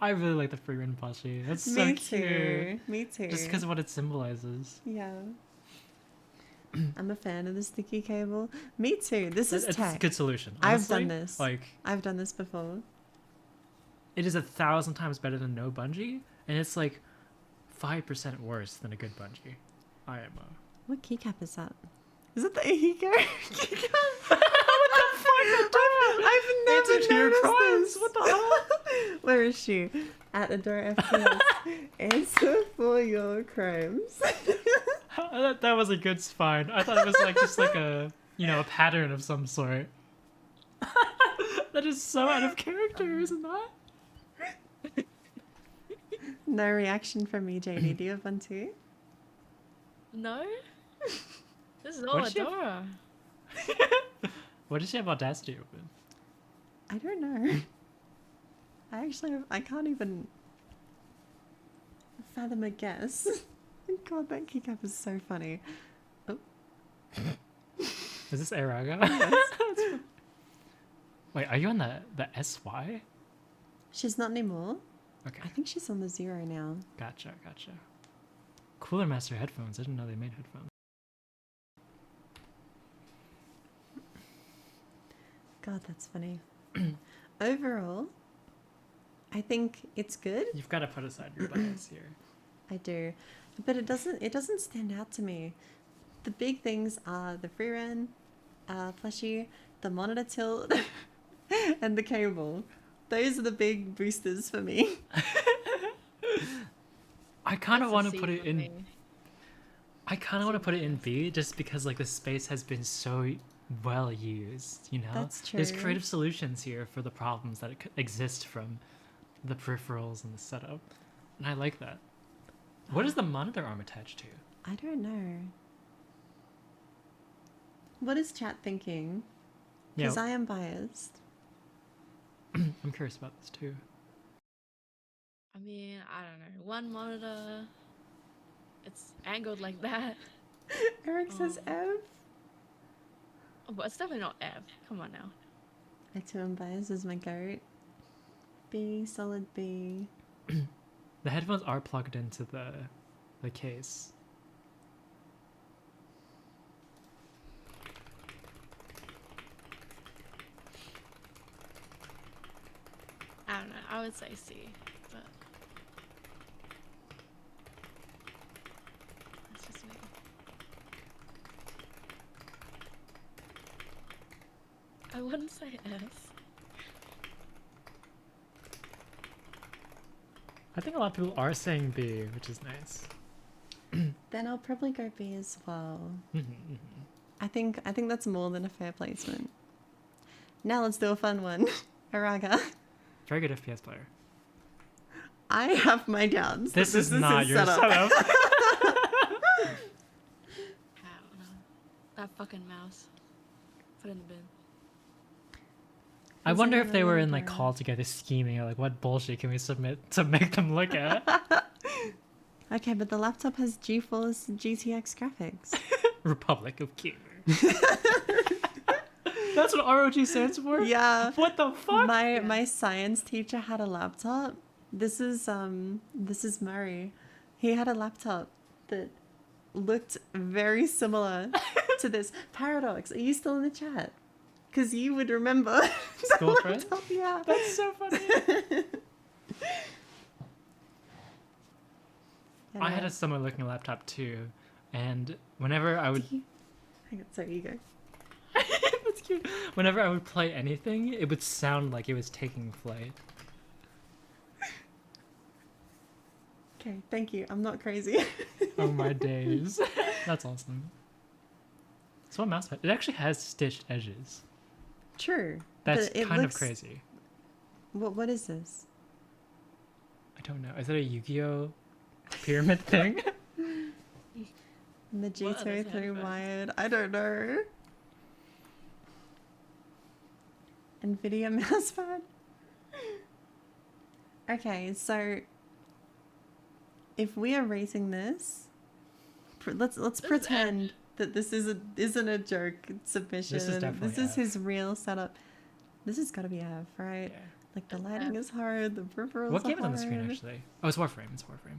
I really like the free run plushie. That's so Me cute. too. Me too. Just because of what it symbolizes. Yeah. I'm a fan of the sticky cable. Me too. This is It's tech. a good solution. I've Honestly, done this. Like, I've done this before. it is 1,000 times better than no bungee, and it's like 5% worse than a good bungee. IMO. What keycap is that? Is it the Ahiko keycap? I've never noticed this. What the hell? Where is she? At Adora FPS. Answer for your crimes. That was a good spine. I thought it was like just like a a pattern of some sort. That is so out of character, isn't that? No reaction from me, JD. Do you have one too? No? This is all What does she have- Adora. What does she have Audacity open? I don't know. I can't even fathom a guess. God, that keycap is so funny. Oh. Is this Araga? Yes. Wait, are you on the SY? She's not anymore. Okay. I think she's on the 0 now. Gotcha. Cooler Master headphones. I didn't know they made headphones. God, that's funny. Overall, I think it's good. You've got to put aside your bias here. I do, but it doesn't stand out to me. The big things are the free run, plushie, the monitor tilt, and the cable. Those are the big boosters for me. I kind of That's a want to C put it for in. me. I kind of want to put it in B just because like the space has been so well used. That's There's true. creative solutions here for the problems that exist from the peripherals and the setup, and I like that. What is the monitor arm attached to? I don't know. What is chat thinking? Because I am biased. I'm curious about this too. I mean, I don't know. One monitor. It's angled like that. Eric says F. Oh, but it's definitely not F. Come on now. I too am biased as my goat. B, solid B. The headphones are plugged into the case. I don't know. I would say C, but that's just me. I wouldn't say S. I think a lot of people are saying B, which is nice. Then I'll probably go B as well. I think that's more than a fair placement. Now let's do a fun one. Araga. Very good FPS player. I have my doubts. This that is not his your setup. I don't know. That fucking mouse. Put it in the bin. I Is wonder it if they were really in like bad? call together scheming or like what bullshit can we submit to make them look at? Okay, but the laptop has GeForce GTX graphics. Republic of Gamers. That's what ROG stands for? Yeah. What the fuck? My science teacher had a laptop. This is Murray. He had a laptop that looked very similar to this. Paradox, are you still in the chat? Because you would remember. School friend? Yeah. That's so funny. I had a similar looking laptop too, and whenever I would... Hang on, sorry, you go. That's cute. Whenever I would play anything, it would sound like it was taking flight. Okay, thank you. I'm not crazy. Oh my days. That's awesome. So what Mousepad? It actually has stitched edges. True. That's but it kind looks... of crazy. What is this? I don't know. Is it a Yu-Gi-Oh pyramid thing? The G203 wired. I don't know. NVIDIA mousepad. Okay, so if we are rating this, let's pretend that this isn't a joke submission. This is definitely This is F. his real setup. This has got to be F, right? Yeah. Like the lighting is hard, the peripherals What are game is on the screen hard. actually? Oh, it's Warframe. It's Warframe.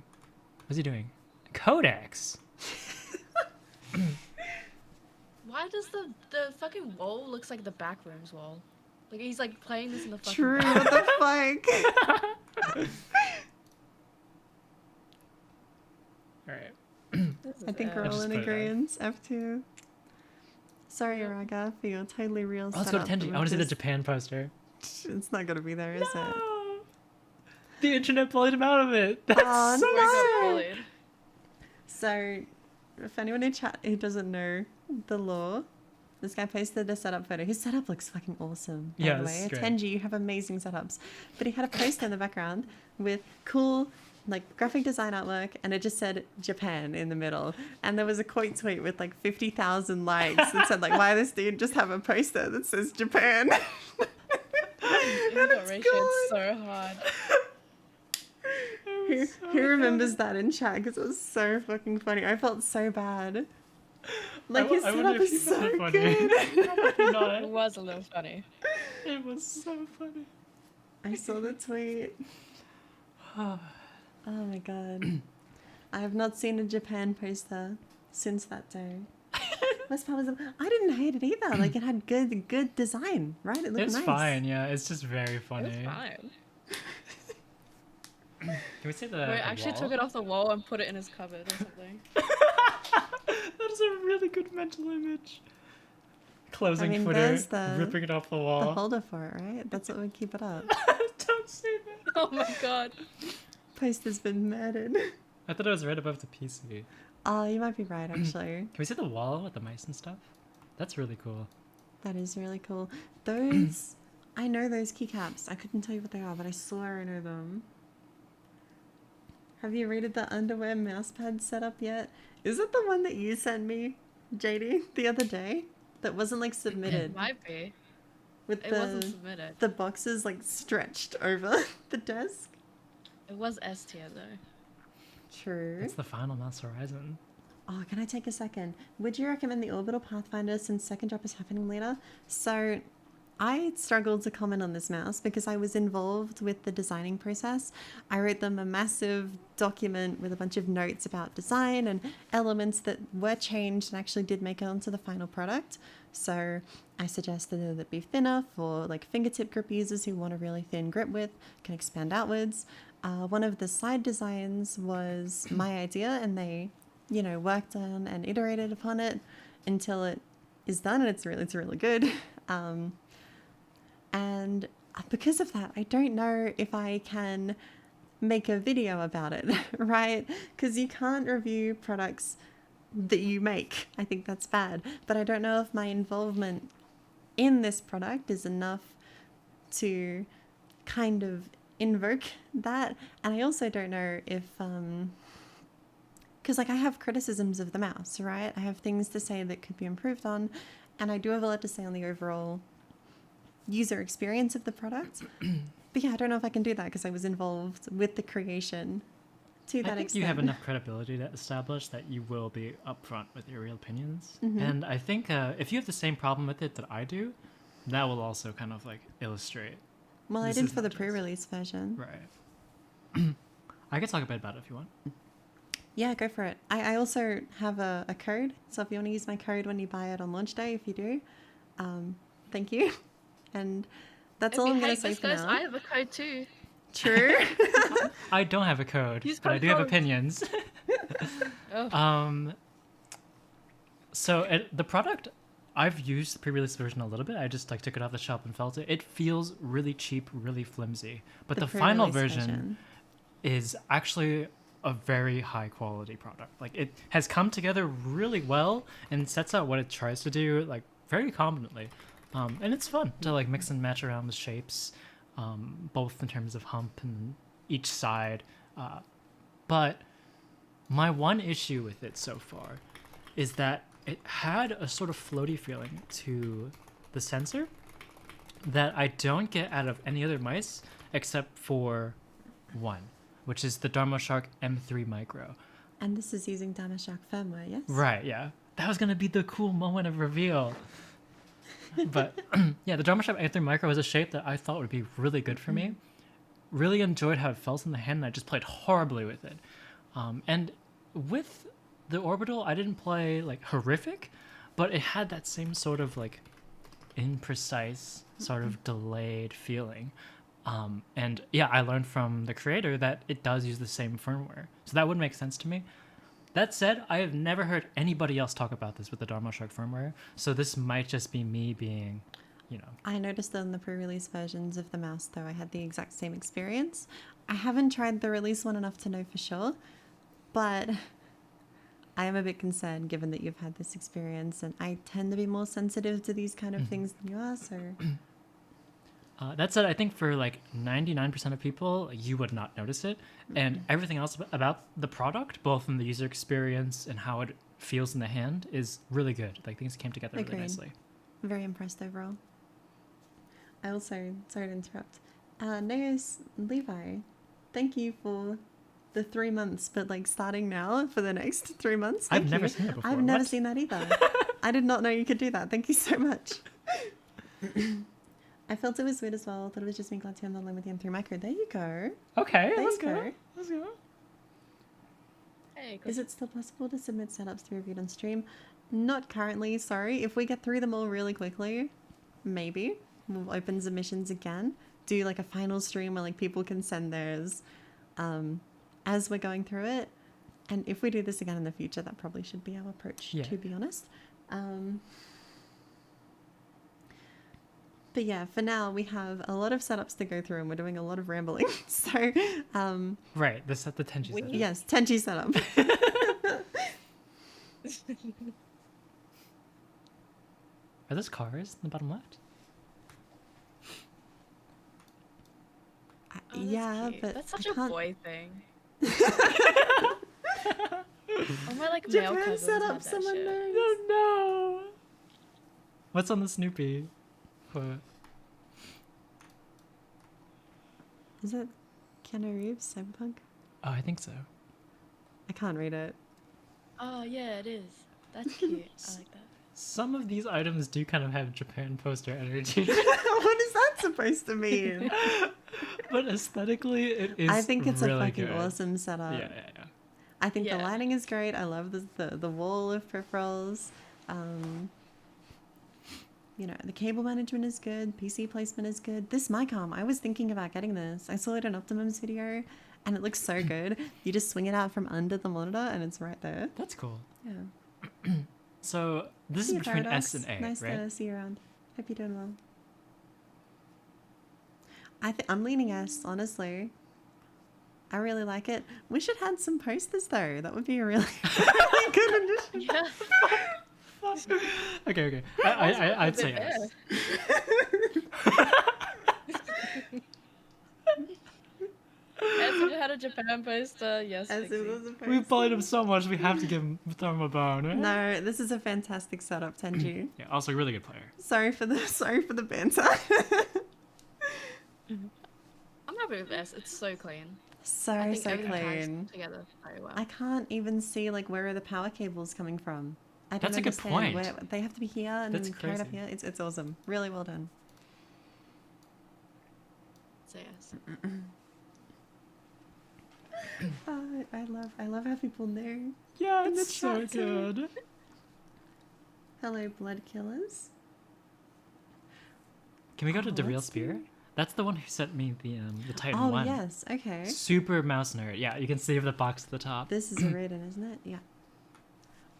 What's he doing? Codex. Why does the fucking wall looks like the back room's wall? Like he's like playing this in the fucking True. back. What the fuck? All right. I think we're I all just in put it agreement. F2. Sorry, Raga, for your totally real Oh, let's go to setup. Tenji. I want to see the Japan poster. It's not gonna be there, is it? The internet bullied him out of it. That's Oh, so no. sad. So, if anyone in chat who doesn't know the lore, this guy posted a setup photo. His setup looks fucking awesome, by Yeah, the this way. is great. Tenji, you have amazing setups. But he had a poster in the background with cool, like, graphic design artwork, and it just said Japan in the middle. And there was a quote tweet with, like, 50,000 likes that said, like, why does dude just have a poster that says Japan? It's so hard. Who remembers that in chat? Because it was so fucking funny. I felt so bad. Like, his I wonder setup if you is so found it funny. good. Not. It was a little funny. It was so funny. I saw the tweet. Oh my god. I have not seen a Japan poster since that day. I didn't hate it either. Like, it had good design, right? It looked It's nice. fine, yeah. It's just very funny. It's fine. Can we say the Wait, the actually wall? took it off the wall and put it in his cupboard or something. That is a really good mental image. Closing Twitter, there's ripping it off the the wall. holder for it, right? That's what would keep it up. Don't say that. Oh my god. Poster's been murdered. I thought it was right above the PC. Oh, you might be right, actually. Can we see the wall with the mice and stuff? That's really cool. That is really cool. Those, I know those keycaps. I couldn't tell you what they are, but I swear I know them. Have you rated the underwear mousepad setup yet? Is it the one that you sent me, JD, the other day? That wasn't like submitted. It might be. With It wasn't submitted. the boxes like stretched over the desk. It was S tier though. True. It's the final Mouse Horizon. Oh, can I take a second? Would you recommend the Orbital Pathfinder since second drop is happening later? So, I struggled to comment on this mouse because I was involved with the designing process. I wrote them a massive document with a bunch of notes about design and elements that were changed and actually did make it onto the final product. So I suggested that it be thinner for like fingertip grip users who want a really thin grip width, can expand outwards. One of the side designs was my idea, and they, you know, worked on and iterated upon it until it is done, and it's really good. And because of that, I don't know if I can make a video about it, right? Because you can't review products that you make. I think that's bad. But I don't know if my involvement in this product is enough to kind of invoke that. And I also don't know if because like I have criticisms of the mouse, right? I have things to say that could be improved on, and I do have a lot to say on the overall user experience of the product. But yeah, I don't know if I can do that because I was involved with the creation to that I think extent. you have enough credibility to establish that you will be upfront with your real opinions. Mhm. And I think if you have the same problem with it that I do, that will also kind of like illustrate. Well, I this did is for the not just- pre-release version. Right. I can talk a bit about it if you want. Yeah, go for it. I also have a code, so if you want to use my code when you buy it on launch day, if you do, thank you. And that's If all you I'm going hate to say for viscose, now. I have a code too. True. I don't have a code, Use but I do have code. opinions. Oh. So the product, I've used the pre-release version a little bit. I just like took it off the shelf and felt it. It feels really cheap, really flimsy. But the final pre-release version is actually a very high quality product. Like it has come together really well and sets out what it tries to do like very competently. And it's fun to like mix and match around with shapes, both in terms of hump and each side. But my one issue with it so far is that it had a sort of floaty feeling to the sensor that I don't get out of any other mice except for one, which is the DharmaShark M3 Micro. And this is using DharmaShark firmware, yes? Right, yeah. That was going to be the cool moment of reveal. But yeah, the DharmaShark M3 Micro was a shape that I thought would be really good for me. Really enjoyed how it felt in the hand, and I just played horribly with it. And with the Orbital, I didn't play like horrific, but it had that same sort of like imprecise, sort of delayed feeling. And yeah, I learned from the creator that it does use the same firmware. So that would make sense to me. That said, I have never heard anybody else talk about this with the DharmaShark firmware. So this might just be me being, you know. I noticed that in the pre-release versions of the mouse, though, I had the exact same experience. I haven't tried the release one enough to know for sure, but I am a bit concerned given that you've had this experience, and I tend to be more sensitive to these kind of things than you are, so... That said, I think for like 99% of people, you would not notice it. And everything else about the product, both in the user experience and how it feels in the hand, is really good. Like things came together really nicely. Very impressed overall. I also, sorry to interrupt. Neos Levi, thank you for the 3 months, but like starting now for the next 3 months. I've never seen that before. I've never seen that either. I did not know you could do that. Thank you so much. I felt it was weird as well. Thought it was just me glad to be on the line with the M3 Micro. There you go. Okay, there let's you go. Let's go. Hey, is it still possible to submit setups to be reviewed on stream? Not currently, sorry. If we get through them all really quickly, maybe. We'll open submissions again. Do like a final stream where like people can send theirs as we're going through it. And if we do this again in the future, that probably should be our approach, to be honest. But yeah, for now we have a lot of setups to go through and we're doing a lot of rambling. So right, the Tenchi setup. Yes, Tenchi setup. Are those cars in the bottom left? Yeah, cute. but that's such I a can't... boy thing. All my like male Japan cousins set have up that someone shit. knows. Oh no! What's on the Snoopy? What? Is it Keanu Reeves, Cyberpunk? Oh, I think so. I can't read it. Oh yeah, it is. That's cute. I like that. Some of these items do kind of have Japan poster energy. What is that supposed to mean? But aesthetically, it is. I think it's really a fucking good. awesome setup. Yeah. I think the lighting is great. I love the wall of peripherals. You know, the cable management is good. PC placement is good. This mic arm, I was thinking about getting this. I saw it in Optimum's video, and it looks so good. You just swing it out from under the monitor, and it's right there. That's cool. Yeah. So this is between S and A, nice right? to see you around. Hope you're doing well. I'm leaning S, honestly. I really like it. We should have some posters though. That would be a really, really good addition. Yeah. Okay. I'd say yes. As if it had a Japan poster, yes. As if it was a poster. We've bullied him so much, we have to give him throw him a bone. Right? No, this is a fantastic setup, Tenji. Yeah, also a really good player. Sorry for the banter. I'm happy with this. It's so clean. So everything ties clean. together very well. I can't even see like where are the power cables coming from. I don't That's a good understand. point. Where, they have to be here and That's then carried up crazy. here. It's awesome. Really well done. So yes. I love how people know. Yeah, in the it's so chat too. good. Hello, blood killers. Can we go to the real let's spear? see. That's the one who sent me the Titan Oh one. yes, okay. Super mouse nerd. Yeah, you can see the box at the top. This is a Raiden, isn't it? Yeah.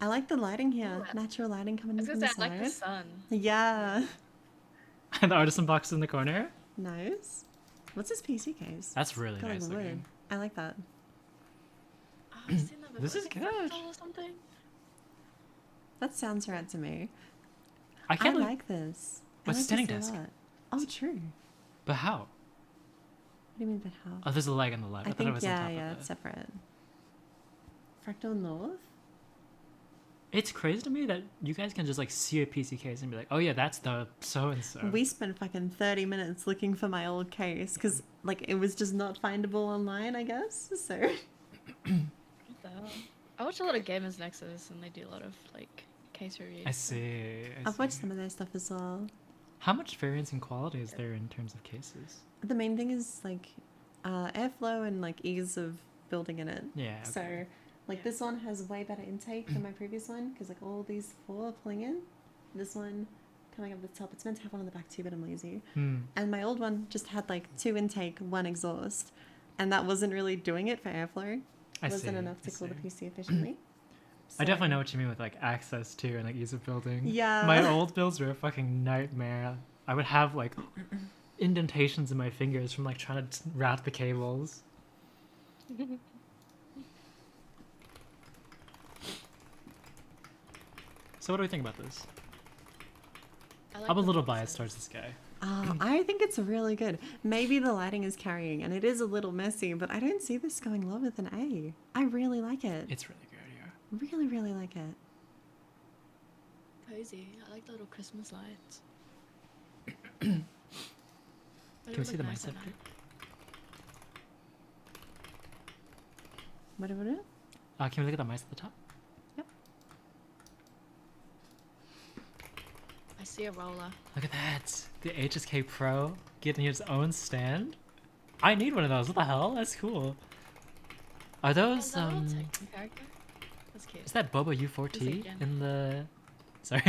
I like the lighting here. Natural lighting coming I in was from gonna the say, I like the side. sun. Yeah. And the artisan box in the corner. Nice. What's this PC case? That's really Got, like, nice wood. looking. I like that. Oh, I've seen that before. This is it good. fractal or something? That sounds right to me. I can't believe- like this. What's I like standing this a desk? lot. Oh, true. But how? What do you mean, but how? Oh, there's a leg on the left. I thought it think was on top yeah, of it's the... separate. Fractal North. It's crazy to me that you guys can just like see a PC case and be like, oh yeah, that's the so and so. We spent fucking 30 minutes looking for my old case because like it was just not findable online, I guess. So. What the hell? I watch a lot of Gamers Nexus and they do a lot of like case reviews. I see. I've watched some of their stuff as well. How much variance in quality is there in terms of cases? The main thing is like airflow and like ease of building in it. Yeah. Okay. So like this one has way better intake than my previous one because like all these four are pulling in. This one coming up the top. It's meant to have one on the back too, but I'm lazy. And my old one just had like 2 intake, 1 exhaust, and that wasn't really doing it for airflow. It wasn't enough to cool the PC efficiently. I definitely know what you mean with like access to and like ease of building. Yeah. My old builds were a fucking nightmare. I would have like indentations in my fingers from like trying to route the cables. So what do we think about this? I'm a little biased towards this guy. I think it's really good. Maybe the lighting is carrying, and it is a little messy, but I don't see this going lower than A. I really like it. It's really good, yeah. Really, really like it. Cozy. I like the little Christmas lights. Can we see the mindset? What? Can we look at the mice at the top? Yep. I see a roller. Look at that. The HSK Pro getting its own stand. I need one of those. What the hell? That's cool. Are those Is that a little Tekken character? That's cute. Is that Boba U4T again. in the sorry.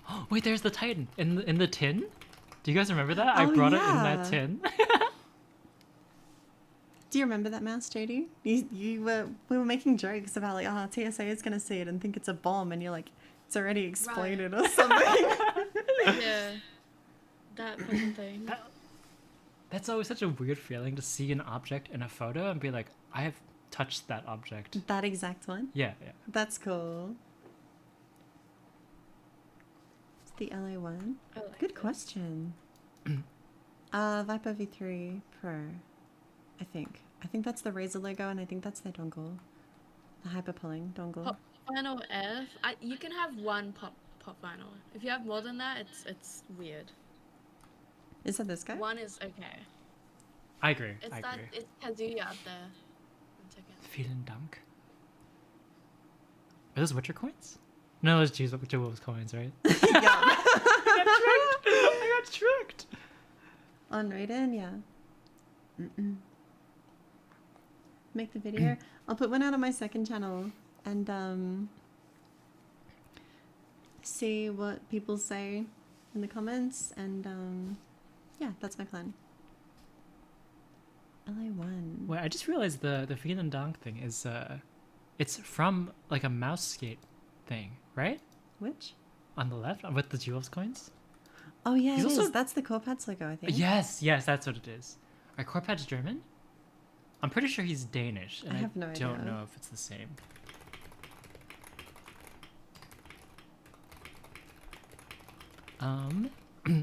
Oh, wait, there's the Titan in the tin. Do you guys remember that? I brought it in that tin. Do you remember that mouse, JD? We were making jokes about like, oh, TSA is gonna see it and think it's a bomb, and you're like, it's already exploded or something. Yeah, that fucking thing. That's always such a weird feeling to see an object in a photo and be like, I have touched that object. That exact one? Yeah, yeah. That's cool. It's the LA one. Like Good question. Viper V3 Pro. I think that's the Razer logo, and I think that's their dongle. The hyper pulling dongle. Pop vinyl F. You can have one pop vinyl. If you have more than that, it's weird. Is that this guy? One is okay. I agree. It's I that agree. it's Kazuya up there. One second. Feeling dunk. Are those Witcher coins? No, those Jewel's coins, right? I got tricked. On Raiden, yeah. Make the video. I'll put one out on my second channel and see what people say in the comments, and yeah, that's my plan. LA1. Wait, I just realized the Feeling dunk thing is it's from like a mouse skate thing, right? Which? On the left with the Jewel's coins? Oh yeah, He's it also- is. That's the Corpads logo, I think. Yes, that's what it is. Are Corpad's German? I'm pretty sure he's Danish, and I have no don't idea. know if it's the same.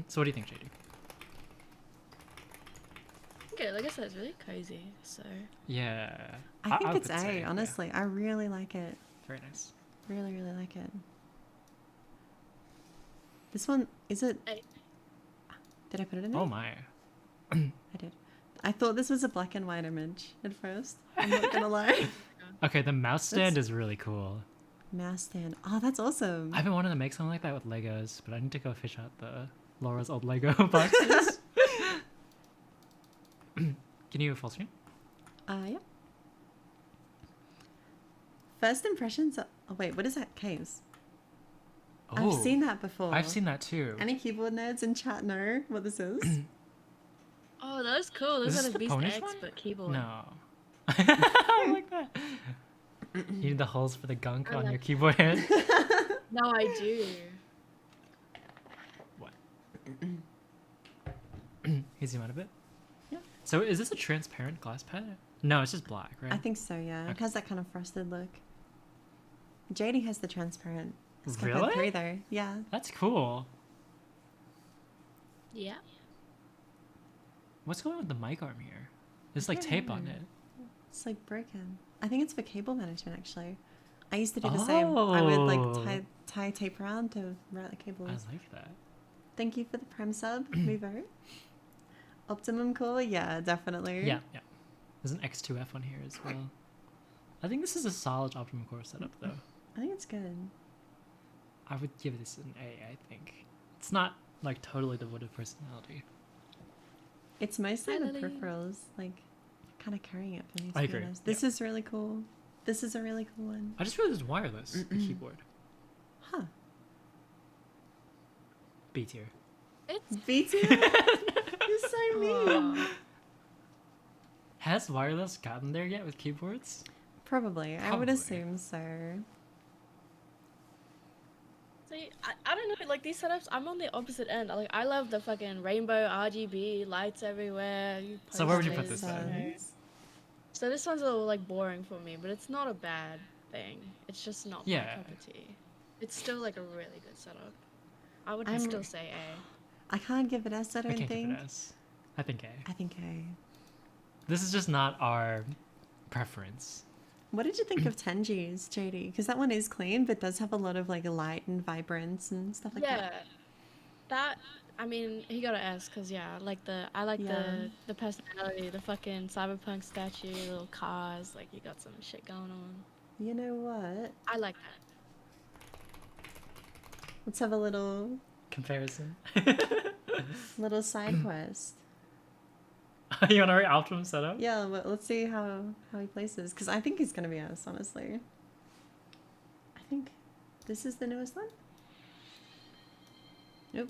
So what do you think, JD? Okay, like I said, it's really cozy. So Yeah. I think would it's A, say, yeah. honestly. I really like it. Very nice. Really, really like it. This one, is it? A. Did I put it in there? Oh my. I did. I thought this was a black and white image at first. I'm not gonna lie. Okay, the mouse stand is really cool. mouse stand. Oh, that's awesome. I've been wanting to make something like that with Legos, but I need to go fish out the Laura's old Lego boxes. Can you full screen? Yep. First impressions. Oh wait, what is that? Caves. Oh, I've seen that before. I've seen that too. Any keyboard nerds in chat know what this is? Oh, that is cool. Is Those this are the the Beast ponish X, one? but keyboard. No. I like that. You need the holes for the gunk I on like your keyboard head. No, I do. What? Can you zoom out a bit? Yeah. So is this a transparent glass pad? No, it's just black, right? I think so, yeah. It Okay. has that kind of frosted look. JD has the transparent. Really? 3 though. Yeah. That's cool. Yeah. What's going on with the mic arm here? There's like don't tape on know. it. It's like broken. I think it's for cable management actually. I used to do the same. I would Oh. like tie tape around to route the cables. I like that. Thank you for the prime sub, Movo. Optimum core, yeah, definitely. Yeah, yeah. There's an X2F on here as well. I think this is a solid Optimum Core setup though. I think it's good. I would give this an A, I think. It's not like totally devoid of personality. It's mostly Hi, the Lily. peripherals, like, kind of carrying it for me. To I be agree, honest. This is really cool. This is a really cool one. I just realized it's wireless, the keyboard. Huh. B tier. It's B tier? You're so mean. Aw. Has wireless gotten there yet with keyboards? Probably. I would Probably. assume so. See, I don't know, like these setups, I'm on the opposite end. Like, I love the fucking rainbow RGB lights everywhere. So where would you put posters, this then? you know. So this one's a little like boring for me, but it's not a bad thing. It's just not my Yeah. cup of tea. It's still like a really good setup. I would I'm- still say A. I can't give it S, I I don't can't think. give it S. I think A. I think A. This is just not our preference. What did you think of Tenji's, JD? Because that one is clean, but does have a lot of like light and vibrance and stuff like Yeah, that. that I mean, he got an S because I like Yeah. the personality, the fucking cyberpunk statue, little cars, like you got some shit going on. You know what? I like that. Let's have a little Comparison. side quest. You want to rate Optimum setup? Yeah, but let's see how he places. Because I think he's gonna be S, honestly. I think this is the newest one. Nope.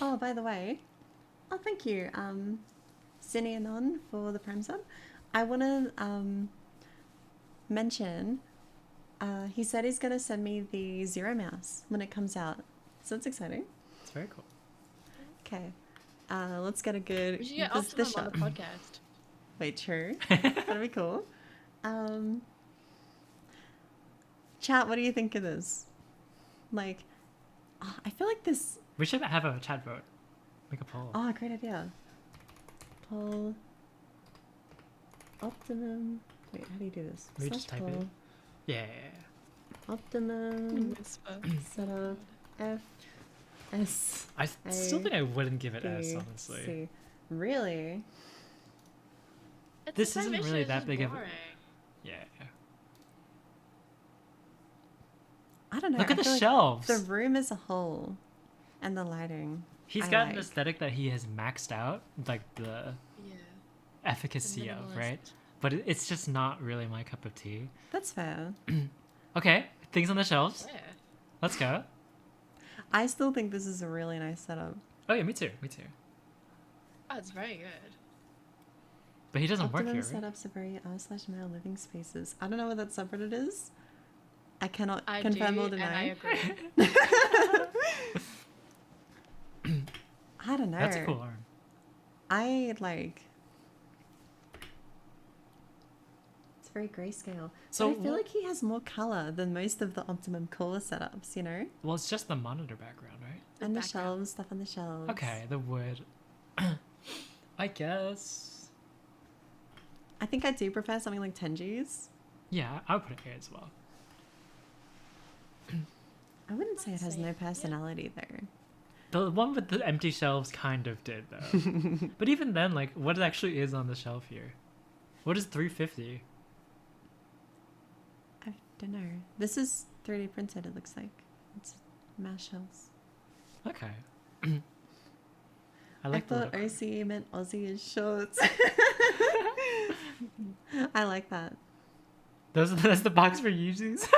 Oh, by the way, thank you, Cineanon for the prime sub. I want to mention. He said he's gonna send me the Zero Mouse when it comes out, so that's exciting. It's very cool. Okay, let's get a good. We should get this Optimum on shot. the podcast. Wait, true. That'd be cool. Chat, what do you think of this? Like, I feel like this. We should have a chat vote. Make a poll. Oh, great idea. Poll. Optimum. Wait, how do you do this? We just Slash type it. poll. Yeah. Optimum. Setup. F. S. I still think I wouldn't give it S, B, honestly. C. Really? It's This the same isn't issue, really it's that just big of a- boring. Yeah. I don't know. Look at I the feel like shelves. The room as a whole, and the lighting. He's I got an like. aesthetic that he has maxed out, like the Yeah. efficacy of, minimalist. right? But it's just not really my cup of tea. That's fair. Okay, things on the shelves. Yeah. Let's go. I still think this is a really nice setup. Oh yeah, me too. Me too. Oh, it's very good. But he doesn't Optimum work here, right? setups are very r/male living spaces. I don't know what that subreddit is. I cannot I confirm do, or and deny. I agree. I don't know. That's a cool arm. I like. It's very grayscale. So So I feel like he has more color than most of the Optimum Core setups. You know, Well, it's just the monitor background, right? and the background. shelves, stuff on the shelves. Okay, the wood. I guess. I think I do prefer something like Tenji's. Yeah, I would put it here as well. I wouldn't say it has say no it, yeah. personality though. The one with the empty shelves kind of did though. But even then, like, what actually is on the shelf here? What is 350? I don't know. This is 3D printed, it looks like. It's mash shells. Okay. I thought OC meant Aussie is shorts. I like that. That's the box for Yeezys?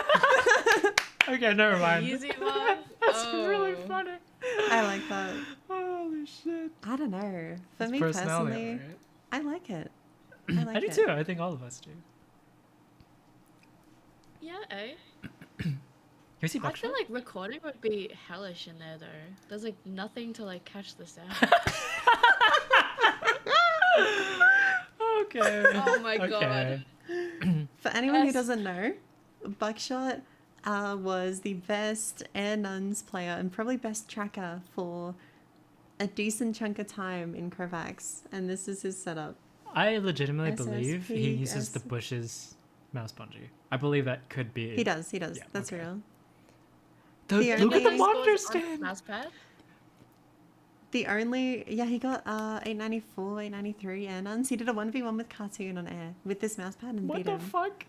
Okay, never mind. Yeezy one? That's really funny. I like that. Holy shit. I don't know. For It's me personality, personally, right? I like it. I like I do it. too. I think all of us do. Yeah, eh? You see I Buckshot? feel like recording would be hellish in there though. There's like nothing to like catch the sound. Okay. Oh my god. For anyone who doesn't know, Buckshot was the best Air Nuns player and probably best tracker for a decent chunk of time in Kravax, and this is his setup. I legitimately believe he SSP, uses the Bush's mouse bungee. I believe that could be. He does. Yeah, That's okay. real. Look at the monitor stand. Mousepad? The only, yeah, he got 894, 893 Air Nuns. He did a 1v1 with Cartoon on air with this mousepad and What beat the him. fuck?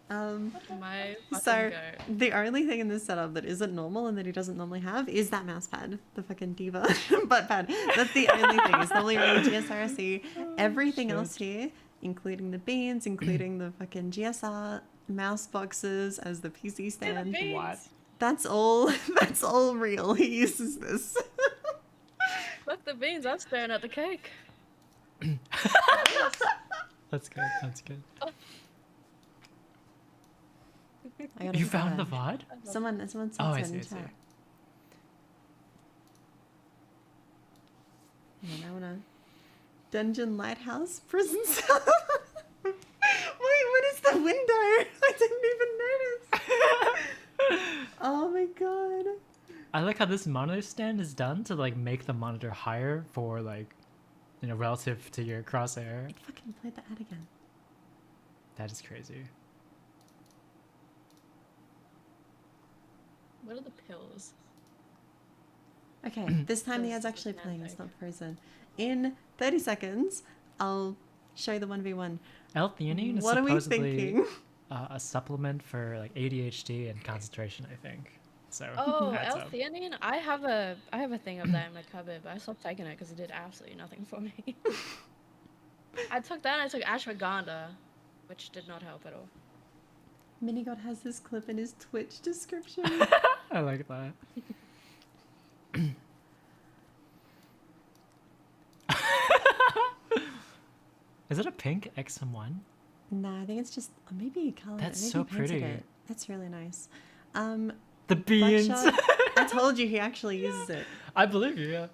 My fucking So goat. the only thing in this setup that isn't normal and that he doesn't normally have is that mouse pad, the fucking diva butt pad. That's the only thing. It's normally running GSRC. Everything else here, including the beans, including the fucking GSR mouse boxes as the PC stand. What? That's all. That's all real. He uses this. Fuck the beans, I'm staring at the cake. That's good. That's good. I gotta You put found the that. VOD? Someone said Oh, I so see. in I see. chat. And I wanna dungeon lighthouse prison cell. Wait, what is the window? I didn't even notice. Oh my god. I like how this monitor stand is done to like make the monitor higher for like, you know, relative to your crosshair. It fucking played the ad again. That is crazy. What are the pills? Okay, this time the ad's actually playing. It's not frozen. In 30 seconds, I'll show the 1v1. L-theanine is What are we supposedly thinking? a supplement for like ADHD and concentration, I think. So Oh, adds up. L-theanine? I have a thing of that in my cupboard, but I stopped taking it because it did absolutely nothing for me. I took that and I took ashwagandha, which did not help at all. Minigod has this clip in his Twitch description. I like that. Is it a pink XM1? Nah, I think it's just maybe color. That's maybe so he painted pretty. It. That's really nice. The beans. Buckshot, I told you he actually uses it. I believe you, yeah.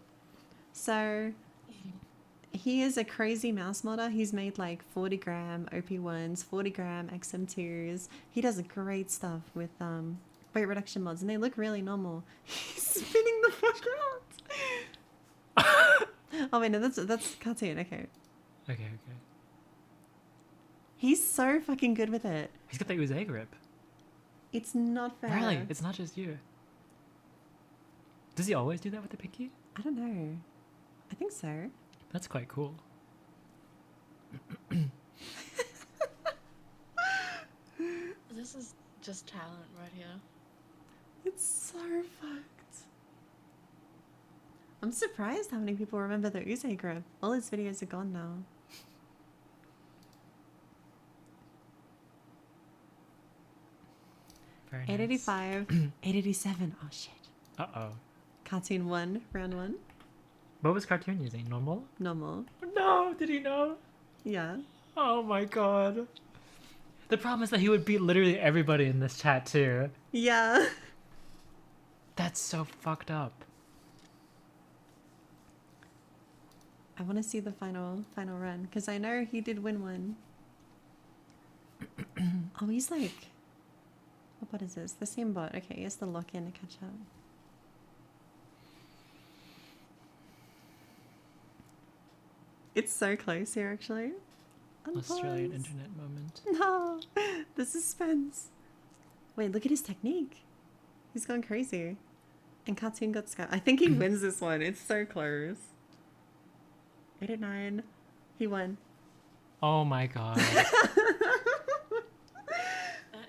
So he is a crazy mouse modder. He's made like 40 gram OP1s, 40 gram XM2s. He does great stuff with weight reduction mods, and they look really normal. He's spinning the fuck out. Oh wait, no, that's cartoon. Okay. Okay. He's so fucking good with it. He's got the Uze grip. It's not fair. Really? It's not just you. Does he always do that with the pinky? I don't know. I think so. That's quite cool. This is just talent right here. It's so fucked. I'm surprised how many people remember the Uze grip. All his videos are gone now. Very 885, 887. Oh shit. Uh-oh. Cartoon 1, round 1. What was Cartoon using? Normal? Normal. No, did he know? Yeah. Oh my god. The problem is that he would beat literally everybody in this chat too. Yeah. That's so fucked up. I want to see the final run because I know he did win one. Oh, he's like, what bot is this? The same bot. Okay, he has to lock in to catch up. It's so close here, actually. Australian Unpause. internet moment. No, the suspense. Wait, look at his technique. He's gone crazy. And Cartoon got Sky. I think he wins this one. It's so close. 809. He won. Oh my god. That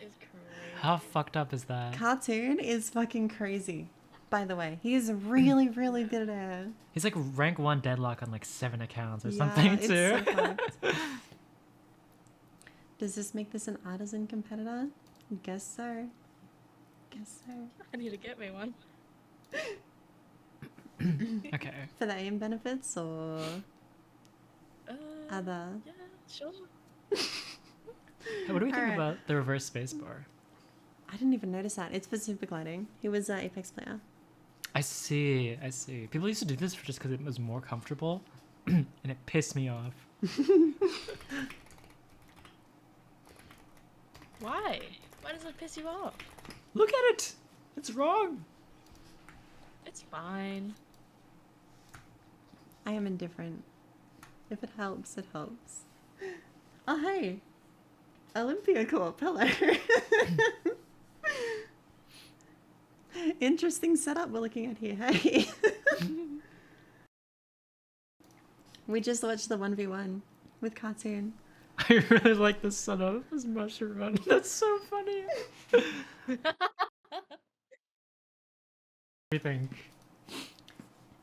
is crazy. How fucked up is that? Cartoon is fucking crazy. By the way, he is really, really good at it. He's like rank 1 deadlock on like 7 accounts or Yeah, something it's too. so fucked. Does this make this an artisan competitor? Guess so. Guess so. I need to get me one. Okay. For the aim benefits or other? Yeah, sure. Hey, what do we think Alright. about the reverse spacebar? I didn't even notice that. It's for super gliding. He was an Apex player. I see. People used to do this just because it was more comfortable, and it pissed me off. Why? Why does it piss you off? Look at it! It's wrong! It's fine. I am indifferent. If it helps, it helps. Oh, hey. Olympia Corp. Hello. Interesting setup we're looking at here. Hey. We just watched the 1v1 with Cartoon. I really like the setup as mushroom. That's so funny. What do you think?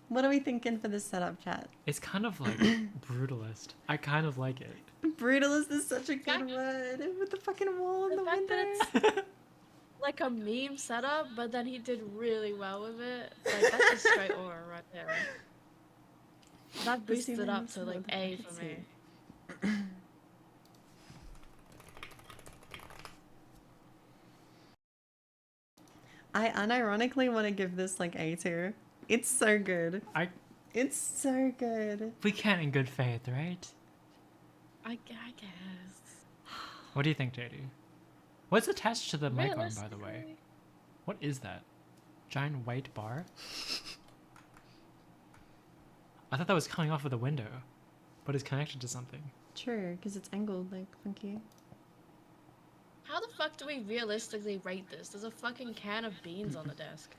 What are we thinking for this setup, chat? It's kind of like brutalist. I kind of like it. Brutalist is such a good word. With the fucking wall in the fact window. that it's like a meme setup, but then he did really well with it. Like that's just straight aura right there. That boosted it up to like A for me. I unironically want to give this like A tier. It's so good. It's so good. We can't in good faith, right? I guess. What do you think, JD? What's attached to the mic arm, by the way? Realistically- What is that? Giant white bar? I thought that was coming off of the window, but it's connected to something. True, because it's angled like funky. How the fuck do we realistically rate this? There's a fucking can of beans on the desk.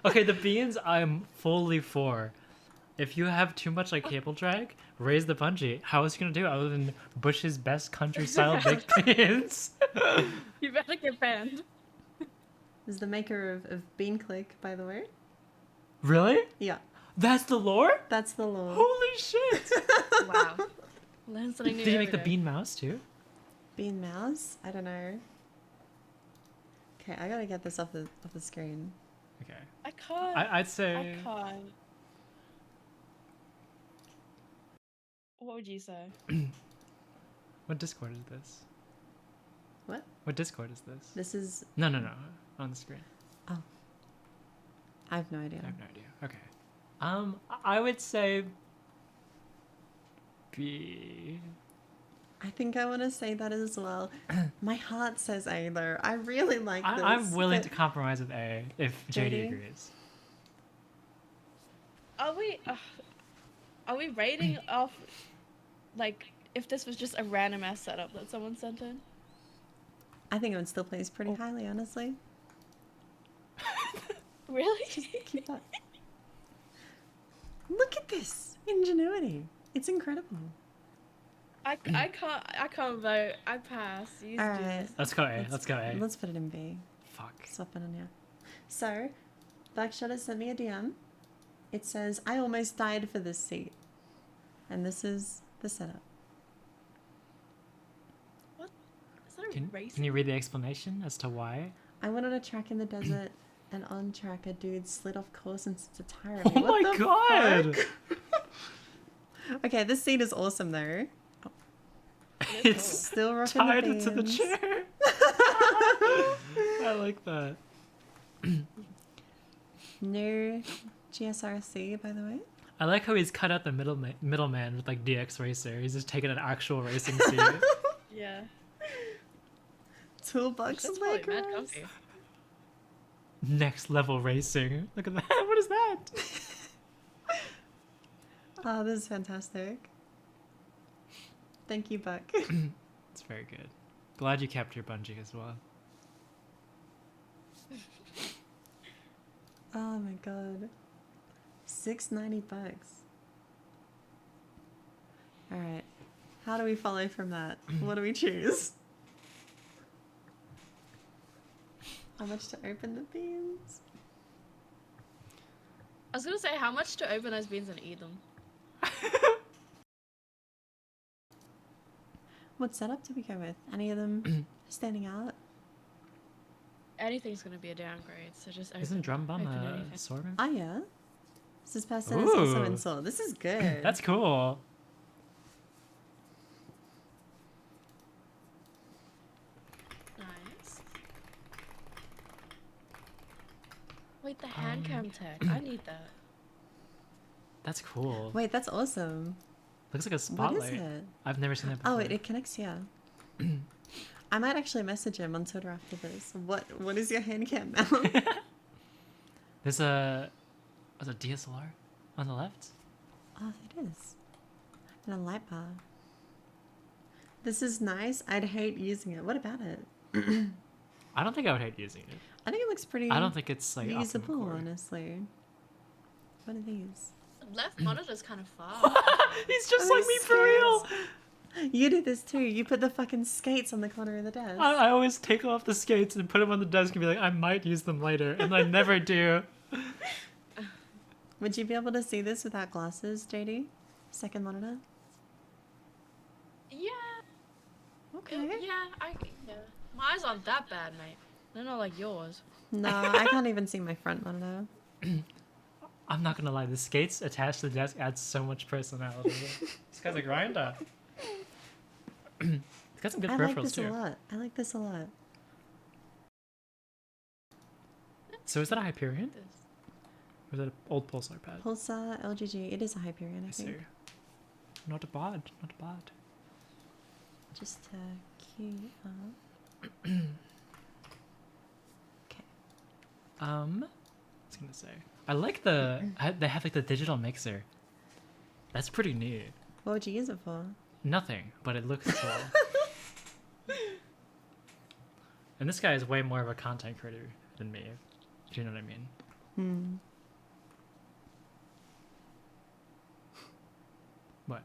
Okay, the beans I'm fully for. If you have too much like cable drag, raise the bungee. How is he gonna do it other than Bush's best country style baked beans? You better get banned. This is the maker of Bean Click, by the way. Really? Yeah, That's the lore? that's the law. Holy shit! Wow. Learn something new Did you make every the day. bean mouse too? Bean mouse? I don't know. Okay, I gotta get this off the screen. Okay. I can't. I'd say. I can't. What would you say? What Discord is this? What? What Discord is this? This is. No, on the screen. Oh. I have no idea. I have no idea. Okay. I would say B. I think I want to say that as well. My heart says A though. I really like this. I'm willing but- to compromise with A if JD agrees. Are we rating off, like, if this was just a random ass setup that someone sent in? I think it would still place pretty highly, honestly. Really? Keep that. Look at this ingenuity. It's incredible. I can't vote. I pass. You All do right. this. Let's go A. Let's go A. Let's put it in B. Fuck. Swap it on here. So, Blackshutter sent me a DM. It says, I almost died for this seat. And this is the setup. What? Is that a Can racing? you read the explanation as to why? I went on a track in the desert, and on track a dude slid off course and sits a tire. Oh my god! Okay, this seat is awesome though. It's Still rocking tied the to the beans. chair. I like that. No GSRC, by the way. I like how he's cut out the middleman with like DX Racer. He's just taking an actual racing seat. Yeah. Toolbox That's probably mad Lakers. comfy. Next level racing. Look at that. What is that? Oh, this is fantastic. Thank you, Buck. It's very good. Glad you kept your bungee as well. Oh my god. $6.90. Alright. How do we follow from that? What do we choose? How much to open the beans? I was gonna say how much to open those beans and eat them. What setup do we go with? Any of them standing out? Anything's gonna be a downgrade, so just open. Isn't drum bum open a anything. swordman? Oh yeah. This person is also in Ooh. sword. This is good. That's cool. Nice. Wait, the hand cam tech. I need that. That's cool. Wait, that's awesome. Looks like a spotlight. What is it? I've never seen that before. Oh, it connects here. I might actually message him on Twitter after this. What is your hand cam mount? There's a DSLR on the left. Oh, it is. And a light bar. This is nice. I'd hate using it. What about it? I don't think I would hate using it. I think it looks pretty I don't think it's like usable, honestly. What are these? Left monitor's kind of far. He's just Are like they me for real. You do this too. You put the fucking skates on the corner of the desk. I always take off the skates and put them on the desk and be like, I might use them later, and I never do. Would you be able to see this without glasses, JD? Second monitor? Yeah. Okay. Yeah. My eyes aren't that bad, mate. They're not like yours. No, I can't even see my front monitor. I'm not gonna lie, the skates attached to the desk adds so much personality. This guy's a grinder. He's got some good I peripherals like this too. a lot. I like this a lot. So is that a Hyperion? Or is that an old Pulsar pad? Pulsar, LGG. It is a Hyperion, I think. see. Not bad, not bad. Just to queue up. Okay. I was gonna say, I like they have like the digital mixer. That's pretty neat. What would you use it for? Nothing, but it looks cool. And this guy is way more of a content creator than me. Do you know what I mean? Hmm. What?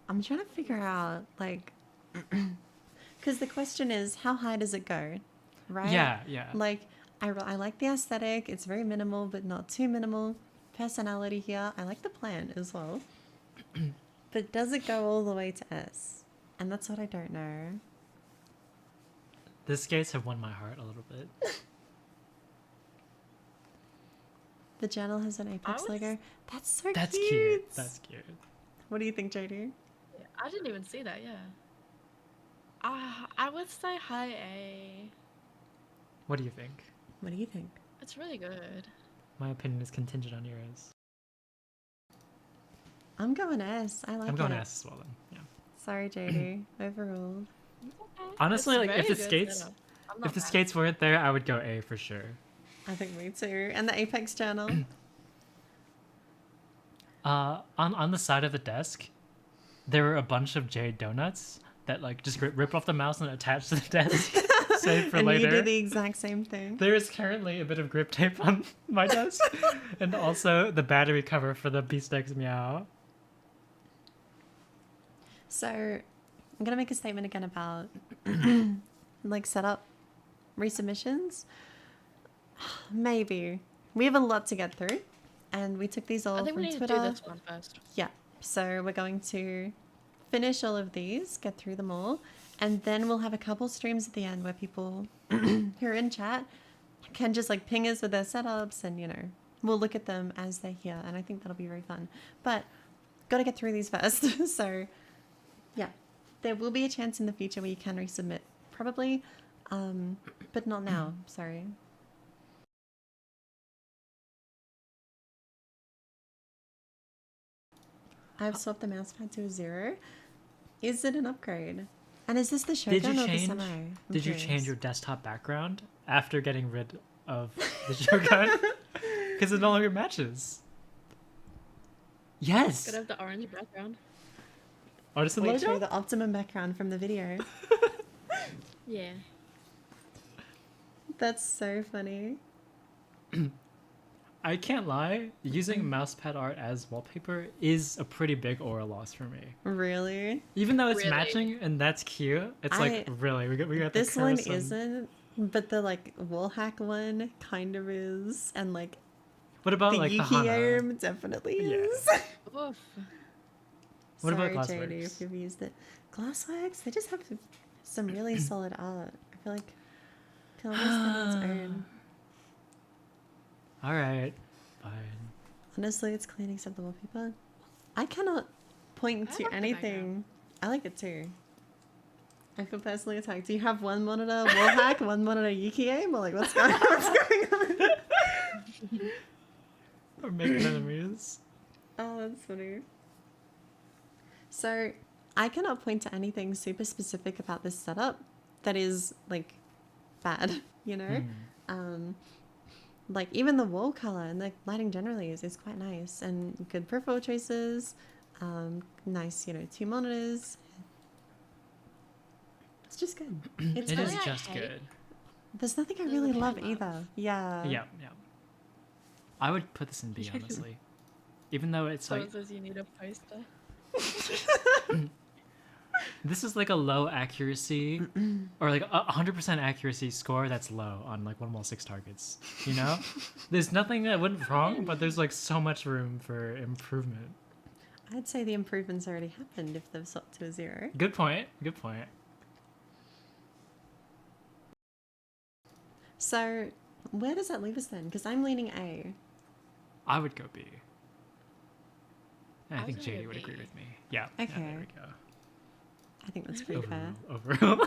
I'm trying to figure out, like, because the question is, how high does it go, right? Yeah, yeah. Like, I like the aesthetic. It's very minimal, but not too minimal. Personality here. I like the plan as well. But does it go all the way to S? And that's what I don't know. The skates have won my heart a little bit. The journal has an Apex logo. That's so That's cute. cute. That's cute. What do you think, JD? Yeah, I didn't even see that, yeah. I would say high A. What do you think? What do you think? It's really good. My opinion is contingent on yours. I'm going S. I like it. I'm going S as well then. Yeah. Sorry, JD. Overruled. Honestly, It's like if very the good skates, setup. I'm not if the mad. skates weren't there, I would go A for sure. I think me too. And the Apex journal. On the side of the desk, there were a bunch of jade donuts that like just rip off the mouse and attach to the desk. Save for and later. you do the exact same thing. There is currently a bit of grip tape on my desk, and also the battery cover for the Beastix Meow. So, I'm gonna make a statement again about like setup resubmissions. Maybe we have a lot to get through, and we took these all I think from we need Twitter. to do this one first. Yeah. So we're going to finish all of these, get through them all, and then we'll have a couple streams at the end where people who are in chat can just like ping us with their setups, and you know we'll look at them as they're here, and I think that'll be very fun. But gotta get through these first. So yeah, there will be a chance in the future where you can resubmit, probably, but not now. Sorry. I've swapped the mousepad to a 0. Is it an upgrade? And is this the Shogun or the Samurai? I'm Did you curious. change your desktop background after getting rid of the Shogun? Because it no longer matches. Yes. Could have the orange background. Artisan Wait, logo. show the optimum background from the video. Yeah. That's so funny. I can't lie, using Mousepad art as wallpaper is a pretty big aura loss for me. Really? Even though it's Really? matching and that's cute, it's like really we got This the one curse and- isn't, but the like wall hack one kind of is, and like What about the like the Yuki Hana? arm definitely is. Oof. What Sorry, about JD, Glassworks? if you've used it. Glassworks, they just have some really solid art. I feel like can almost stand on its own. All right, fine. Honestly, it's clean except the wallpaper. I cannot point I to like the anything. I like it too. I feel personally attacked. Do you have one monitor wall hack, one monitor Yuki aim, or like what's going on? What's going on? Or making enemies. Oh, that's funny. So, I cannot point to anything super specific about this setup that is like bad, you know? Like even the wall color and the lighting generally is quite nice, and good peripheral choices, nice, you know, 2 monitors. It's just good. It's It good. is I just hate- good. There's nothing I There's really nothing I love love. either. Yeah. Yeah. I would put this in B honestly, even though it's like Someone says you need a poster. this is like a low accuracy or like 100% accuracy score that's low on like 1 targets. You know, there's nothing that went wrong, but there's like so much room for improvement. I'd say the improvements already happened if they've swapped to a 0. Good point. Good point. So, where does that leave us then? Because I'm leaning A. I would go B. And I I think was gonna JD go would agree B. with me. Yeah. Yeah, there Okay. we go. I think that's pretty fair. Overruled.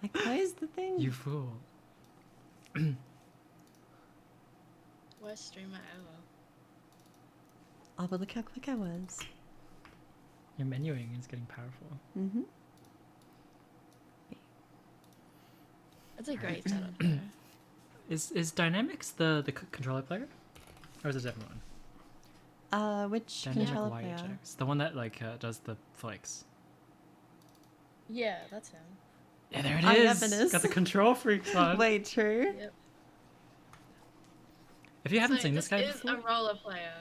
I closed the thing. You fool. Worst streamer ever. Oh, but look how quick I was. Your menuing is getting powerful. Mm-hmm. It's a great setup. Though. Is Dynamics the controller player? Or is it a different one? Which Dynamic controller player? YHX. The one that like does the flakes. Yeah, that's him. Yeah, there it Oh, is. yep, it is. Got the control freaks on. Wait, true? Yep. If you haven't So seen this guy is before, a roller player,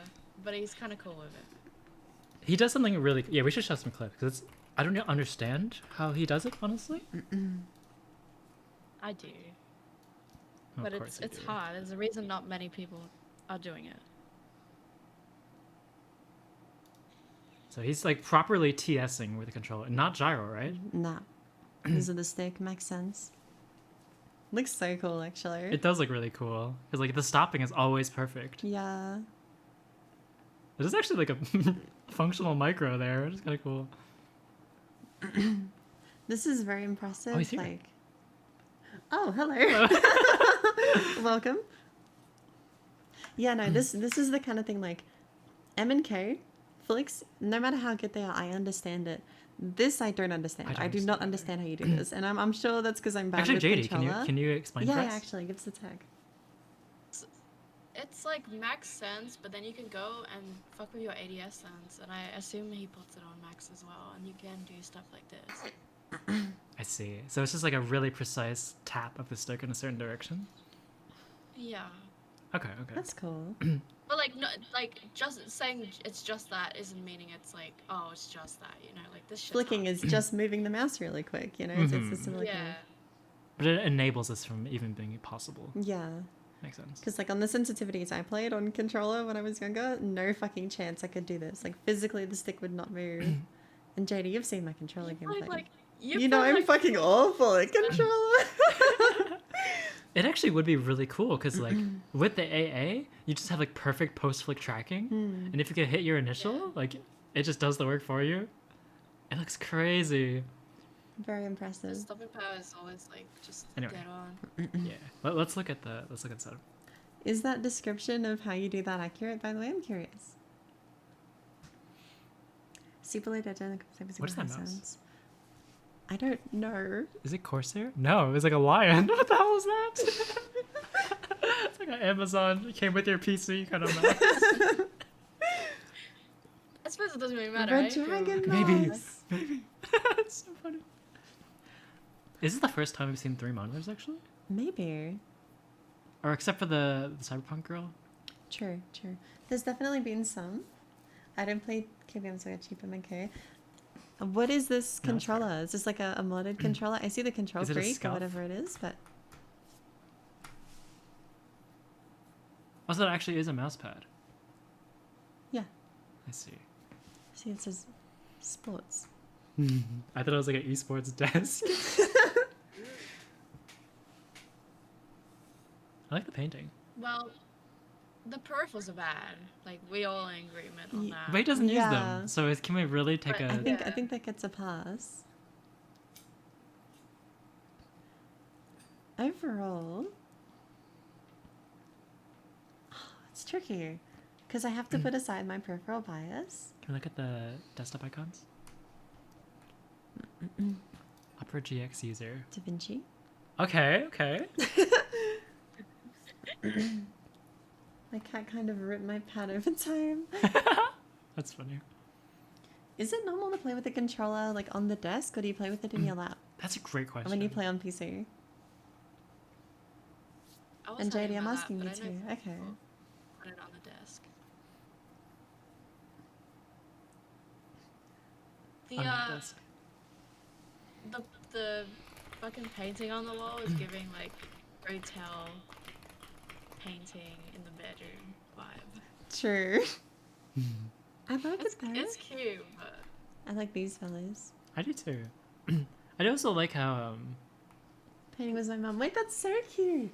but he's kind of cool with it. he does something really. Yeah, we should show some clips because I don't understand how he does it honestly. I do, Of but course it's you do. hard. There's a reason not many people are doing it. So he's like properly TSing with the controller, not gyro, right? Nah. These are the stick. Makes sense. Looks so cool, actually. It does look really cool because like the stopping is always perfect. Yeah. There's actually like a functional micro there. It's kind of cool. This is very impressive. Oh, he's here. Like, oh, hello. Welcome. Yeah, no, this is the kind of thing like M and K flicks. No matter how good they are, I understand it. This I don't understand. I do not understand how you do this, and I'm sure that's because I'm bad Actually, with JD, controller. can you explain Yeah, for yeah, us? actually, give us a tag. It's like max sense, but then you can go and fuck with your ADS sense, and I assume he puts it on max as well, and you can do stuff like this. I see. So it's just like a really precise tap of the stick in a certain direction. Yeah. Okay. Okay. That's cool. But like, no, like just saying it's just that isn't meaning it's like, oh, it's just that, you know, like this shit's Flicking hard. is just moving the mouse really quick, you know? It's a similar Yeah. kind But it enables this from even being possible. of... Yeah. Makes sense. Because like on the sensitivities I played on controller when I was younger, no fucking chance I could do this. Like physically the stick would not move. And JD, you've seen my controller gameplay. Like, you know I'm fucking awful at controller. It actually would be really cool because like with the AA, you just have like perfect post flick tracking, and if you can hit your initial, like it just does the work for you. It looks crazy. Very impressive. Stopping power is always like just Anyway. dead on. Yeah. Let's look at the setup. Is that description of how you do that accurate? By the way, I'm curious. Super late identical. What is that mouse? I don't know. Is it Corsair? No, it was like a lion. What the hell is that? It's like an Amazon. It came with your PC kind of mouse. I suppose it doesn't really matter, Red right? dragon Maybe. mouse. Maybe. It's so funny. Is this the first time we've seen 3 monitors actually? Maybe. Or except for the cyberpunk girl. True, true. There's definitely been some. I don't play KBM, so I got cheap MK. What is this No, that's fair. controller? Is this like a modded controller? I see the control Is it a freak or Scalp? whatever it is, but Also, that actually is a mouse pad. yeah. I see. See, it says sports. I thought it was like an esports desk. I like the painting. Well, the peripherals are bad. Like, we all in agreement on that. But he doesn't use Yeah. them, so can we really take But a? I Yeah. think that gets a pass. Overall, it's tricky because I have to put aside my peripheral bias. Can we look at the desktop icons? Upper GX user. Da Vinci. Okay, okay. My cat kind of ripped my pad over time. That's funny. Is it normal to play with the controller like on the desk, or do you play with it in your lap That's a great question. when you play on PC? I was And saying JD, I'm about asking that, you but I know too. some Okay. people Put it on the desk. The On the desk. the fucking painting on the wall is giving like hotel painting in the bedroom vibe. True. I like It's, it though. it's cute, but I like these fellas. I do too. I also like how Painting with my mum. Wait, that's so cute.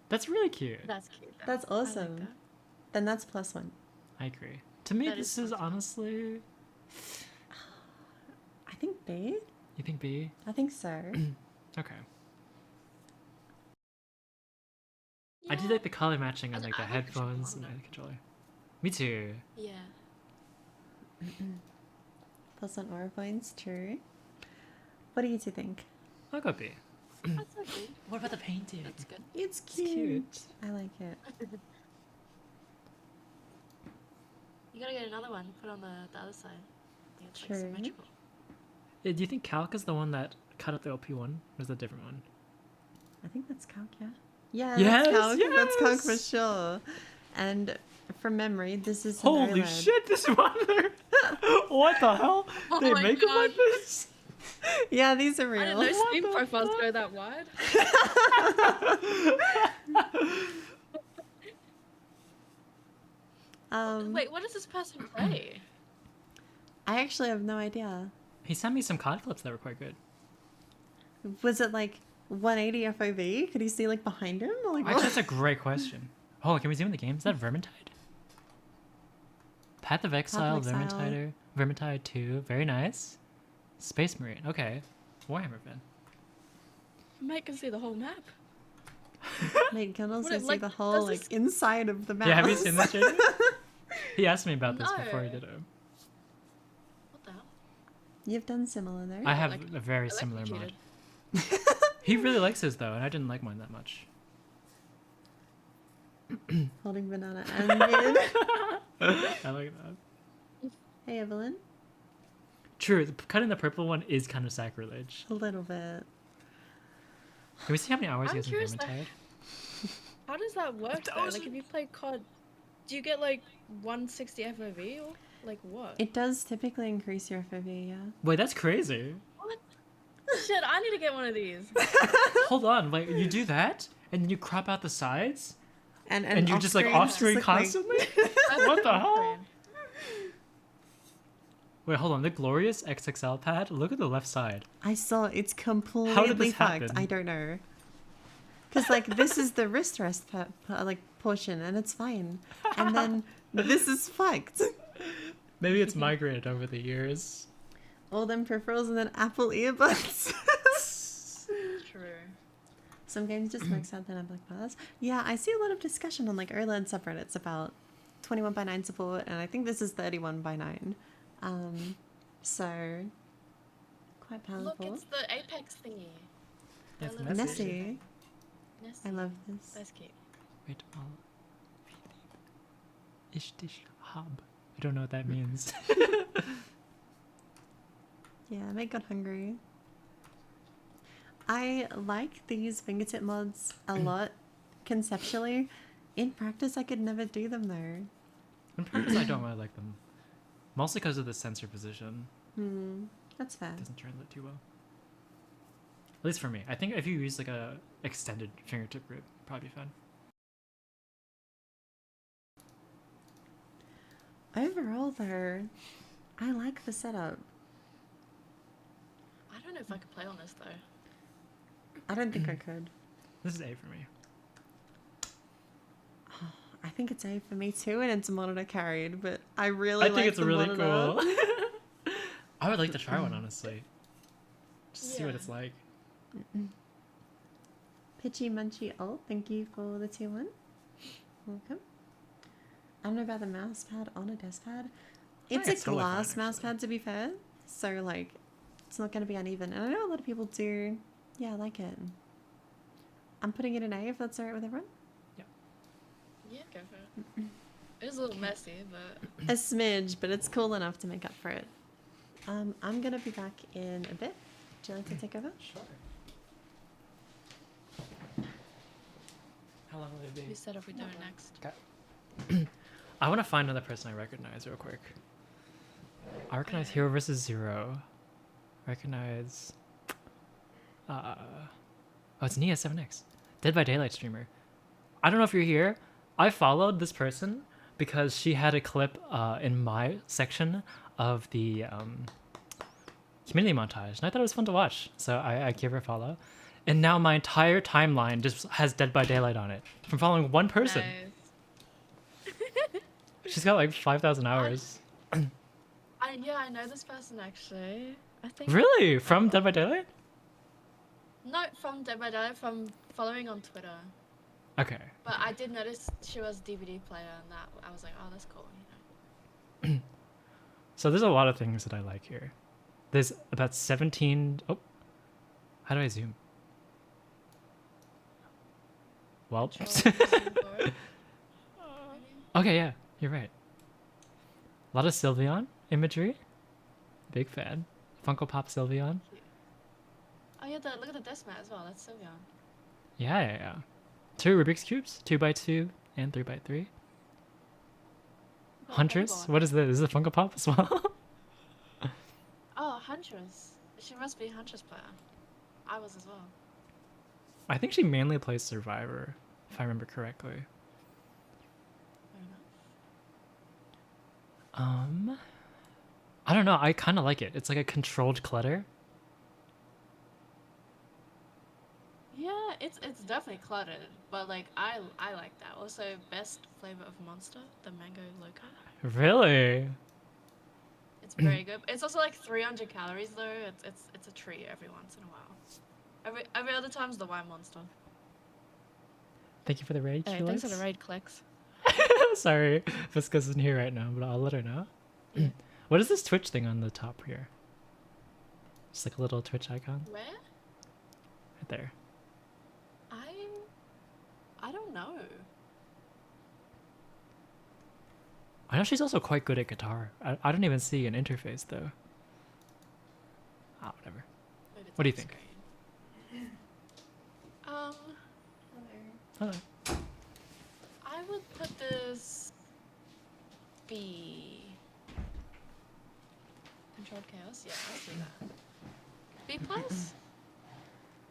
that's really cute. that's cute. Though. That's I like awesome. that. Then that's +1. I agree. To me, That this is is awesome. honestly. I think B. You think B? I think so. Okay. I do like the color matching on like the I like the headphones and controller. the controller. Me too. Yeah. +1 aura points. True. What do you two think? I'll go B. That's okay. What about the painting? That's good. It's It's cute. I like it. You gotta get another one. Put on the other side. I think it's True. like symmetrical. Do you think Calc is the one that cut out the OP one? Or is that a different one? I think that's Calc, yeah. Yeah, Yes, that's Calc. That's Calc for yes! sure. And from memory, this is an Holy OLED. shit, this one! What the hell? Oh They my make them like God. this? Yeah, these are I real. didn't know What Steam the profiles fuck? go that wide. Wait, what does this person play? I actually have no idea. He sent me some COD clips that were quite good. Was it like 180 FOV? Could you see like behind him? Or, like, Actually, what? that's a great question. Oh, can we zoom in the game? Is that Vermintide? Path of Exile, of Exile. Vermintide, Vermintide 2, very nice. Space Marine, okay. Warhammer fan. Mike can see the whole map. Mate can also What, see like, the whole does like this- inside of the mouse. Yeah, have you seen this, JD? He asked me about this before he No. did it. What the hell? You've done similar though. I have like- a very I like similar what you mod. did. He really likes his though, and I didn't like mine that much. Holding banana and mid. I like that. Hey Evelyn. True, cutting the purple one is kind of sacrilege. A little bit. Can we see how many hours I'm he has in curious, like, Vermintide? How does that work though? Like if you play COD, do you get like 160 FOV or like what? It does typically increase your FOV, yeah. Wait, that's crazy. What? Shit, I need to get one of these. Hold on, like you do that, and then you crop out the sides, And and you're just like off screen just, like, constantly? I'm What the hell? off-screen. Wait, hold on. The glorious XXL pad. Look at the left side. I saw it's completely fucked. happen? I don't know. Because like this is the wrist rest like portion and it's fine. And then this is fucked. Maybe it's migrated over the years. All them peripherals and then Apple earbuds. True. Some games just max out than Black bars. Yeah, I see a lot of discussion on like OLED subreddits about 21:9 support, and I think this is 31:9. So quite Look, powerful. it's the Apex thingy. It's I love Nessie. Nessie. Nessie. I love this. That's cute. Wait, Ishtish Hub. I don't know what that means. Yeah, I got hungry. I like these fingertip mods a lot conceptually. In practice, I could never do them though. In practice, I don't really like them. Mostly because of the sensor position. That's fair. It doesn't translate too well. At least for me. I think if you use like a extended fingertip grip, probably be fine. Overall though, I like the setup. I don't know if I could play on this though. I don't think I could. This is A for me. I think it's A for me too, and it's monitor carried, but I really I think like it's the really monitor. cool. I would like to try one, honestly. Just to see what Yeah. it's like. Pitchy Munchy Ult, thank you for the tier 1. Welcome. I don't know about the mouse pad on a desk pad. It's it's a totally fine, glass mouse actually. pad, to be fair. So, like, it's not going to be uneven. And I know a lot of people do. Yeah, I like it. I'm putting it in A if that's alright with everyone. Yeah, go for it. It was a little messy, but A smidge, but it's cool enough to make up for it. I'm going to be back in a bit. Would you like to take over? Sure. How long will it be? who said if we do it next? Okay. I want to find another person I recognize real quick. I recognize Hero vs. Zero. Recognize. Oh, it's Nia7X. Dead by Daylight streamer. I don't know if you're here. I followed this person because she had a clip in my section of the community montage, and I thought it was fun to watch. So I gave her a follow. And now my entire timeline just has Dead by Daylight on it from following one person. Nice. She's got like 5,000 hours. Yeah, I know this person actually. I think. Really? From Dead by Daylight? No, from Dead by Daylight, from following on Twitter. Okay. But I did notice she was a DVD player, and that I was like, oh, that's cool. You know. So there's a lot of things that I like here. There's about 17. Oh, how do I zoom? Well. Control, zoom forward. Okay, yeah, you're right. A lot of Sylveon imagery. Big fan. Funko Pop Sylveon. Oh yeah, look at the desk mat as well. That's Sylveon. Yeah. 2 Rubik's Cubes, 2x2 and 3x3. Oh, Huntress? Pokemon. What is this? Is it Funko Pop as well? Oh, Huntress. She must be a Huntress player. I was as well. I think she mainly plays Survivor, if I remember correctly. Fair enough. I don't know. I kind of like it. It's like a controlled clutter. Yeah, it's definitely cluttered, but like I like that. Also, best flavor of Monster, the mango loco. Really? It's very good. It's also like 300 calories though. It's a treat every once in a while. Every other time's the wine Monster. Thank you for the raid, Hey, thanks for the raid, Clicks. Sorry, Viscose isn't here right now, but I'll let her know. What is this Twitch thing on the top here? Just like a little Twitch icon. Where? Right there. I don't know. I know she's also quite good at guitar. I don't even see an interface though. Ah, whatever. Maybe it's What do you on think? screen. Hello. I would put this B. Controlled chaos. Yeah, let's do that. B plus.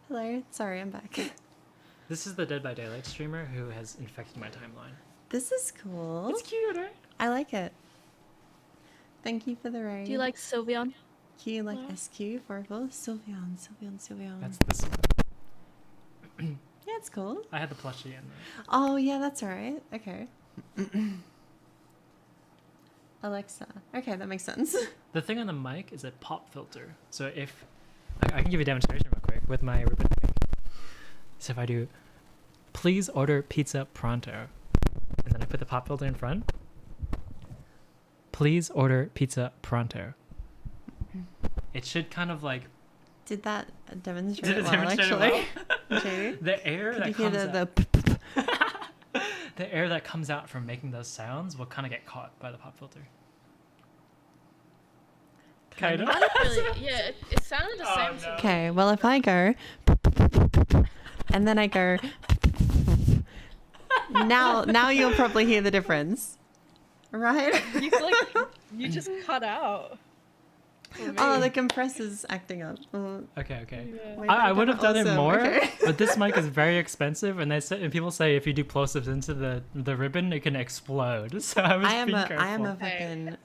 Hello. Sorry, I'm back. This is the Dead by Daylight streamer who has infected my timeline. This is cool. It's cute, right? I like it. Thank you for the raid. Do you like Sylveon? Q like SQ for Sylveon. That's this. Yeah, it's cool. I had the plushie in there. Oh yeah, that's alright. Okay. Alexa. Okay, that makes sense. The thing on the mic is a pop filter. So if I can give you a demonstration real quick with my ribbon mic. So if I do, please order pizza pronto, and then I put the pop filter in front. Please order pizza pronto. It should kind of like. Did that demonstrate Did it well, demonstrate actually? well? JD? The air Could that you hear comes out. The air that comes out from making those sounds will kind of get caught by the pop filter. Kind of. Really, yeah, it sounded the same to me. Okay, well if I go and then I go. Now you'll probably hear the difference, right? You just cut out. Oh, the compressor's acting up. Oh. Okay. Yeah. I would have done it more, okay. but this mic is very expensive, and people say if you do plosives into the ribbon, it can explode. So I was being careful. I am a fucking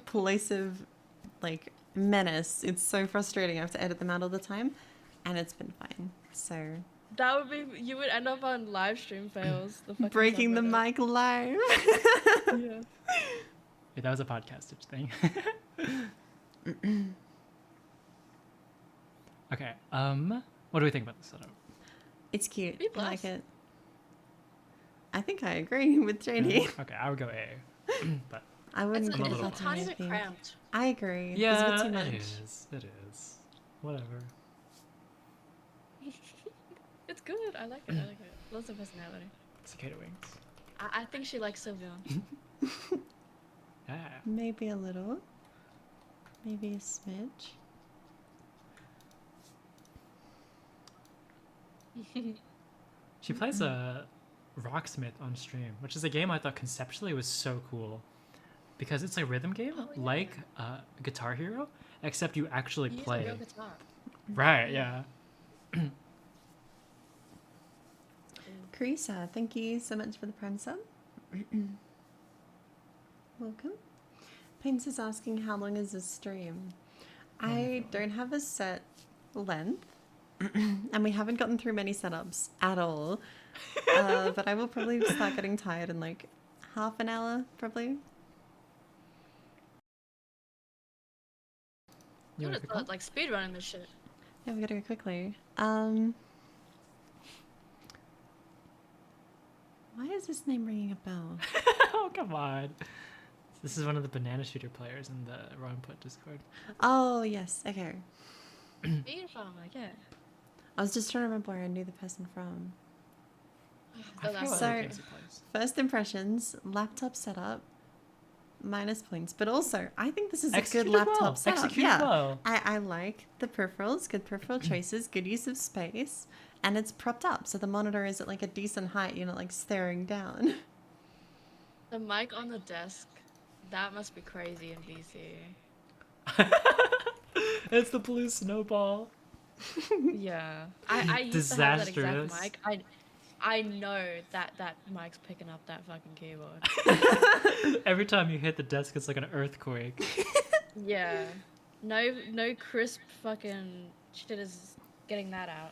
plosive, like, menace. It's so frustrating. I have to edit them out all the time, and it's been fine. So that would be, you would end up on live stream fails. Breaking the mic live. Yeah. That was a podcastage thing. Okay. What do we think about this setup? It's cute. I like it. I think I agree with JD. Okay, I would go A, but I wouldn't it's give a it tiny bit cramped. I agree. Yeah, It's a bit too much. it is. Whatever. It's good. I like it. Lots of personality. Cicada wings. I think she likes Sylveon. Yeah. Maybe a little. Maybe a smidge. She plays a Rocksmith on stream, which is a game I thought conceptually was so cool. Because it's a rhythm game, like Guitar Hero, except you actually play. Use a real guitar. Right, yeah. Carissa, thank you so much for the Prime sub. Welcome. Pains is asking how long is this stream? I don't have a set length, and we haven't gotten through many setups at all. But I will probably start getting tired in like half an hour, probably. You would have thought like speedrunning this shit. Yeah, we gotta go quickly. Why is this name ringing a bell? Oh, come on. This is one of the banana shooter players in the Raw Input Discord. Oh, yes. Okay. Being from, like, yeah. I was just trying to remember where I knew the person from. So, first impressions, laptop setup, minus points. But also, I think this is a good laptop setup. Executed well. I like the peripherals, good peripheral choices, good use of space. And it's propped up, so the monitor is at like a decent height, you're not like staring down. The mic on the desk, that must be crazy in BC. It's the blue snowball. Yeah. I used to have that exact mic. I know that mic's picking up that fucking keyboard. Every time you hit the desk, it's like an earthquake. Yeah. No crisp fucking shit is getting that out.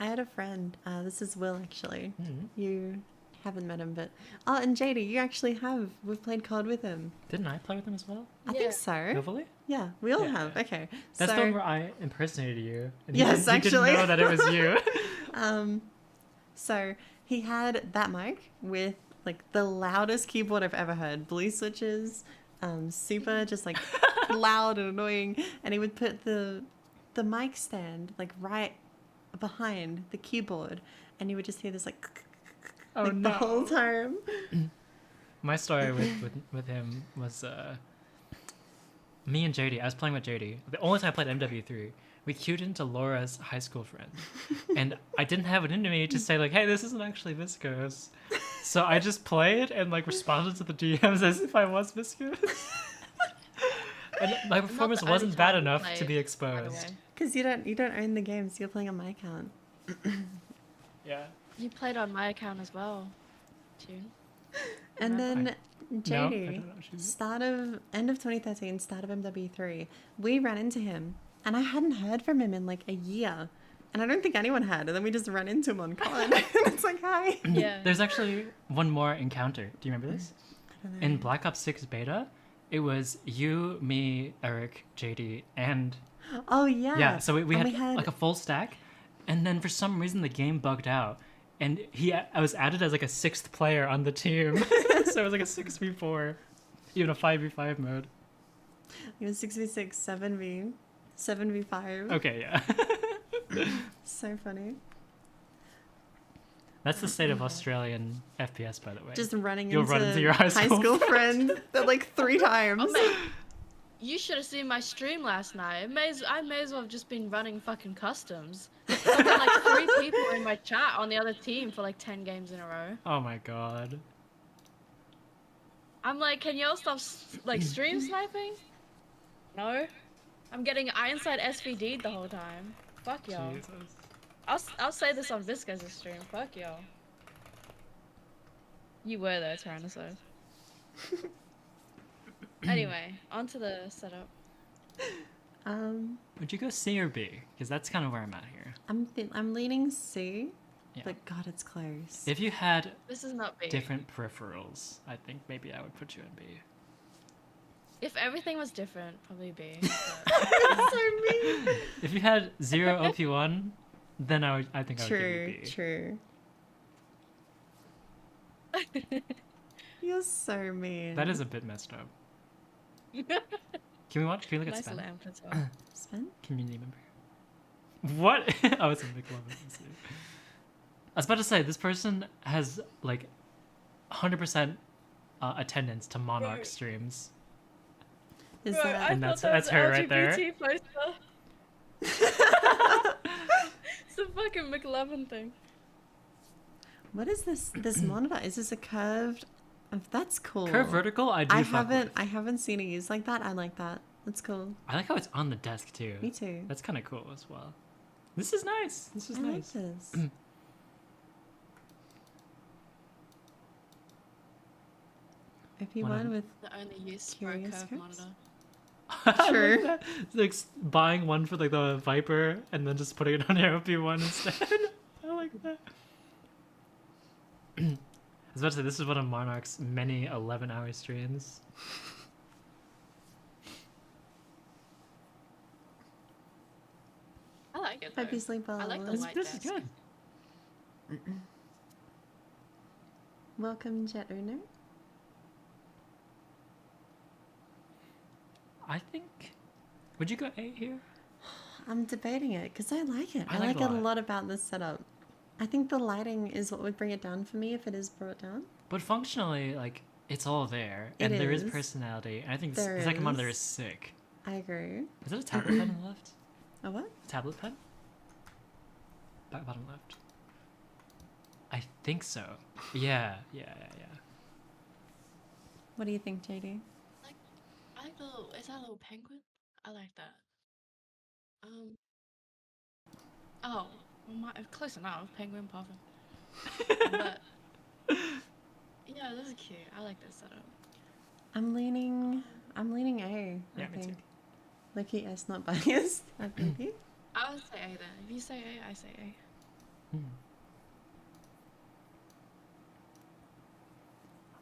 I had a friend, this is Will actually. You haven't met him, but... Oh, and JD, you actually have. We've played COD with him. Didn't I play with him as well? I think so. Hopefully? Yeah, we all have. Okay. That's the one where I impersonated you. And yes, he actually. He didn't know that it was you. So he had that mic with like the loudest keyboard I've ever heard. Blue switches, super just like loud and annoying. And he would put the mic stand like right behind the keyboard, and you would just hear this like, the whole time. My story with him was me and JD. I was playing with JD. The only time I played MW3, we queued into Laura's high school friend, and I didn't have it into me to say like, hey, this isn't actually viscose. So I just played and like responded to the DMs as if I was viscose. And my performance wasn't bad enough to be exposed. Because you don't own the game, so you're playing on my account. Yeah. You played on my account as well, June. And then JD, no, end of 2013, start of MW3, we ran into him, and I hadn't heard from him in like a year, and I don't think anyone had. And then we just ran into him on COD. It's like, hi. Yeah. There's actually one more encounter. Do you remember this? I don't know. In Black Ops 6 beta, it was you, me, Eric, JD, and... Oh, yeah. Yeah, so we had like a full stack, and then for some reason the game bugged out, and I was added as like a 6th player on the team. So it was like a 6v4, even a 5v5 mode. It was 6v6, 7v5. Okay, yeah. So funny. That's the state of Australian FPS, by the way. Just running You'll into run into your high school friend like 3 times. You should have seen my stream last night. I may as well have just been running fucking customs. I've got like 3 people in my chat on the other team for like 10 games in a row. Oh my god. I'm like, can y'all stop like stream sniping? No. I'm getting Ironside SVD'd the whole time. Fuck y'all. I'll say this on Viscose's stream. Fuck y'all. You were there, Tyrannosaurus. Anyway, onto the setup. Would you go C or B? Because that's kind of where I'm at here. I'm leaning C, Yeah. but God, it's close. If you had This is not B. different peripherals, I think maybe I would put you in B. If everything was different, probably B. That's so mean. If you had 0 OP1, then I think I would give you B. True. You're so mean. That is a bit messed up. Can we look at Nice Sven? little amp as well. Sven? Community member. What? Oh, it's a McLovin. I was about to say, this person has like 100% attendance to Monarch streams. Is Bro, that... And that's her right there. LGBT poster. It's a fucking McLovin thing. What is this monitor? Is this a curved... That's cool. Curve vertical, I haven't seen it used like that. I like that. That's cool. I like how it's on the desk too. Me too. That's kind of cool as well. This is nice. This is I nice. like this. If you want with The only use for a curious curved scripts? monitor. Sure. I like that. It's like buying one for like the Viper and then just putting it on your OP1 instead. I like that. I was about to say, this is one of Monarch's many 11-hour streams. I like it though. Happy sleep well. I like the This, white this is desk. good. Welcome, Jet Uno. I think... Would you go A here? I'm debating it because I like it. I I like like it a a lot. lot about this setup. I think the lighting is what would bring it down for me if it is brought down. But functionally, like, it's all there. It And there is is. personality. And I think There the second monitor is. is sick. I agree. Is it a tablet pen on the left? A what? Tablet pen? Back bottom left. I think so. Yeah. What do you think, JD? I like the little. Is that a little penguin? I like that. Oh, well, close enough. Penguin puffin. But yeah, this is cute. I like this setup. I'm leaning A. Yeah, I me too. think. Lucky S, not biased. I think you. I would say A then. If you say A, I say A.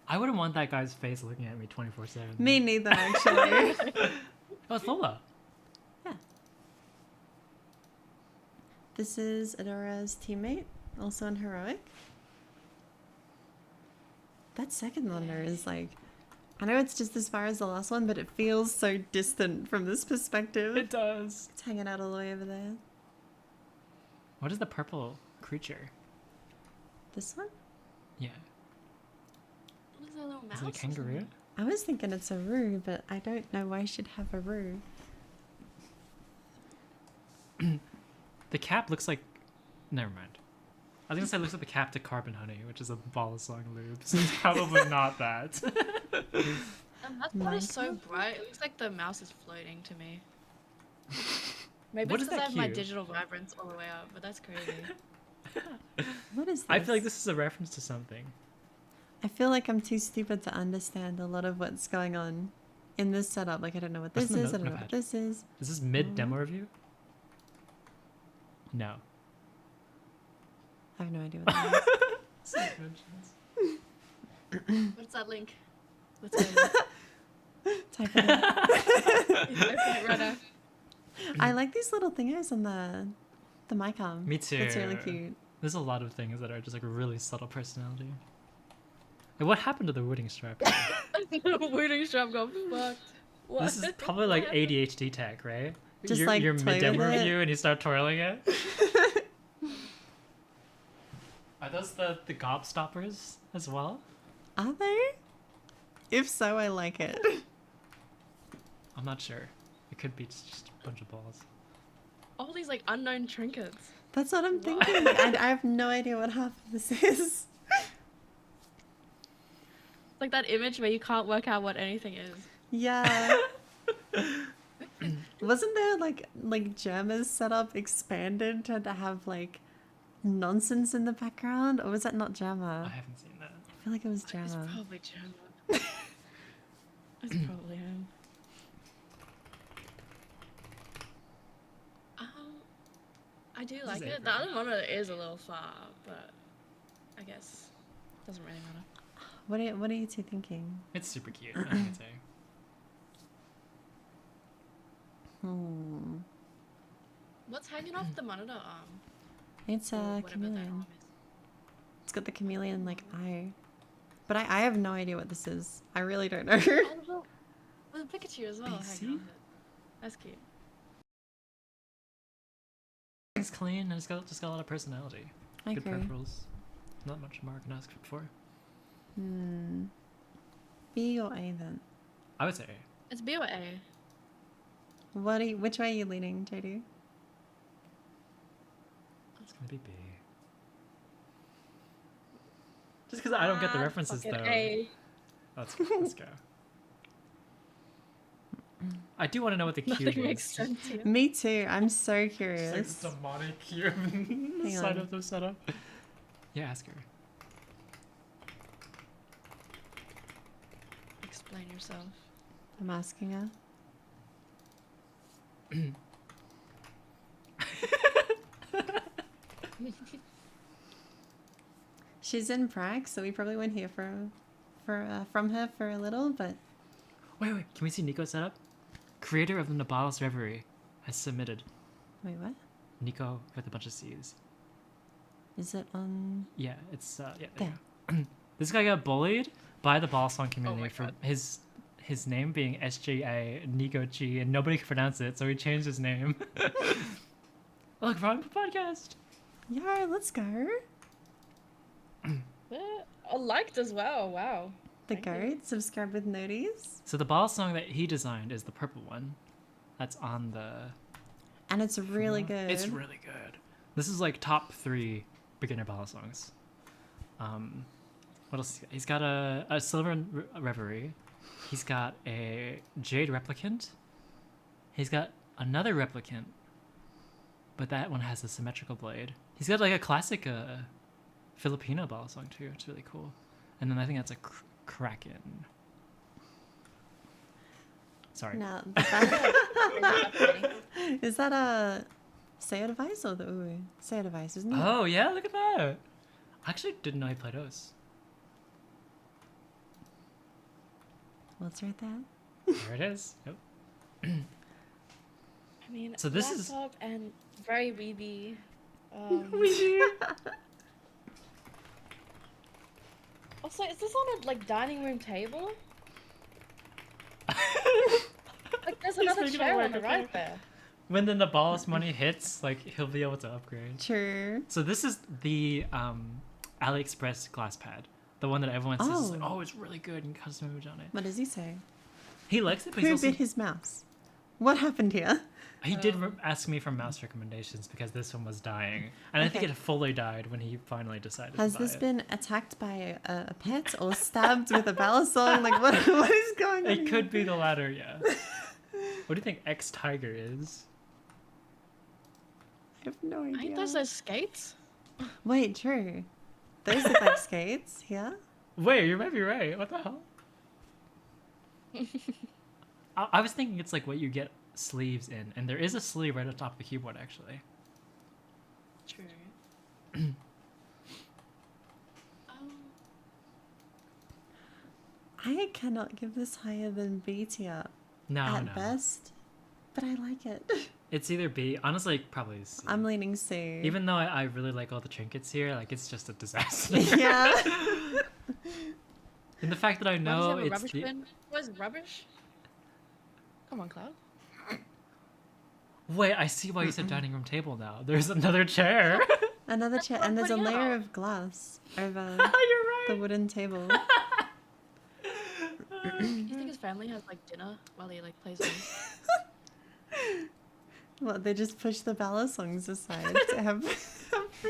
I wouldn't want that guy's face looking at me 24/7. Me neither, actually. Oh, it's Lola. Yeah. This is Adora's teammate, also in Heroic. That second monitor is like... I know it's just as far as the last one, but it feels so distant from this perspective. It does. It's hanging out all the way over there. What is the purple creature? This one? Yeah. What is that little mouse? Is it a kangaroo? I was thinking it's a roo, but I don't know why I should have a roo. The cap looks like... Never mind. I was gonna say it looks like the cap to Carbon Honey, which is a ball of song loops. It's probably not that. That's why it's so bright. It looks like the mouse is floating to me. Maybe What it's is because I that have my cue? digital vibrance all the way up, but that's crazy. What is this? I feel like this is a reference to something. I feel like I'm too stupid to understand a lot of what's going on in this setup. Like, I don't know what What's this in the is. I don't know what notepad? this is. Is this mid-demo review? No. I have no idea what that What's that link? Let's go. is. Type it out. Open it right now. I like these little thingers on the mic arm. Me too. It's really cute. There's a lot of things that are just like really subtle personality. Like, what happened to the wooding strap? The wooden strap got fucked. What? This is probably like ADHD tech, right? Just, you're, like, you're play mid-demo with it. review and you start twirling it. Are those the gobstoppers as well? Are they? If so, I like it. I'm not sure. It could be just a bunch of balls. All these like unknown trinkets. That's what I'm thinking. I have no idea what half of this is. Like that image where you can't work out what anything is. Yeah. Wasn't there like Gemma's setup expanded to have like nonsense in the background, or was that not Gemma? I haven't seen that. I feel like it was Gemma. It's probably Gemma. It's probably him. I do like it. The other monitor is a little far, but I guess it doesn't really matter. What are you two thinking? It's super cute. I can say. What's hanging off the monitor arm? It's Or a whatever that chameleon. arm is. It's got the chameleon like eye. But I have no idea what this is. I really don't know. Oh, there's a Pikachu as well. Hanging off it. That's cute. It's clean and it's just got a lot of personality. I Good agree. peripherals. Not much more I can ask for. B or A then? I would say A. It's B or A. Which way are you leaning, JD? It's gonna be B. Just because I don't get the references though. A. Let's go. I do want to know what the cube Nothing is. makes sense here. Me too. I'm so It's like curious. demonic cube on the Hang side on. of the setup. Yeah, ask her. Explain yourself. I'm asking her. She's in Prague, so we probably won't hear from her for a little, but Wait, can we see Nico's setup? Creator of the Nabalis Reverie has submitted. wait, what? Nico with a bunch of C's. Is it on? Yeah, it's yeah. There. This guy got bullied by the Balisong community my for God. his name being SJA Nico G, and nobody could pronounce it, so he changed his name. Look, from the podcast. Yeah, let's go. Liked as well. Wow. The Thank you. goat, subscribe with noties. So the Balisong that he designed is the purple one. That's on the. And it's really good. It's really good. This is like top 3 beginner Balisongs. What else? He's got a silver reverie. He's got a jade replicant. He's got another replicant, but that one has a symmetrical blade. He's got like a classic Filipino Balisong too. It's really cool. And then I think that's a kraken. Sorry. Now, is that a Seo device or the Uwu? Seo device, isn't it? Oh yeah, look at that. I actually didn't know he played O's. Well, it's right there. There it is. Yep. I mean, So this is- laptop and very weeby. Also, is this on a like dining room table? Like, there's another making it chair work, on the okay. right there. When the Nabalis money hits, like he'll be able to upgrade. True. So this is the AliExpress glass pad. The one that everyone says is like, oh, it's really good and custom image on it. What does he say? He likes it, but Who he's also, bit his mouse? What happened here? he did ask me for mouse recommendations because this one was dying, and I think Okay. it fully died when he finally decided. Has to buy this it. been attacked by a pet or stabbed with a balisong? Like, what is going on? It could be the latter, yeah. What do you think X Tiger is? I have no I idea. think those are skates. Wait, true. Those look like skates. Yeah. Wait, you might be right. What the hell? I was thinking it's like what you get sleeves in, and there is a sleeve right on top of the keyboard actually. True. I cannot give this higher than B tier No, at no. best, but I like it. It's either B. Honestly, probably C. I'm leaning C. Even though I really like all the trinkets here, like it's just a disaster. Yeah. And the fact that I Why does know he have a it's rubbish the... bin? What is rubbish? Come on, Cloud. Wait, I see why you said dining room table now. There's another chair. Another chair, and there's a pointing layer out. of glass over You're right. the wooden table. You think his family has like dinner while he like plays games? Well, they just push the ballad songs aside to have. Yeah.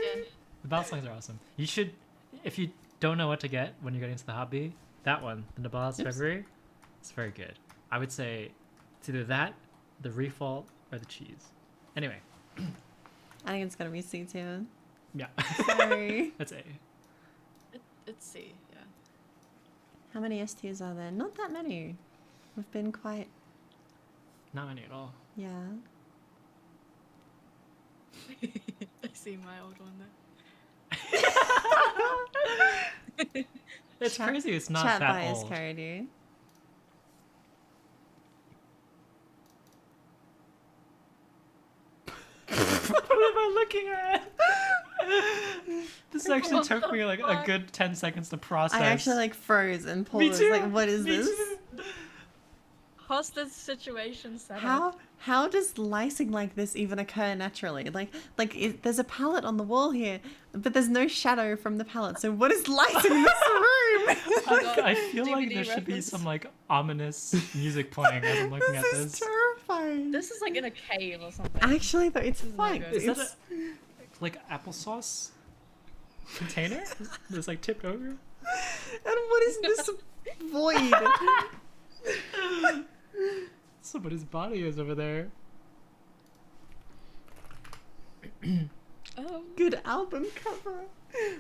The ballad songs are awesome. You should, if you don't know what to get when you're getting into the hobby, that one, the Nabala's February, it's very good. I would say it's either that, the Refault, or the cheese. Anyway. I think it's gonna be C tier. Yeah. Sorry. That's A. It's C, yeah. How many S tiers are there? Not that many. We've been quite. Not many at all. Yeah. I see my old one there. It's crazy it's not chat that bias old. carried you. What am I looking at? This actually took me like a good 10 seconds to process. I actually like froze and Me paused. too. Like, what is Me this? too. Hostage situation set up. How does lysing like this even occur naturally? There's a palette on the wall here, but there's no shadow from the palette. So what is lysing this room? I feel like DVD there should be reference. some like ominous music playing as I'm looking at This is this. terrifying. This is like in a cave or something. Actually, though, it's This is not fine. good. Is that It's- like applesauce container that's like tipped over? And what is this void? Somebody's body is over there. Good album cover.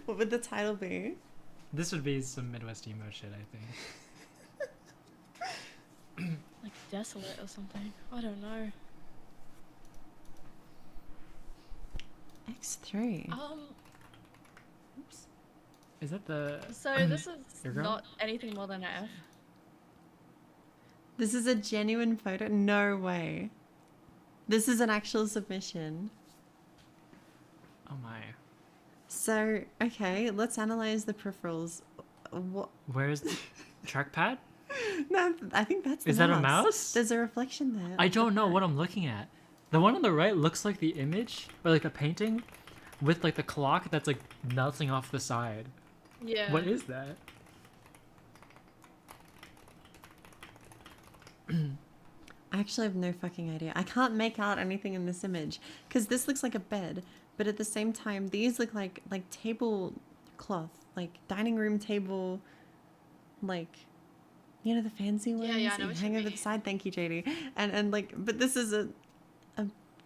What would the title be? This would be some Midwest emo shit, I think. Like desolate or something. I don't know. X3. Oops. Is that the? So this is Your girl? not anything more than an F. This is a genuine photo? No way. This is an actual submission. Oh my. So, okay, let's analyze the peripherals. What? Where's the trackpad? No, I think that's the Is that a mouse? There's a reflection there. I don't know what I'm looking at. The one on the right looks like the image or like a painting with like the clock that's like melting off the side. Yeah. What is that? I actually have no fucking idea. I can't make out anything in this image because this looks like a bed, but at the same time, these look like tablecloth, like dining room table, like, you know, the fancy ones Yeah, I know that you what you hang over the mean. side. Thank you, JD. And like, but this is a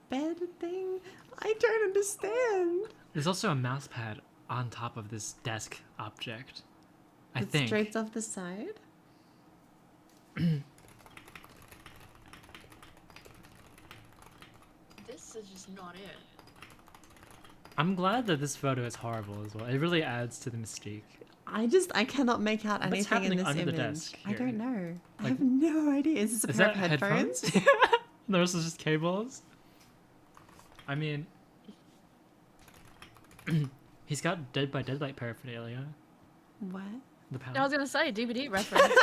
bed thing. I don't understand. There's also a mouse pad on top of this desk object. I It's think. draped off the side. This is just not it. I'm glad that this photo is horrible as well. It really adds to the mystique. I cannot make out What's anything in happening this under the image. desk I here? don't know. I Like- have no idea. Is this a Is pair that of headphones? headphones? The rest is just cables. I mean, he's got Dead by Deadlight paraphernalia. What? The I was palette. gonna say DVD reference.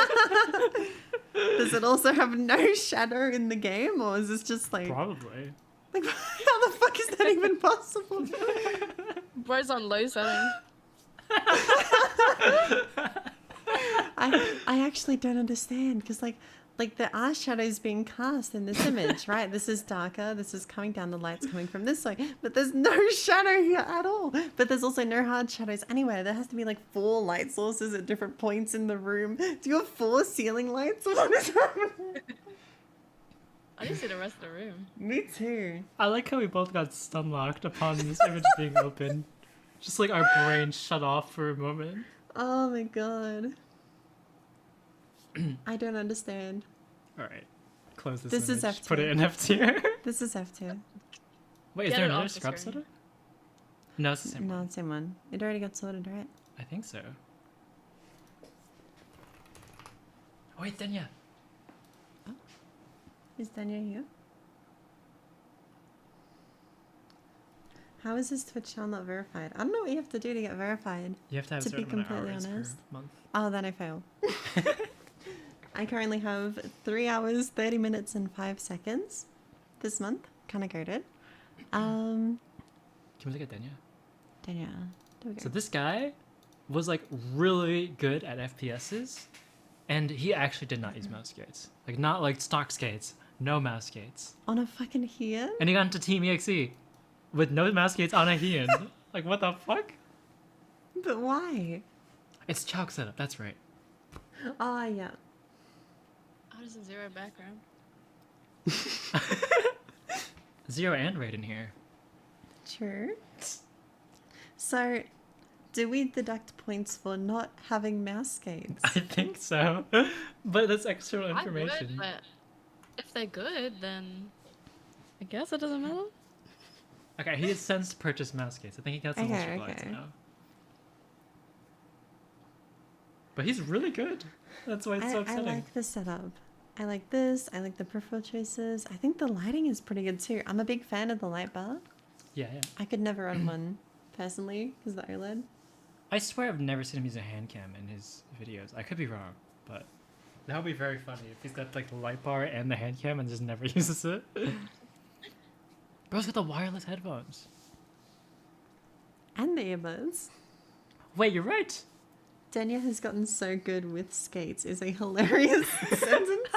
Does it also have no shadow in the game, or is this just like, Probably. like how the fuck is that even possible? Bro's on low setting. I actually don't understand because like there are shadows being cast in this image, right? This is darker. This is coming down. The light's coming from this way, but there's no shadow here at all. But there's also no hard shadows anywhere. There has to be like 4 light sources at different points in the room. Do you have 4 ceiling lights? What is happening? I didn't see the rest of the room. Me too. I like how we both got stun locked upon this image being open. Just like our brains shut off for a moment. Oh my god. I don't understand. Alright. Close this This is image. F Put it tier. in F tier. This is F2. Wait, is Get there it another off the scrub screen. setter? No, it's the same No, one. same one. It already got sorted, right? I think so. Oh, wait, Denya. Is Danya here? How is this Twitch channel not verified? I don't know what you have to do to get verified. You have to have a To be certain amount of completely hours honest. per month. Oh, then I fail. I currently have 3 hours, 30 minutes, and 5 seconds this month. Kind of goated. Can we look at Denya? Danya, there we go. So this guy was like really good at FPSs, And he actually did not use mouse skates. Like, not like stock skates. No mouse skates. On a fucking Heian? And he got into Team EXE with no mouse skates on a Heian. Like, what the fuck? But why? It's chalk setup, that's right. Oh, yeah. Oh, there's a zero background. Zero and Raid in here. True. So, do we deduct points for not having mouse skates? I think so. But that's extra I information. would, but if they're good, then I guess it doesn't matter. Okay, he has since purchased mouse skates. I think he got some Okay, ultra glides okay. now. But he's really good. That's why it's so I upsetting. like the setup. I like this. I like the peripheral choices. I think the lighting is pretty good too. I'm a big fan of the light bar. Yeah, yeah. I could never run one personally because the OLED. I swear I've never seen him use a hand cam in his videos. I could be wrong, but that would be very funny if he's got like the light bar and the hand cam and just never uses it. Bro's got the wireless headphones. And the earbuds. Wait, you're right. Denya has gotten so good with skates is a hilarious sentence.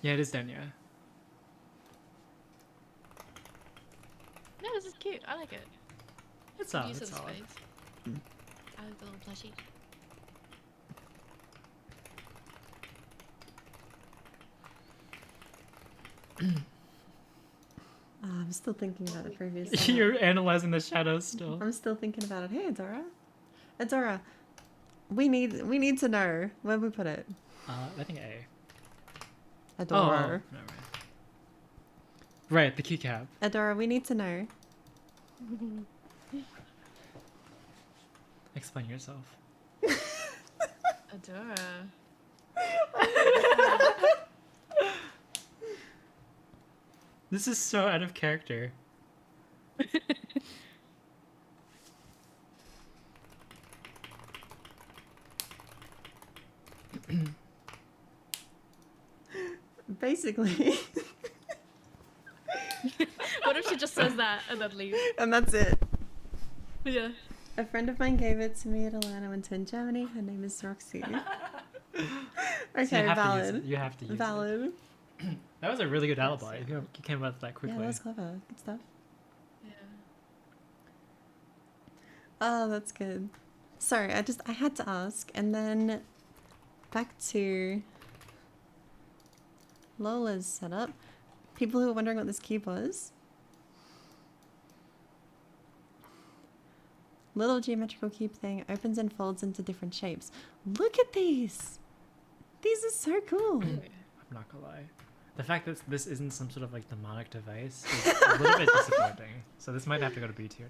Yeah, it is Denya. No, this is cute. I like it. It's solid. Use It's of solid. space. I like the little plushie. Oh, I'm still thinking about the previous setup. You're analyzing the shadows still. I'm still thinking about it. Hey, Adora. Adora, we need to know where we put it. I think A. Adora. No, right. Right, the keycap. Adora, we need to know. Explain yourself. Adora. This is so out of character. Basically. What if she just says that and then leaves? And that's it. Yeah. A friend of mine gave it to me at Atlanta when in Germany. Her name is Roxy. Okay, So you have valid. To use it. You have to use valid. it. That was a really good alibi. You came up with that quickly. Yeah, that's clever. Good stuff. Yeah. Oh, that's good. Sorry, I had to ask. And then back to Lola's setup. People who are wondering what this cube was. Little geometrical cube thing opens and folds into different shapes. Look at these! These are so cool. I'm not gonna lie. The fact that this isn't some sort of like demonic device is a little bit disappointing. So this might have to go to B tier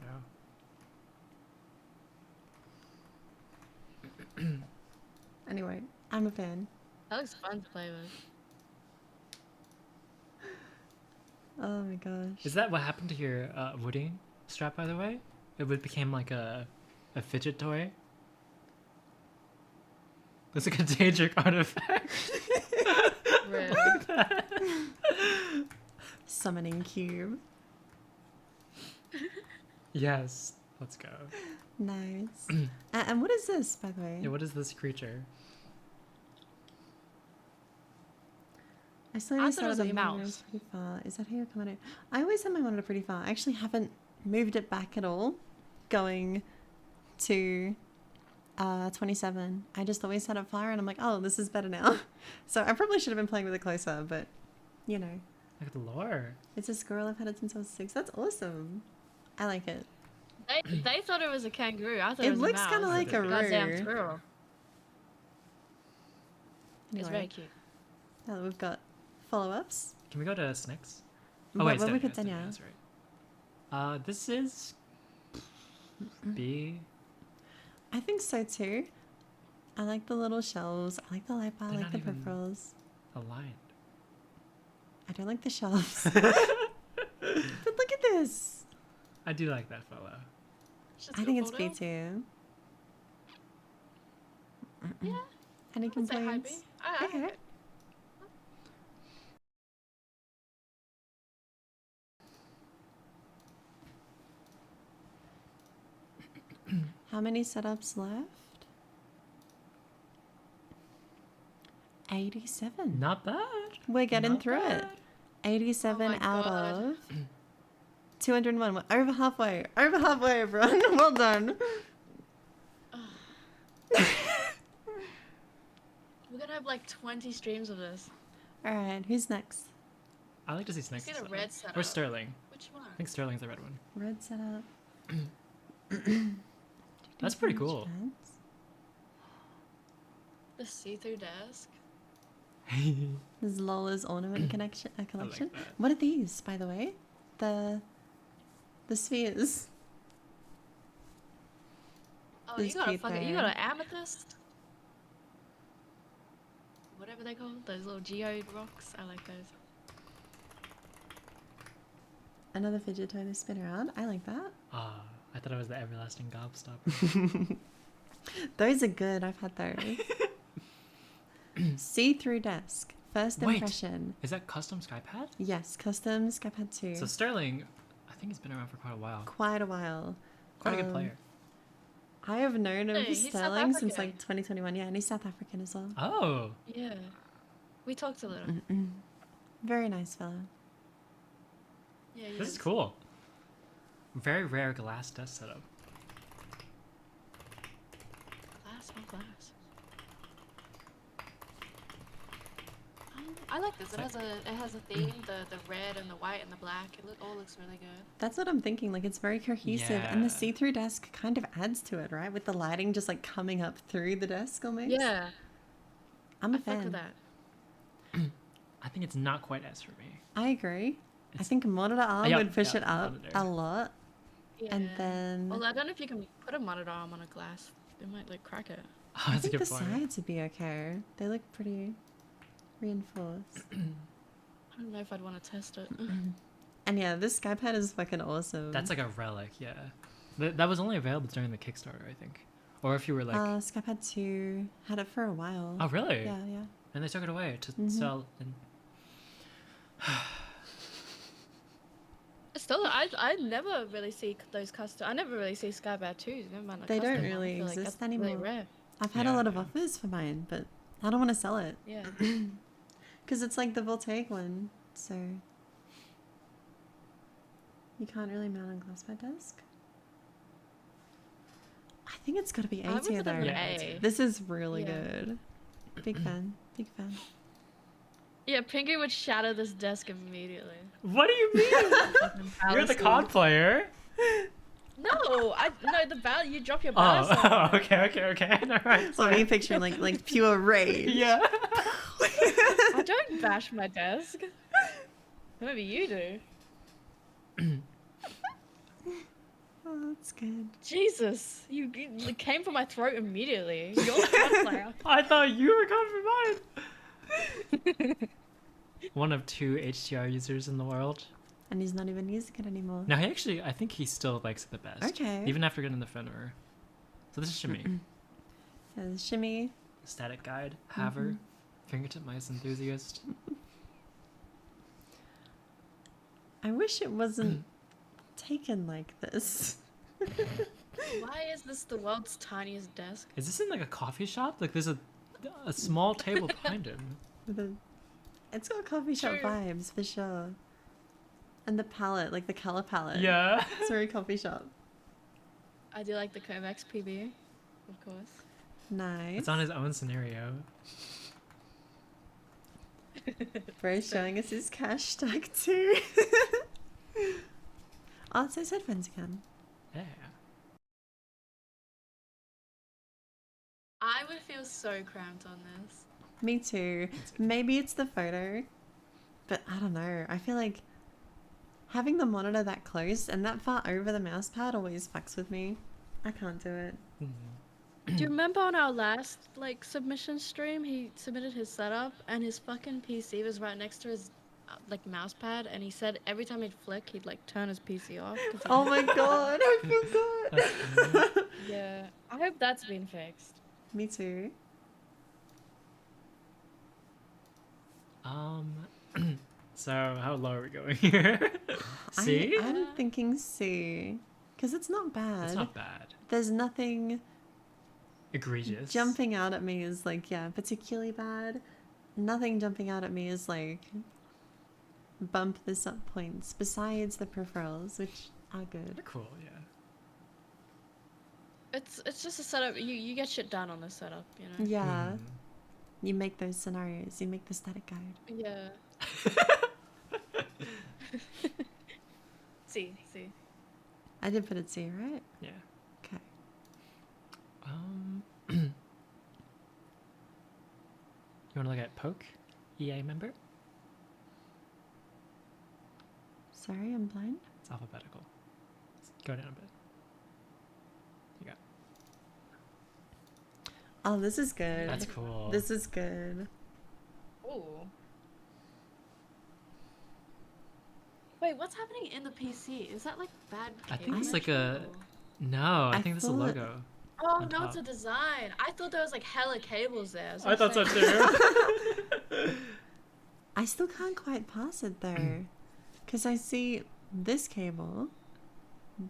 now. Anyway, I'm a fan. That looks fun to play with. Oh my gosh. Is that what happened to your wooding strap, by the way? Became like a fidget toy? It's like a Daedric artifact. Really? Summoning cube. Yes, let's go. Nice. And what is this, by the way? Yeah, what is this creature? I saw I you thought it was started a the monitor mouse. pretty far. Is that how you're coming out? I always had my monitor pretty far. I actually haven't moved it back at all, going to 27. I just always had it far, and I'm like, oh, this is better now. So I probably should have been playing with it closer, but you know. Look at the lore. It's a squirrel. I've had it since I was 6. That's awesome. I like it. They thought it was a kangaroo. I thought It it was a mouse. looks kind of like a Goddamn roo. squirrel. It's Anyway, very cute. now that we've got follow-ups. Can we go to Snicks? Where it's we Denya, put it's Denya, Denya? that's right. This is B. I think so too. I like the little shelves. I like the light bar. I They're like not the even- peripherals. Aligned. I don't like the shelves. But look at this. I do like that photo. I think it's B too. Yeah. Any I'd say high B. complaints? I like Okay. it. How many setups left? 87. Not bad. We're getting Not through bad. it. 87 Oh my out God. of 201. We're over halfway. Over halfway, everyone. Well done. We're gonna have like 20 streams of this. All right, who's next? I like to see Snake. See the red setup. Or Sterling. Which one? I think Sterling's the red one. Red setup. That's pretty cool. The see-through desk. This is Lola's ornament collection. that. What are these, by the way? The spheres. Oh, This you got a cute fucking, you though. got an amethyst? Whatever they call those little geode rocks. I like those. Another fidget toy to spin around. I like that. Ah, I thought it was the everlasting gobstopper. Those are good. I've had those. See-through desk. First Wait. impression. Is that custom Skypad? Yes, custom Skypad 2. So Sterling, I think he's been around for quite a while. Quite a while. Quite a good player. I have known of Hey, he's South Sterling since African. like 2021. Yeah, and he's South African as well. Oh. Yeah. We talked a little. Very nice fella. Yeah, This is cool. Very rare glass desk setup. Glass on glass. I like this. It has a theme. The red and the white and the black. It all looks really good. That's what I'm thinking. Like, it's very cohesive, and the Yeah. see-through desk kind of adds to it, right? With the lighting just like coming up through the desk almost. Yeah. I'm a I fuck fan. with that. I think it's not quite S for me. I agree. I think monitor arm Yep, would push yep, it up monitor. a lot. Yeah. And then Well, I don't know if you can put a monitor arm on a glass. They might like crack it. Oh, I that's a think good the point. sides would be okay. They look pretty reinforced. I don't know if I'd want to test it. And yeah, this Skypad is fucking awesome. That's like a relic, yeah. That was only available during the Kickstarter, I think. Or if you were like... Skypad 2 had it for a while. Oh, really? Yeah, yeah. And they took it away to sell... And... Still, I never really see those custom. I never really see Skybat 2s. Never mind. They don't custom one. I really feel like exist that's really anymore. rare. I've had a lot of offers for mine, but I don't want to sell it. Yeah. Because it's like the voltaic one, so you can't really mount on glassbad desk. I think it's got to be A I would tier put it though. in A. This is really Yeah. good. Big fan. Big fan. Yeah, Pinky would shatter this desk immediately. What do you mean? You're the COD player. No, the value. You drop your Oh, balance. okay. Never mind. So me picturing like pure rage. Yeah. I don't bash my desk. Maybe you do. Oh, that's good. Jesus, you came for my throat immediately. You're the COD player. I thought you were coming for mine. One of 2 HDR users in the world. And he's not even using it anymore. No, I think he still likes it the best. Okay. Even after getting the Fenrir. So this is Shimmy. Yeah, the shimmy. Static guide, Haver, fingertip mice enthusiast. I wish it wasn't taken like this. Why is this the world's tiniest desk? Is this in like a coffee shop? Like there's a small table behind him. It's got coffee shop True. vibes for sure. And the palette, like the color palette. Yeah. It's very coffee shop. I do like the Comex PB, of course. Nice. It's on his own scenario. Bro's showing us his cash stack too. Oh, it's those headphones again. Yeah. I would feel so cramped on this. Me too. Maybe it's the photo, but I don't know. I feel like having the monitor that close and that far over the mouse pad always fucks with me. I can't do it. Do you remember on our last submission stream, he submitted his setup and his fucking PC was right next to his mouse pad, and he said every time he'd flick, he'd turn his PC off. Oh my god, I forgot. Yeah, I hope that's been fixed. Me too. So how low are we going here? C? I'm thinking C, because it's not bad. It's not bad. There's nothing Egregious. jumping out at me as particularly bad. nothing jumping out at me is like bump this up points besides the peripherals, which are good. They're cool, yeah. It's just a setup. You get shit done on this setup, you know. Yeah. You make those scenarios. You make the static guide. Yeah. See. I did put it C, right? Yeah. Okay. You want to look at Poke? EA member? Sorry, I'm blind. It's alphabetical. Go down a bit. You got. Oh, this is good. That's cool. This is good. Ooh. Wait, what's happening in the PC? Is that like bad? I think it's cable like a. control? No, I think this is a thought- logo. Oh on no, it's a top. design. I thought there was like hella cables there. I thought so too. I still can't quite pass it though. Because I see this cable,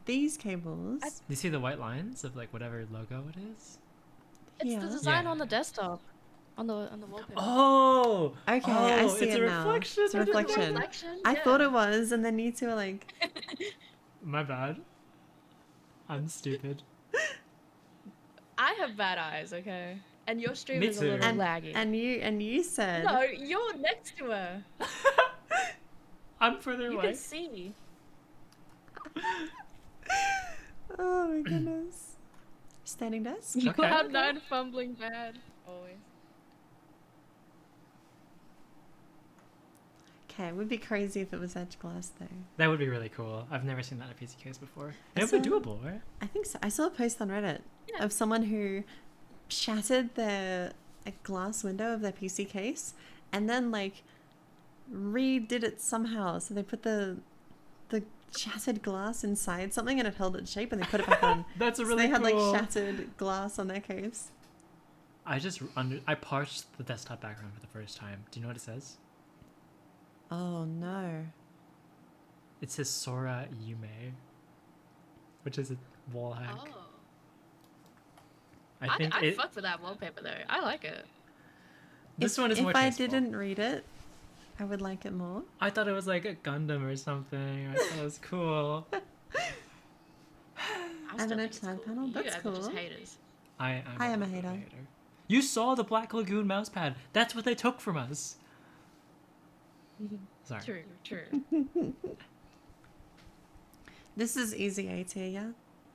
these cables. Do you see the white lines of like whatever logo it is? It's Yeah. the design Yeah. on the desktop, on the wallpaper. Oh! Okay, oh, I see it's it a now. reflection. It's a reflection. I Yeah. thought it was, and then you two are like, My bad. I'm stupid. I have bad eyes, okay? And your stream Me is too. a little laggy. and you said, No, you're next to her. I'm further You away. can see. oh my goodness. Standing desk? You Okay. are known fumbling bad. Always. Okay, it would be crazy if it was edge glass though. That would be really cool. I've never seen that in a PC case before. I It would be saw- doable, right? I think so. I saw a post on Reddit Yeah. of someone who shattered their a glass window of their PC case and then like redid it somehow. So they put the shattered glass inside something and it held its shape and they put it back on. That's a So really they had cool. like shattered glass on their case. I parsed the desktop background for the first time. Do you know what it says? Oh no. It says Sora Yume, which is a wall hack. Oh. I think I it. fuck with that wallpaper though. I like it. This one is if more I tasteful. didn't read it, I would like it more. I thought it was like a Gundam or something. I thought it was cool. I And still an think edge it's side cool. panel, You that's guys are just cool. haters. I am a little bit of hater. You saw the Black Lagoon mousepad. That's what they took from us. Sorry. True. This is easy A tier, yeah?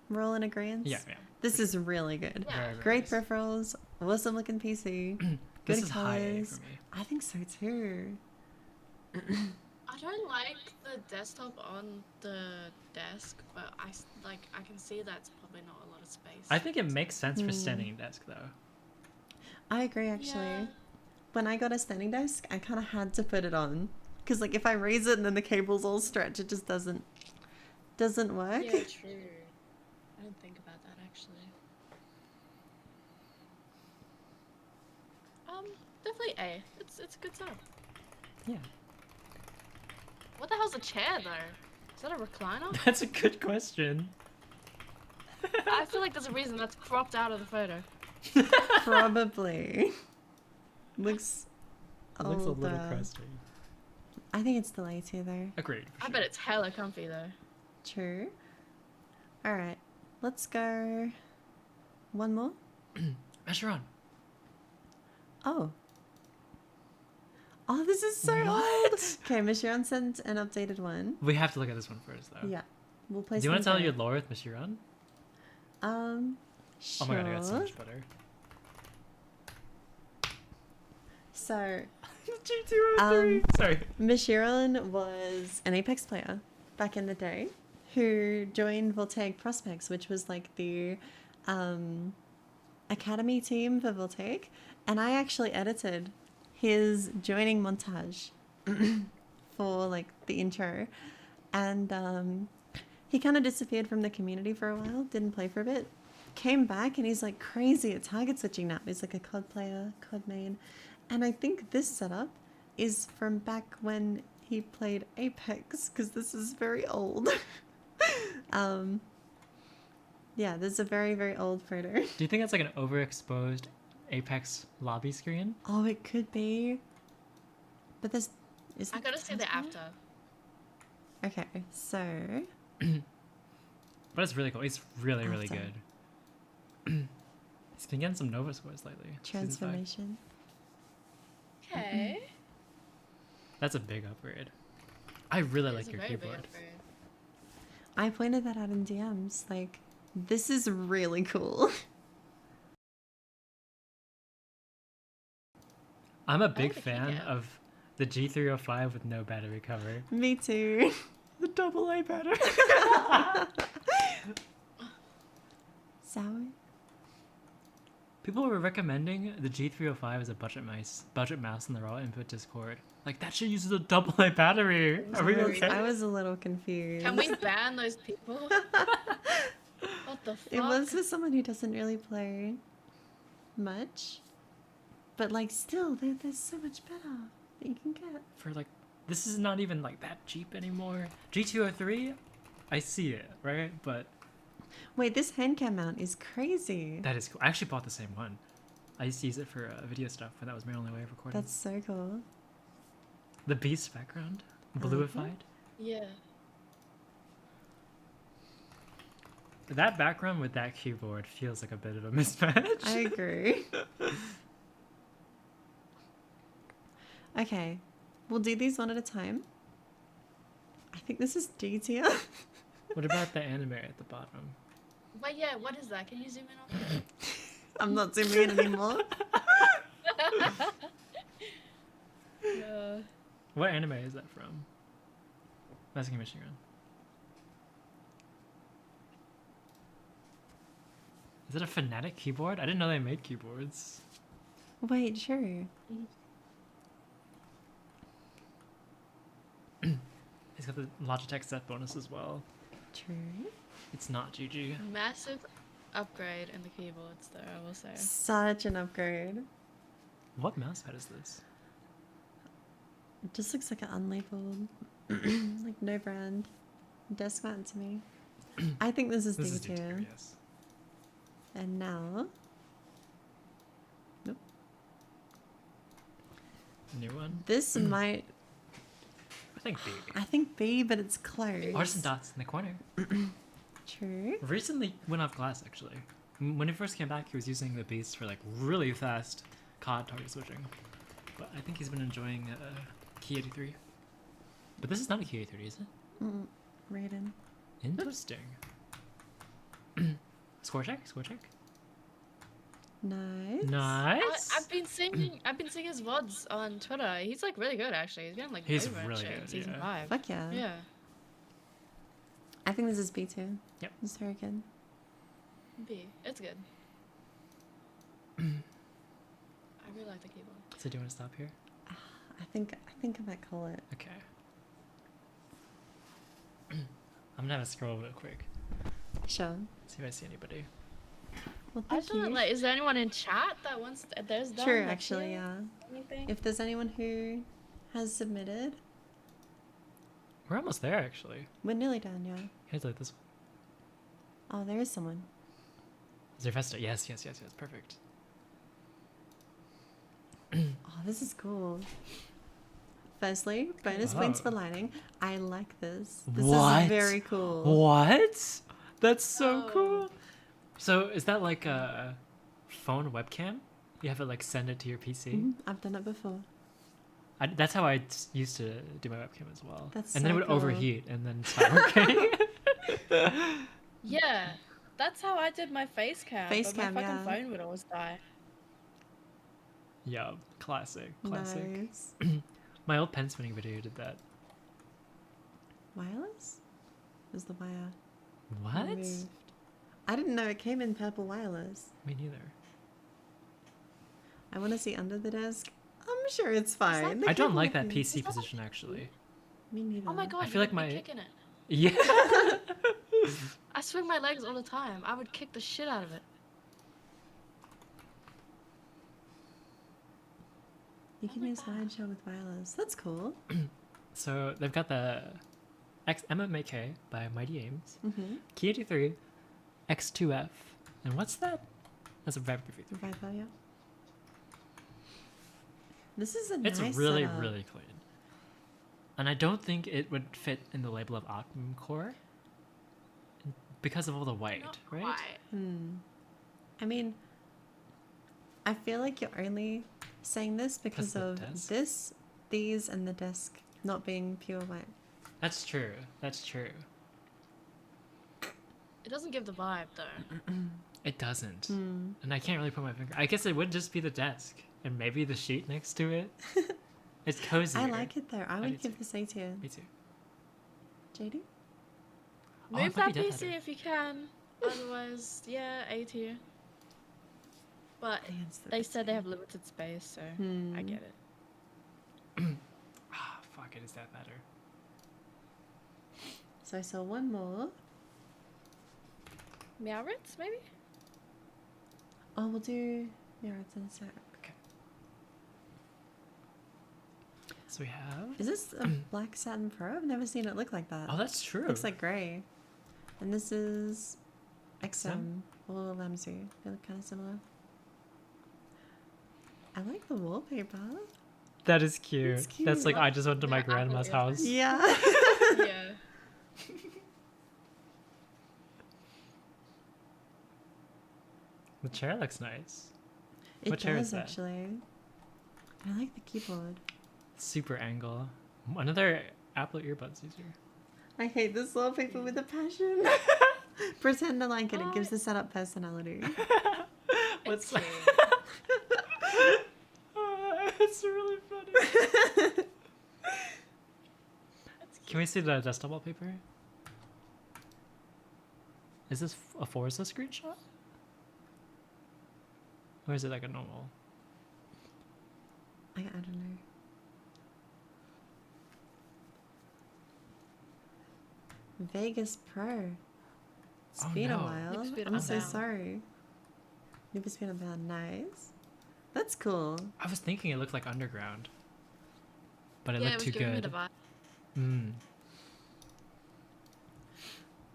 We're all in agreement? Yeah. This is really good. Yeah. Very, very Great nice. peripherals, awesome looking PC, good This is high A colors. for me. I think so too. I don't like the desktop on the desk, but I can see that's probably not a lot of space. I think it makes sense for standing desk though. I agree actually. Yeah. When I got a standing desk, I kind of had to put it on. Because like if I raise it and then the cables all stretch, it just doesn't work. Yeah, true. I didn't think about that actually. Definitely A. It's a good setup. Yeah. What the hell's a chair though? Is that a recliner? That's a good question. I feel like there's a reason that's cropped out of the photo. Probably. Looks It looks a little older. crusty. I think it's still A tier though. Agreed. I bet it's hella comfy though. True. Alright. Let's go one more. Measure on. Oh. Oh, this is so old. Okay, Michiron sent an updated one. We have to look at this one first though. Yeah. We'll place Do you want to them tell your there. lore with Michiron? Sure. Oh my god, I got so much better. So, G203. Sorry. Michiron was an Apex player back in the day who joined Voltaic Prospects, which was like the academy team for Voltaic. And I actually edited his joining montage for like the intro. And he kind of disappeared from the community for a while, didn't play for a bit. Came back and he's like crazy at target switching now. He's like a COD player, COD main. And I think this setup is from back when he played Apex, because this is very old. Yeah, this is a very, very old photo. Do you think that's like an overexposed Apex lobby screen? Oh, it could be. But there's... Is I it gotta see the transport? after. Okay, so... But it's really cool. He's really, really After. good. He's been getting some Nova scores lately. Season 5. Transformation. Okay. That's a big upgrade. I really like It's a your very big keyboard. upgrade. I pointed that out in DMs. Like, this is really cool. I'm a like big the fan keycap. of the G305 with no battery cover. Me too. The double A battery. Sour? People were recommending the G305 as a budget mouse in the raw input Discord. Like, that shit uses a double A battery. Are we okay? I was a little confused. Can we ban those people? What the fuck? It was for someone who doesn't really play much. But, like, still, there's so much better that you can get. For like, this is not even like that cheap anymore. G203, I see it, right? But Wait, this hand cam mount is crazy. that is cool. I actually bought the same one. I used to use it for video stuff, and that was my only way of recording. That's so cool. The beast background, bluified. Yeah. That background with that keyboard feels like a bit of a mismatch. I agree. Okay, we'll do these one at a time. I think this is D tier. What about the anime at the bottom? But yeah, what is that? Can you zoom in on it? I'm not zooming in anymore. What anime is that from? Asking Machine Gun. Is it a Fnatic keyboard? I didn't know they made keyboards. Wait, sure. It's got the Logitech set bonus as well. True. It's not GG. Massive upgrade in the keyboards, though, I will say. Such an upgrade. What mousepad is this? It just looks like an unlabeled, like no brand desk mount to me. I think this is This is D D2, tier. yes. And now, nope. New one? This might. I think B. I think B, but it's close. Artisan dots in the corner. True. Recently went off glass actually. When he first came back, he was using the beast for like really fast COD target switching. But I think he's been enjoying Key 83. But this is not a Key 83, is it? Raiden. Interesting. Score check? Score check? Nice. Nice. I've been seeing his VODs on Twitter. He's like really good actually. He's getting like He's over and really shit in good, season yeah. 5. Fuck yeah. Yeah. I think this is B too. Yep. It's very good. B. It's good. I really like the keyboard. So do you want to stop here? I think I might call it. Okay. I'm gonna have a scroll real quick. Sure. See if I see anybody. Well, I thank just wanna, you. like, is there anyone in chat that wants? There's done, True, like, actually, here? yeah. Anything? If there's anyone who has submitted, We're almost there actually. we're nearly done. Yeah. Here's like this one. Oh, there is someone. Zerfesta. Yes. Perfect. Oh, this is cool. Firstly, bonus points for Oh. lighting. I like this. This What? is very cool. What? That's so Oh. cool. So is that like a phone webcam? You have to like send it to your PC? I've done it before. That's how I used to do my webcam as well. That's and then so it would cool. overheat and then stop working. Yeah, that's how I did my face cam. Face but cam, my fucking yeah. phone would always die. Yeah, classic. Nice. My old pen spinning video did that. Wireless? Was the wire What? removed? I didn't know it came in purple wireless. Me neither. I want to see under the desk. I'm sure it's fine. The I don't cable like that can- PC position actually. Me neither. Oh my god, I you feel like would be my- kicking it. Yeah. I swing my legs all the time. I would kick the shit out of it. You can use slideshow with wireless. That's cool. So they've got the MMA by Mighty Ames, Mm-hmm. Key 83, X2F, and what's that? That's a Viper V3. Viper, yeah. This is a It's nice really, setup. really clean. And I don't think it would fit in the label of Optimum Core because of all the white, right? Quite. I mean, I feel like you're only saying this because the of desk? this, these, and the desk not being pure white. That's true. That's true. It doesn't give the vibe though. It doesn't. And I can't really put my finger. I guess it would just be the desk and maybe the sheet next to it. It's cozy. I like it though. I do would give too. this A tier. Me too. JD? Oh, I Move thought that you did PC if you can. Otherwise, yeah, A tier. But Against the they said they have limited space, so I get it. Ah, fuck it. Is that better? So I saw one more. Meowritz, maybe? Oh, we'll do Meowritz in a sec. Okay. So we have. Is this a black satin pro? I've never seen it look like that. Oh, that's true. Looks like grey. And this is Sam? XM or Lamsu. They look kind of similar. I like the wallpaper. That is cute. It's cute. That's like I just went to my Yeah, grandma's Apple house. Yeah. Yeah. The chair looks nice. It What chair is does that? actually. I like the keyboard. Super angle. Another Apple earbuds user. I hate this wallpaper with a passion. Pretend I like it. It gives the setup personality. What's It's It's really funny. Can we see the desktop wallpaper? Is this a Forza screenshot? Or is it like a normal? I don't know. Vegas Pro. It's Oh, been a no. while. Nimbus been I'm so unbound. sorry. Nimbus been unbound. Nice. That's cool. I was thinking it looked like Underground. But it Yeah, it looked was too giving me good. the vibe. Mm.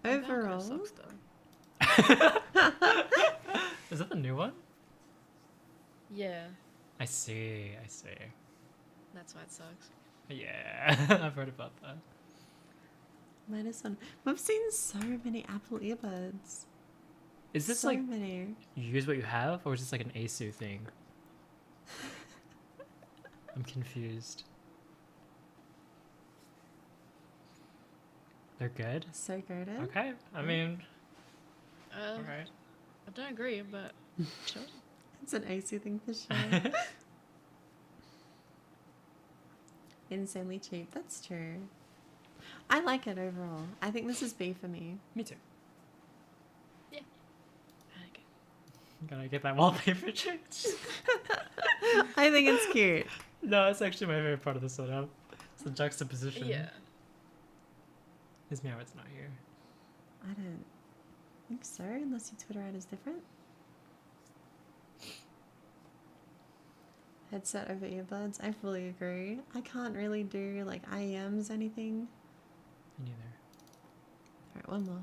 Unbound kinda Overall, sucks, though. Is that the new one? Yeah, I see, I see. that's why it sucks. Yeah, I've heard about that. -1. We've seen so many Apple earbuds. Is this so like many? you use what you have, or is this like an ASU thing? I'm confused. They're good? So goated. Okay, I mean, Um, alright. I don't agree, but sure. It's an AC thing for sure. Insanely cheap. That's true. I like it overall. I think this is B for me. Me too. Okay. Gotta get that wallpaper changed. I think it's cute. No, it's actually my favorite part of the setup. It's the juxtaposition. Yeah. His Meowit's not here. I don't think so, unless your Twitter ad is different. Headset over earbuds. I fully agree. I can't really do like IEMs anything. Me neither. Alright, one more.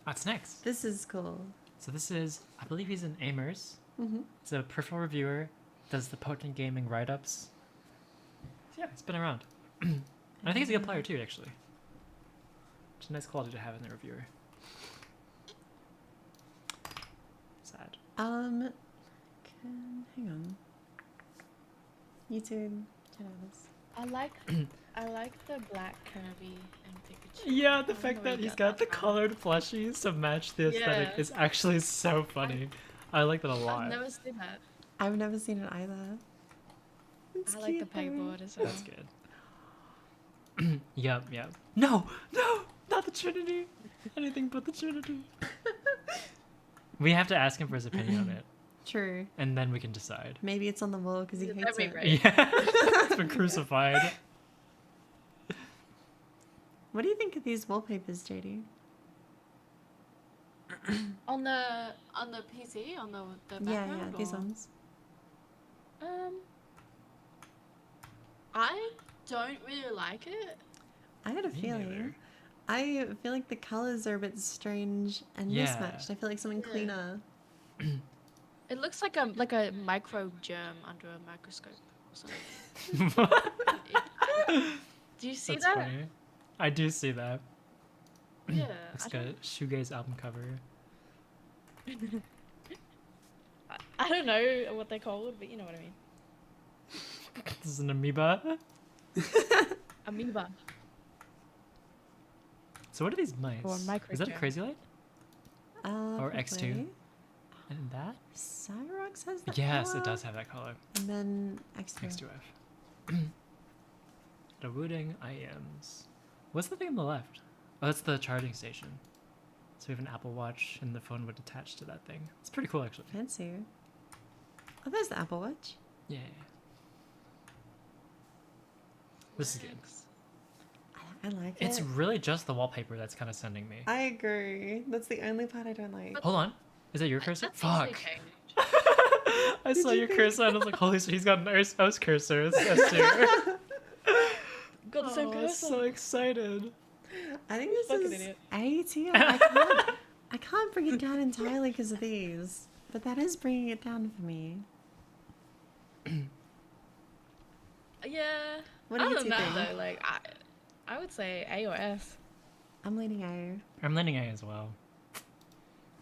What's next? This is cool. So this is, I believe he's an Amers. Mm-hmm. He's a peripheral reviewer. Does the potent gaming write-ups. So yeah, he's been around. And I think he's a good player too, actually. It's a nice quality to have in the reviewer. Sad. Hang on. YouTube channels. I like the black Kirby and Pikachu. Yeah, the I don't fact know where that you he's got got the that from. colored plushies to match the aesthetic Yeah. is actually so funny. I like that a lot. I've never seen that. I've never seen it either. It's I like the cute, though. pegboard as well. That's good. Yep. No, not the Trinity. Anything but the Trinity. We have to ask him for his opinion on it, True. and then we can decide. Maybe it's on the wall because he He's hates every it. race. Yeah, it's been crucified. What do you think of these wallpapers, JD? On the PC, on the Yeah, background. these or- ones. I don't really like it. I had a Me feeling. neither. I feel like the colors are a bit strange and Yeah. mismatched. I feel like something Yeah. cleaner. It looks like a micro germ under a microscope or something. Do you see That's that? funny. I do see that. Yeah. It's I got a don't, shoegaze album cover. I don't know what they're called, but you know what I mean. This is an amoeba. Amoeba. So what are these mice? Or Is that a microgerm. crazy light? Or X2? Probably. And that? Cyrox has that Yes, color. it does have that color. And then X2. X2F. The Wooding IMs. What's the thing on the left? Oh, that's the charging station. So we have an Apple Watch and the phone would attach to that thing. It's pretty cool, actually. Fancy. Oh, there's the Apple Watch. Yeah. This is good. I like it. It's really just the wallpaper that's kind of sending me. I agree. That's the only part I don't like. Hold on. Is that your cursor? That's Fuck. easily changed. I saw your cursor and I was like, holy shit, he's got an mouse cursor. It's S2. Got the same Oh, I'm cursor. so excited. I think this Fucking is idiot. A tier. I can't bring it down entirely because of these, but that is bringing it down for me. Yeah. What do you I don't two know think? though. Like I would say A or S. I'm leaning A. I'm leaning A as well.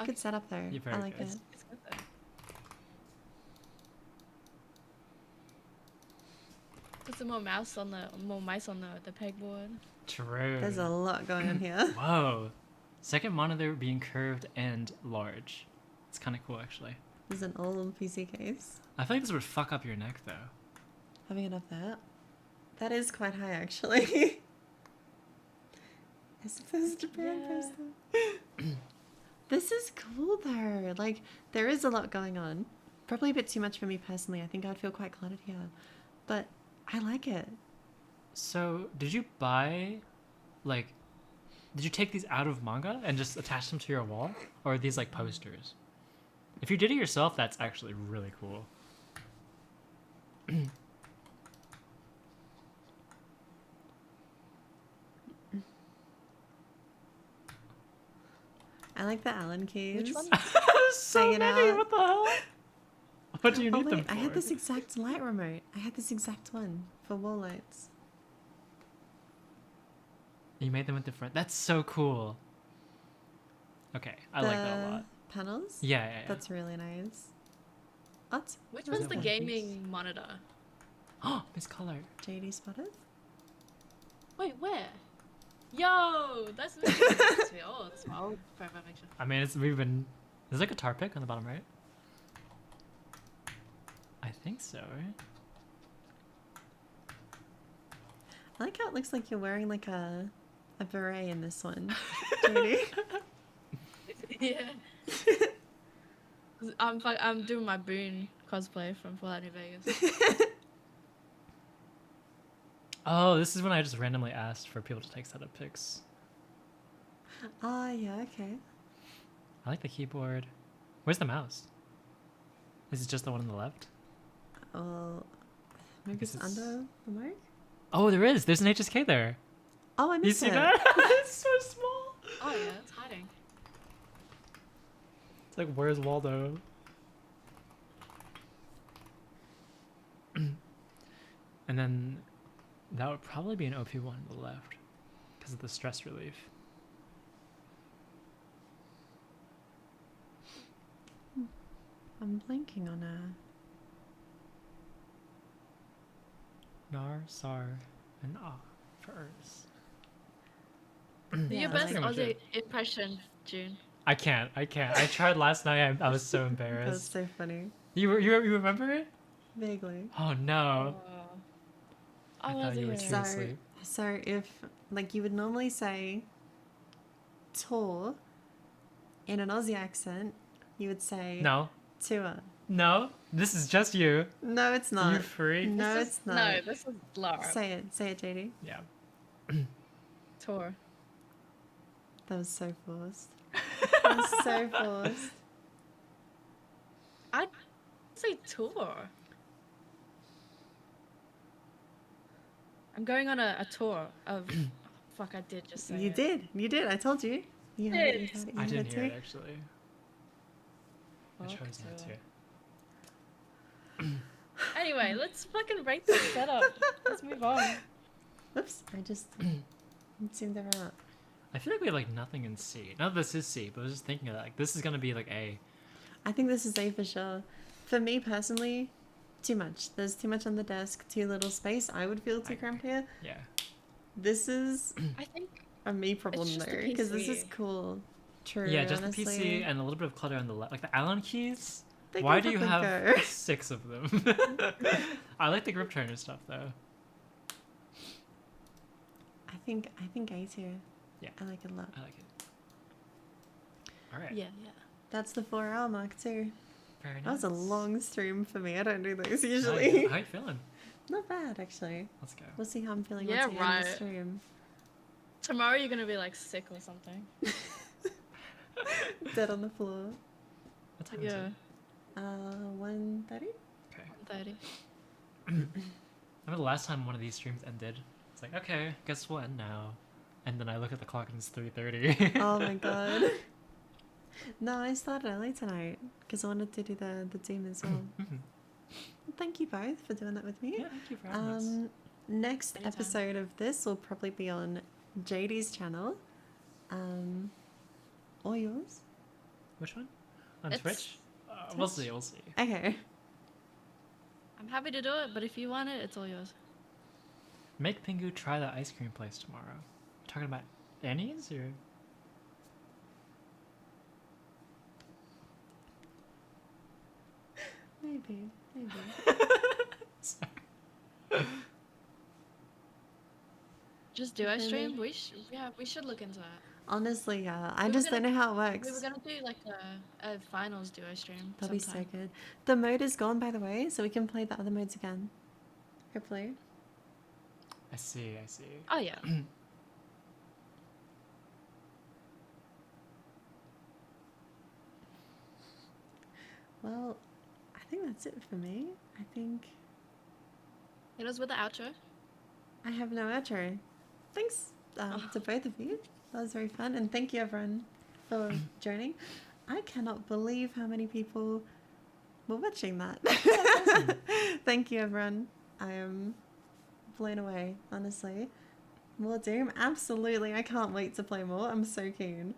Good setup though. You're very I like good. it. It's good though. Put some more mice on the pegboard. True. There's a lot going on here. Whoa. Second monitor being curved and large. It's kind of cool, actually. There's an old PC case. I feel like this would fuck up your neck, though. Having enough that. That is quite high actually. As if there's a Japan poster. This is cool though. Like there is a lot going on. Probably a bit too much for me personally. I think I'd feel quite cluttered here. But I like it. So, did you buy, like, did you take these out of manga and just attach them to your wall? Or are these, like, posters? If you did it yourself, that's actually really cool. I like the Allen keys. Which one? So Hanging many, out. what the hell? What do you Oh need them wait, for? I had this exact light remote. I had this exact one for wall lights. You made them with different. That's so cool. Okay, I like that a lot. Panels? Yeah, yeah, yeah. That's really nice. What? Which one's that the one? gaming monitor? Oh, this color. JD spotted? Wait, where? Yo, that's me. Oh, it's my old profile picture. I mean, there's like a tar pick on the bottom right. I think so, right? I like how it looks like you're wearing like a beret in this one. JD. Yeah. I'm doing my Boone cosplay from Fallout New Vegas. Oh, this is when I just randomly asked for people to take setup pics. Ah, yeah, okay. I like the keyboard. Where's the mouse? Is it just the one on the left? Well, maybe guess it's it's- under the mic? Oh, there is. There's an HSK there. Oh, I You missed see it. that? It's so small. Oh yeah, it's hiding. It's like, where's Waldo? And then that would probably be an OP1 on the left because of the stress relief. I'm blanking on Nar, Sar, and Ah for Urs. Yeah, Your I best like it. Aussie impression, June. I can't. I tried last night. I was so That's embarrassed. so funny. You remember it? Vaguely. Oh no. I Oh, thought you were was it? true. So, Asleep. so if like you would normally say tour in an Aussie accent, you would say No. tour. No. This is just you. No, it's not. You freak. No, This it's is- not. No, this is Laura. Say it, JD. Yeah. Tour. That was so forced. That was so forced. I'd say tour. I'm going on a tour of. Fuck, I did just say You it. did. I told you. You had it, you had it, you I had didn't it hear too. it actually. I Fuck chose not tour. to. Anyway, let's fucking rate this setup. Let's move on. Oops, I just zoomed her out. I feel like we have like nothing in C. No, this is C, but I was just thinking of that. Like this is gonna be like A. I think this is A for sure. For me personally, too much. There's too much on the desk, too little space. I would feel too cramped here. Yeah. This is I think a me problem just the though, because this is PC. cool. True. Yeah, just honestly. the PC and a little bit of clutter on the left. Like the Allen keys. They Why can do you fucking have go. 6 of them? I like the grip trainer stuff though. I think A tier. Yeah. I like it a lot. I like it. All right. yeah. That's the 4-hour mark too. Very nice. That was a long stream for me. I don't do those How usually. you feeling? Not bad actually. Let's go. We'll see how I'm feeling Yeah, once we end the right. stream. Tomorrow you're gonna be like sick or something. Dead on the floor. What time is Yeah. it? 1:30? Okay. 30. I remember the last time one of these streams ended. It's like, okay, guess we'll end now. And then I look at the clock and it's 3:30. Oh my god. No, I started early tonight because I wanted to do the team as well. Thank you both for doing that with me. Yeah, thank you for having us. Next Anytime. episode of this will probably be on JD's channel. Or yours. Which one? On It's- Twitch? We'll see, we'll see. Okay. I'm happy to do it, but if you want it, it's all yours. Make Pingu try the ice cream place tomorrow. Talking about Annie's or? Maybe. Just do ice Really? stream. We should look into that. Honestly, yeah. I We were just don't gonna- know how it works. We were gonna do like a finals duo stream. That'll be so sometime. good. The mode is gone, by the way, so we can play the other modes again. Hopefully. I see. Oh yeah. Well, I think that's it for me. I think Hit us with the outro. I have no outro. Thanks to both of you. That was very fun. And thank you, everyone, for joining. I cannot believe how many people were watching that. Thank you, everyone. I am blown away, honestly. More Doom? Absolutely. I can't wait to play more. I'm so keen.